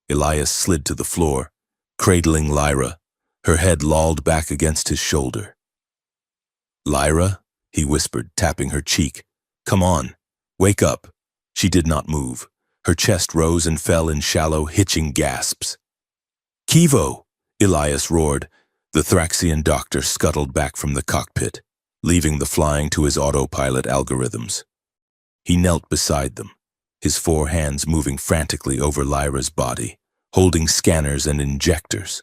Elias slid to the floor, cradling Lyra, her head lolled back against his shoulder. "Lyra," he whispered, tapping her cheek. "Come on, wake up." She did not move. Her chest rose and fell in shallow, hitching gasps. "Kivo!" Elias roared. The Thraxian doctor scuttled back from the cockpit, leaving the flying to his autopilot algorithms. He knelt beside them, his 4 hands moving frantically over Lyra's body, holding scanners and injectors.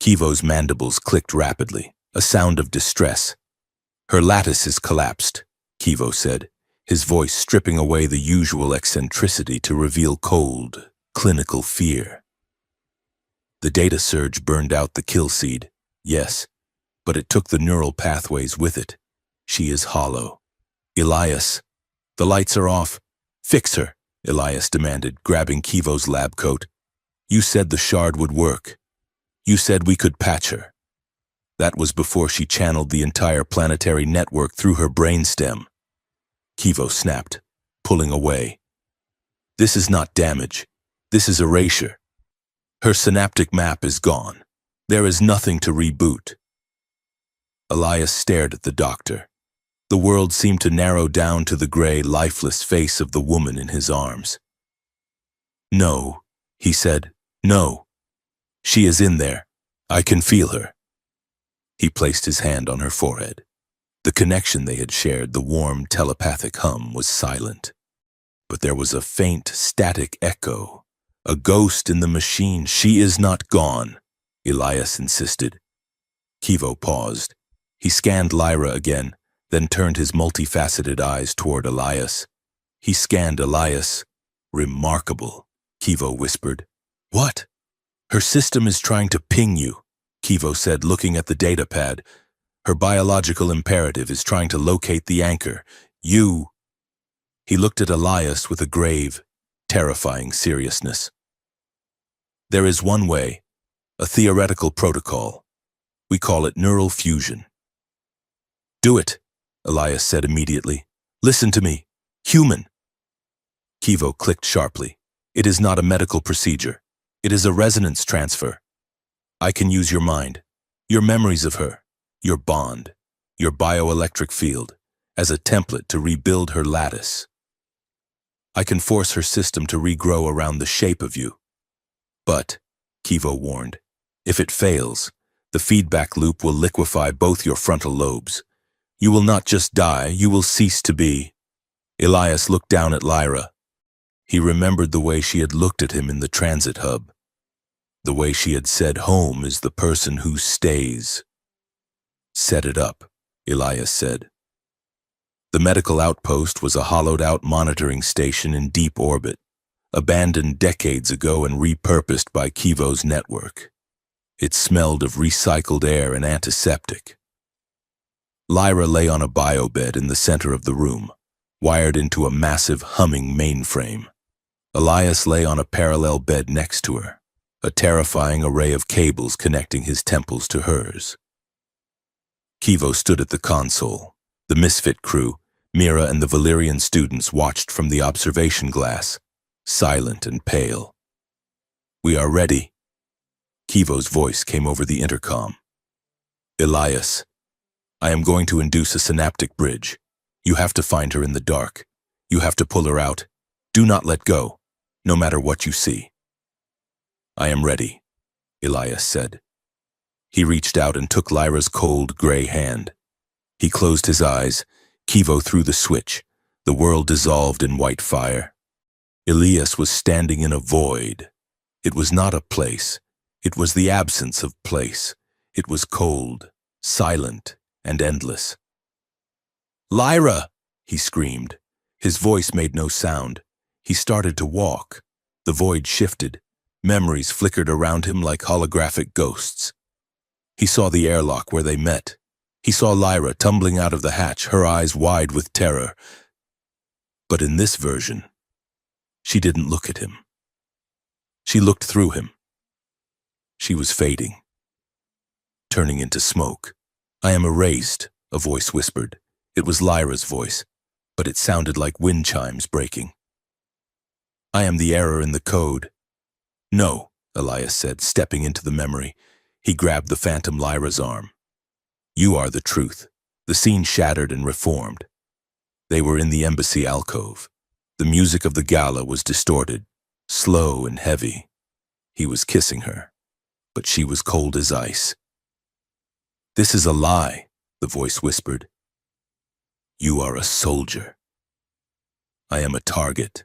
Kivo's mandibles clicked rapidly, a sound of distress. "Her lattices collapsed," Kivo said, his voice stripping away the usual eccentricity to reveal cold, clinical fear. "The data surge burned out the kill seed, yes, but it took the neural pathways with it. She is hollow." "Elias, the lights are off. Fix her," Elias demanded, grabbing Kivo's lab coat. "You said the shard would work. You said we could patch her." That was before she channeled the entire planetary network through her brainstem. Kivo snapped, pulling away. "This is not damage. This is erasure. Her synaptic map is gone. There is nothing to reboot." Elias stared at the doctor. The world seemed to narrow down to the gray, lifeless face of the woman in his arms. "No," he said. "No. She is in there. I can feel her." He placed his hand on her forehead. The connection they had shared, the warm, telepathic hum, was silent. But there was a faint, static echo. "A ghost in the machine. She is not gone," Elias insisted. Kivo paused. He scanned Lyra again, then turned his multifaceted eyes toward Elias. He scanned Elias. "Remarkable," Kivo whispered. "What?" "Her system is trying to ping you," Kivo said, looking at the datapad. Her biological imperative is trying to locate the anchor. You. He looked at Elias with a grave, terrifying seriousness. There is one way, a theoretical protocol. We call it neural fusion. Do it, Elias said immediately. Listen to me. Human. Kivo clicked sharply. It is not a medical procedure. It is a resonance transfer. I can use your mind, your memories of her, your bond, your bioelectric field, as a template to rebuild her lattice. I can force her system to regrow around the shape of you. But, Kivo warned, if it fails, the feedback loop will liquefy both your frontal lobes. You will not just die, you will cease to be. Elias looked down at Lyra. He remembered the way she had looked at him in the transit hub. The way she had said home is the person who stays. Set it up, Elias said. The medical outpost was a hollowed-out monitoring station in deep orbit, abandoned decades ago and repurposed by Kivo's network. It smelled of recycled air and antiseptic. Lyra lay on a biobed in the center of the room, wired into a massive humming mainframe. Elias lay on a parallel bed next to her, a terrifying array of cables connecting his temples to hers. Kivo stood at the console. The Misfit crew, Mira and the Valyrian students, watched from the observation glass, silent and pale. We are ready. Kivo's voice came over the intercom. Elias, I am going to induce a synaptic bridge. You have to find her in the dark. You have to pull her out. Do not let go, no matter what you see. I am ready, Elias said. He reached out and took Lyra's cold, gray hand. He closed his eyes. Kivo threw the switch. The world dissolved in white fire. Elias was standing in a void. It was not a place. It was the absence of place. It was cold, silent, and endless. Lyra! He screamed. His voice made no sound. He started to walk. The void shifted. Memories flickered around him like holographic ghosts. He saw the airlock where they met. He saw Lyra tumbling out of the hatch, her eyes wide with terror. But in this version, she didn't look at him. She looked through him. She was fading, turning into smoke. I am erased, a voice whispered. It was Lyra's voice, but it sounded like wind chimes breaking. I am the error in the code. No, Elias said, stepping into the memory. He grabbed the phantom Lyra's arm. You are the truth. The scene shattered and reformed. They were in the embassy alcove. The music of the gala was distorted, slow and heavy. He was kissing her, but she was cold as ice. This is a lie, the voice whispered. You are a soldier. I am a target.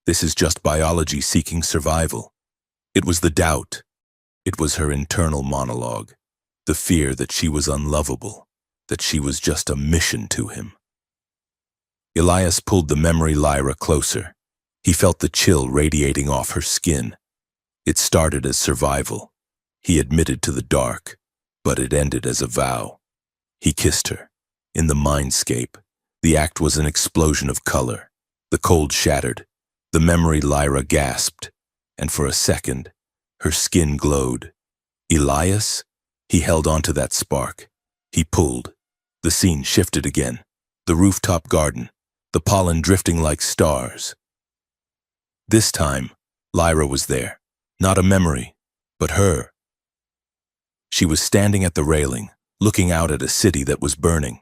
This is just biology seeking survival. It was the doubt. It was her internal monologue. The fear that she was unlovable, that she was just a mission to him. Elias pulled the memory Lyra closer. He felt the chill radiating off her skin. It started as survival. He admitted to the dark, but it ended as a vow. He kissed her. In the mindscape, the act was an explosion of color. The cold shattered. The memory Lyra gasped, and for a second, her skin glowed. Elias? He held on to that spark. He pulled. The scene shifted again. The rooftop garden, the pollen drifting like stars. This time, Lyra was there. Not a memory, but her. She was standing at the railing, looking out at a city that was burning.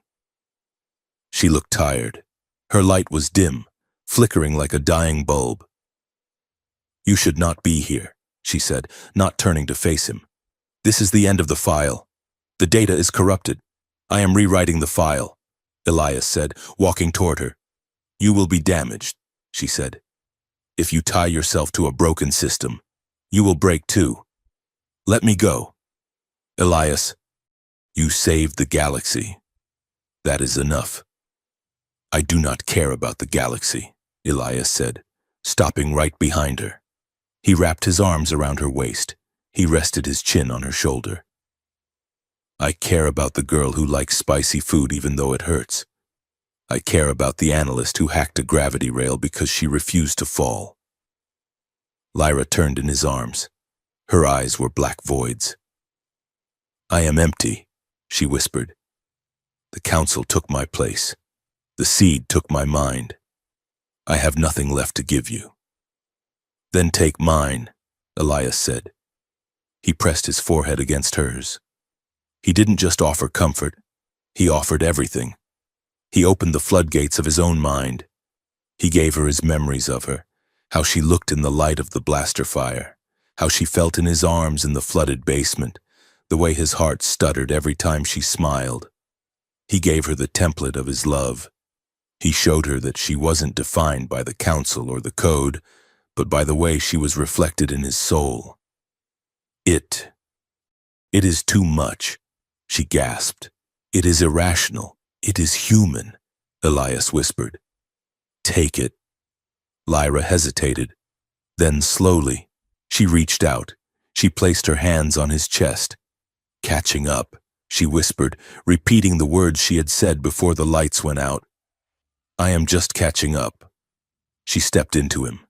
She looked tired. Her light was dim, flickering like a dying bulb. You should not be here, she said, not turning to face him. This is the end of the file. The data is corrupted. I am rewriting the file, Elias said, walking toward her. You will be damaged, she said. If you tie yourself to a broken system, you will break too. Let me go. Elias, you saved the galaxy. That is enough. I do not care about the galaxy, Elias said, stopping right behind her. He wrapped his arms around her waist. He rested his chin on her shoulder. I care about the girl who likes spicy food even though it hurts. I care about the analyst who hacked a gravity rail because she refused to fall. Lyra turned in his arms. Her eyes were black voids. I am empty, she whispered. The council took my place. The seed took my mind. I have nothing left to give you. Then take mine, Elias said. He pressed his forehead against hers. He didn't just offer comfort. He offered everything. He opened the floodgates of his own mind. He gave her his memories of her, how she looked in the light of the blaster fire, how she felt in his arms in the flooded basement, the way his heart stuttered every time she smiled. He gave her the template of his love. He showed her that she wasn't defined by the council or the code, but by the way she was reflected in his soul. It is too much, she gasped. It is irrational. It is human, Elias whispered. Take it. Lyra hesitated. Then slowly, she reached out. She placed her hands on his chest. Catching up, she whispered, repeating the words she had said before the lights went out. I am just catching up. She stepped into him.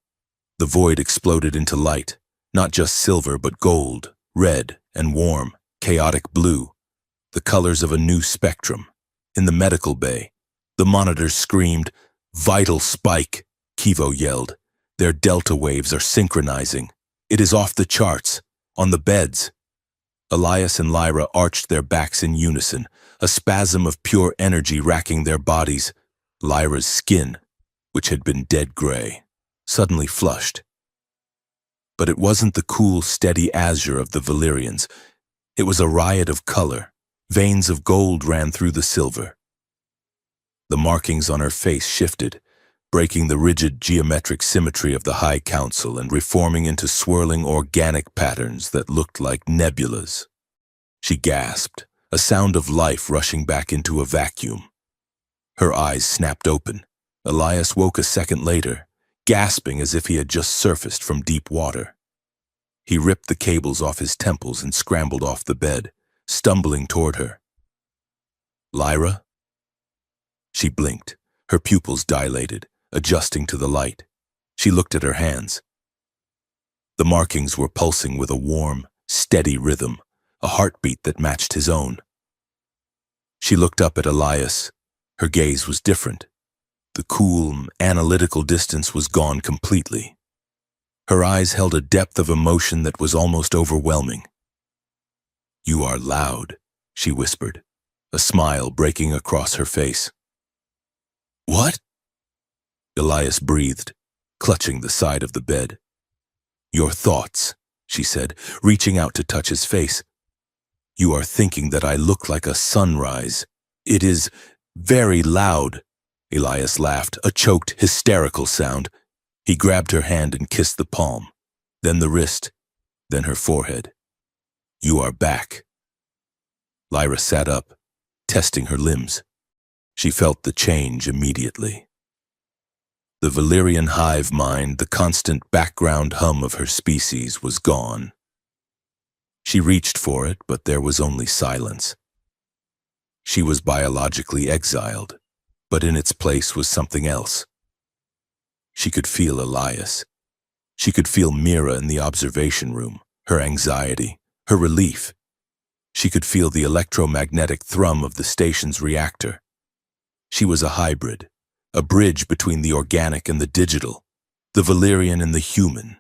The void exploded into light, not just silver but gold, red and warm, chaotic blue, the colors of a new spectrum. In the medical bay, the monitors screamed, "Vital spike," Kivo yelled. Their delta waves are synchronizing. It is off the charts, on the beds. Elias and Lyra arched their backs in unison, a spasm of pure energy racking their bodies. Lyra's skin, which had been dead gray, suddenly flushed. But it wasn't the cool, steady azure of the Valyrians. It was a riot of color. Veins of gold ran through the silver. The markings on her face shifted, breaking the rigid geometric symmetry of the High Council and reforming into swirling organic patterns that looked like nebulas. She gasped, a sound of life rushing back into a vacuum. Her eyes snapped open. Elias woke a second later, gasping as if he had just surfaced from deep water. He ripped the cables off his temples and scrambled off the bed, stumbling toward her. Lyra? She blinked, her pupils dilated, adjusting to the light. She looked at her hands. The markings were pulsing with a warm, steady rhythm, a heartbeat that matched his own. She looked up at Elias. Her gaze was different. The cool, analytical distance was gone completely. Her eyes held a depth of emotion that was almost overwhelming. You are loud, she whispered, a smile breaking across her face. What? Elias breathed, clutching the side of the bed. Your thoughts, she said, reaching out to touch his face. You are thinking that I look like a sunrise. It is very loud. Elias laughed, a choked, hysterical sound. He grabbed her hand and kissed the palm, then the wrist, then her forehead. You are back. Lyra sat up, testing her limbs. She felt the change immediately. The Valyrian hive mind, the constant background hum of her species, was gone. She reached for it, but there was only silence. She was biologically exiled, but in its place was something else. She could feel Elias. She could feel Mira in the observation room, her anxiety, her relief. She could feel the electromagnetic thrum of the station's reactor. She was a hybrid, a bridge between the organic and the digital, the Valyrian and the human.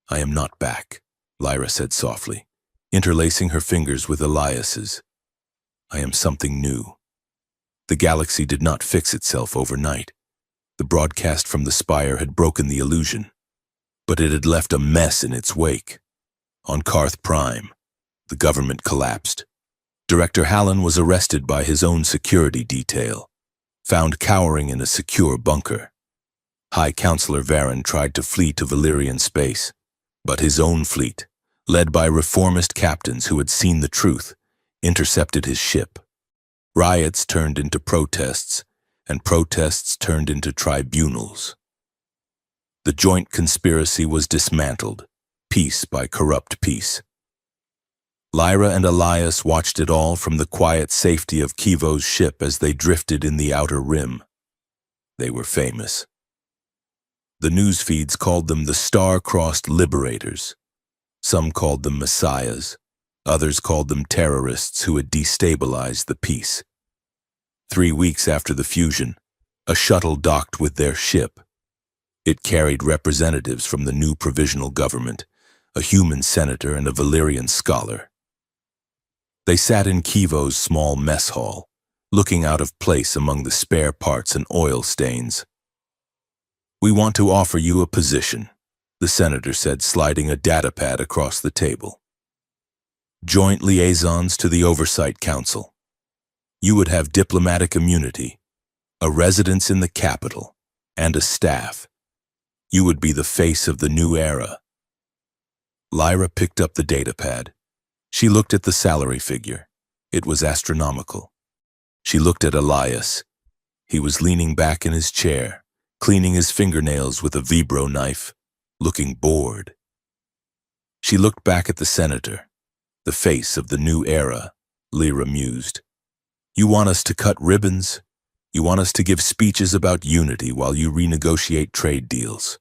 I am not back, Lyra said softly, interlacing her fingers with Elias's. I am something new. The galaxy did not fix itself overnight. The broadcast from the spire had broken the illusion, but it had left a mess in its wake. On Karth Prime, the government collapsed. Director Hallen was arrested by his own security detail, found cowering in a secure bunker. High Counselor Varen tried to flee to Valyrian space, but his own fleet, led by reformist captains who had seen the truth, intercepted his ship. Riots turned into protests, and protests turned into tribunals. The joint conspiracy was dismantled, piece by corrupt piece. Lyra and Elias watched it all from the quiet safety of Kivo's ship as they drifted in the outer rim. They were famous. The news feeds called them the star-crossed liberators. Some called them messiahs. Others called them terrorists who had destabilized the peace. 3 weeks after the fusion, a shuttle docked with their ship. It carried representatives from the new provisional government, a human senator and a Valyrian scholar. They sat in Kivo's small mess hall, looking out of place among the spare parts and oil stains. "We want to offer you a position," the senator said, sliding a datapad across the table. "Joint liaisons to the Oversight Council. You would have diplomatic immunity, a residence in the capital, and a staff. You would be the face of the new era." Lyra picked up the datapad. She looked at the salary figure. It was astronomical. She looked at Elias. He was leaning back in his chair, cleaning his fingernails with a vibro knife, looking bored. She looked back at the senator. "The face of the new era," Lyra mused. "You want us to cut ribbons? You want us to give speeches about unity while you renegotiate trade deals?"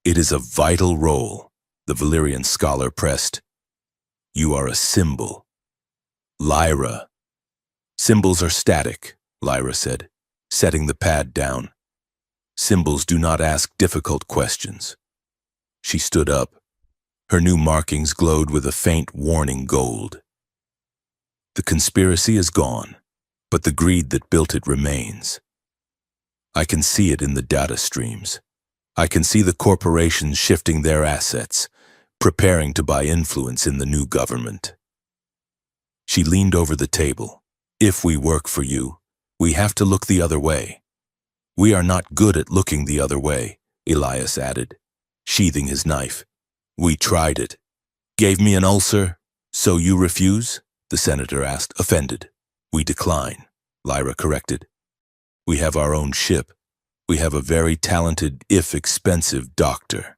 "It is a vital role," the Valyrian scholar pressed. "You are a symbol." "Lyra." "Symbols are static," Lyra said, setting the pad down. "Symbols do not ask difficult questions." She stood up. Her new markings glowed with a faint warning gold. "The conspiracy is gone, but the greed that built it remains. I can see it in the data streams. I can see the corporations shifting their assets, preparing to buy influence in the new government." She leaned over the table. "If we work for you, we have to look the other way." "We are not good at looking the other way," Elias added, sheathing his knife. "We tried it." "Gave me an ulcer, so you refuse?" the senator asked, offended. "We decline," Lyra corrected. "We have our own ship. We have a very talented, if expensive, doctor.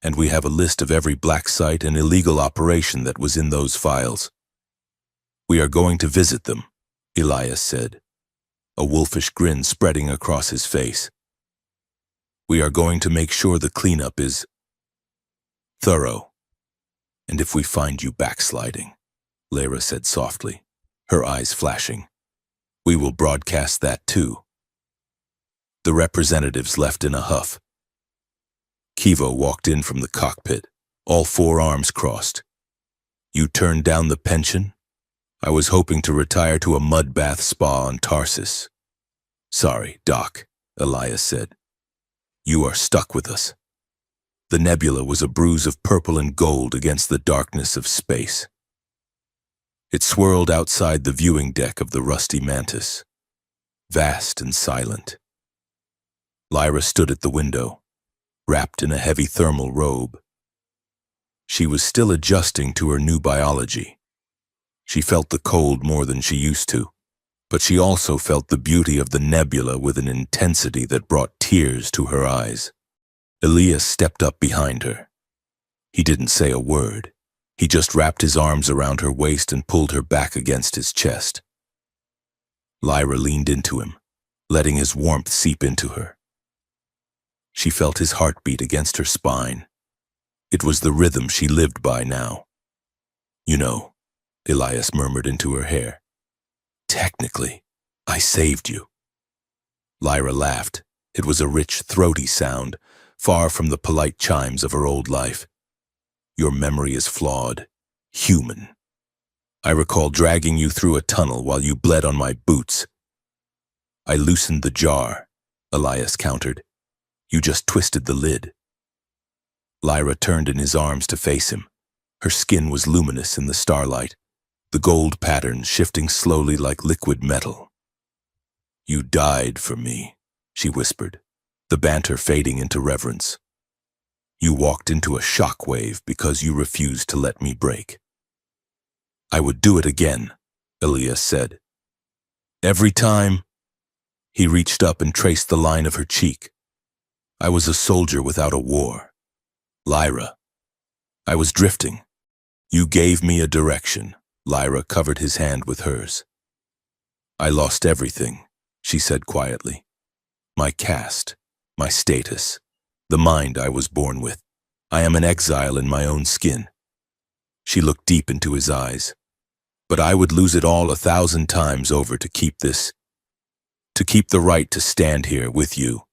And we have a list of every black site and illegal operation that was in those files." "We are going to visit them," Elias said, a wolfish grin spreading across his face. "We are going to make sure the cleanup is thorough. And if we find you backsliding," Lyra said softly, her eyes flashing, "we will broadcast that too." The representatives left in a huff. Kivo walked in from the cockpit, all 4 arms crossed. "You turned down the pension? I was hoping to retire to a mud bath spa on Tarsus." "Sorry, Doc," Elias said. "You are stuck with us." The nebula was a bruise of purple and gold against the darkness of space. It swirled outside the viewing deck of the rusty mantis, vast and silent. Lyra stood at the window, wrapped in a heavy thermal robe. She was still adjusting to her new biology. She felt the cold more than she used to, but she also felt the beauty of the nebula with an intensity that brought tears to her eyes. Elias stepped up behind her. He didn't say a word. He just wrapped his arms around her waist and pulled her back against his chest. Lyra leaned into him, letting his warmth seep into her. She felt his heartbeat against her spine. It was the rhythm she lived by now. "You know," Elias murmured into her hair, "technically, I saved you." Lyra laughed. It was a rich, throaty sound, far from the polite chimes of her old life. "Your memory is flawed, human. I recall dragging you through a tunnel while you bled on my boots." "I loosened the jar," Elias countered. "You just twisted the lid." Lyra turned in his arms to face him. Her skin was luminous in the starlight, the gold patterns shifting slowly like liquid metal. "You died for me," she whispered, the banter fading into reverence. "You walked into a shockwave because you refused to let me break." "I would do it again," Elias said. "Every time?" He reached up and traced the line of her cheek. "I was a soldier without a war. Lyra, I was drifting. You gave me a direction. Lyra covered his hand with hers. I lost everything, she said quietly. My caste, my status, the mind I was born with. I am an exile in my own skin. She looked deep into his eyes. But I would lose it all 1,000 times over to keep this, to keep the right to stand here with you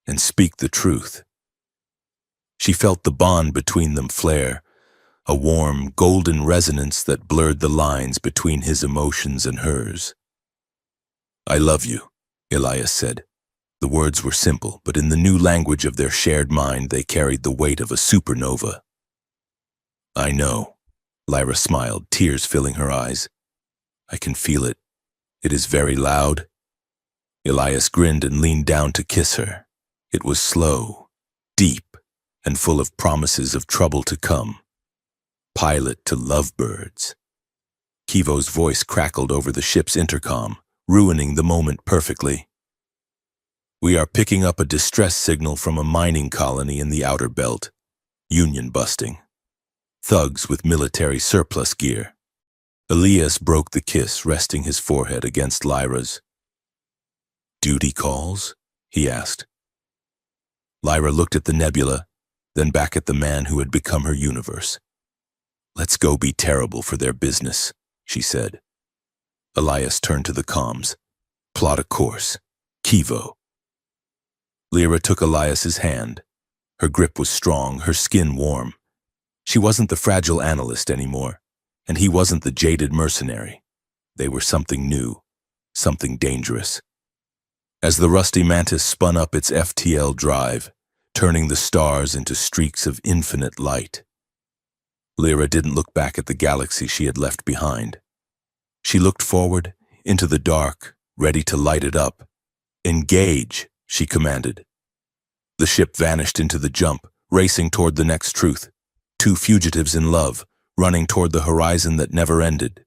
and speak the truth. She felt the bond between them flare, a warm, golden resonance that blurred the lines between his emotions and hers. I love you, Elias said. The words were simple, but in the new language of their shared mind they carried the weight of a supernova. I know, Lyra smiled, tears filling her eyes. I can feel it. It is very loud. Elias grinned and leaned down to kiss her. It was slow, deep, and full of promises of trouble to come. Pilot to lovebirds. Kivo's voice crackled over the ship's intercom, ruining the moment perfectly. We are picking up a distress signal from a mining colony in the outer belt. Union busting. Thugs with military surplus gear. Elias broke the kiss, resting his forehead against Lyra's. Duty calls? He asked. Lyra looked at the nebula, then back at the man who had become her universe. Let's go be terrible for their business, she said. Elias turned to the comms. Plot a course. Kivo. Lyra took Elias's hand. Her grip was strong, her skin warm. She wasn't the fragile analyst anymore, and he wasn't the jaded mercenary. They were something new, something dangerous. As the rusty mantis spun up its FTL drive, turning the stars into streaks of infinite light, Lyra didn't look back at the galaxy she had left behind. She looked forward, into the dark, ready to light it up. Engage, she commanded. The ship vanished into the jump, racing toward the next truth. Two fugitives in love, running toward the horizon that never ended.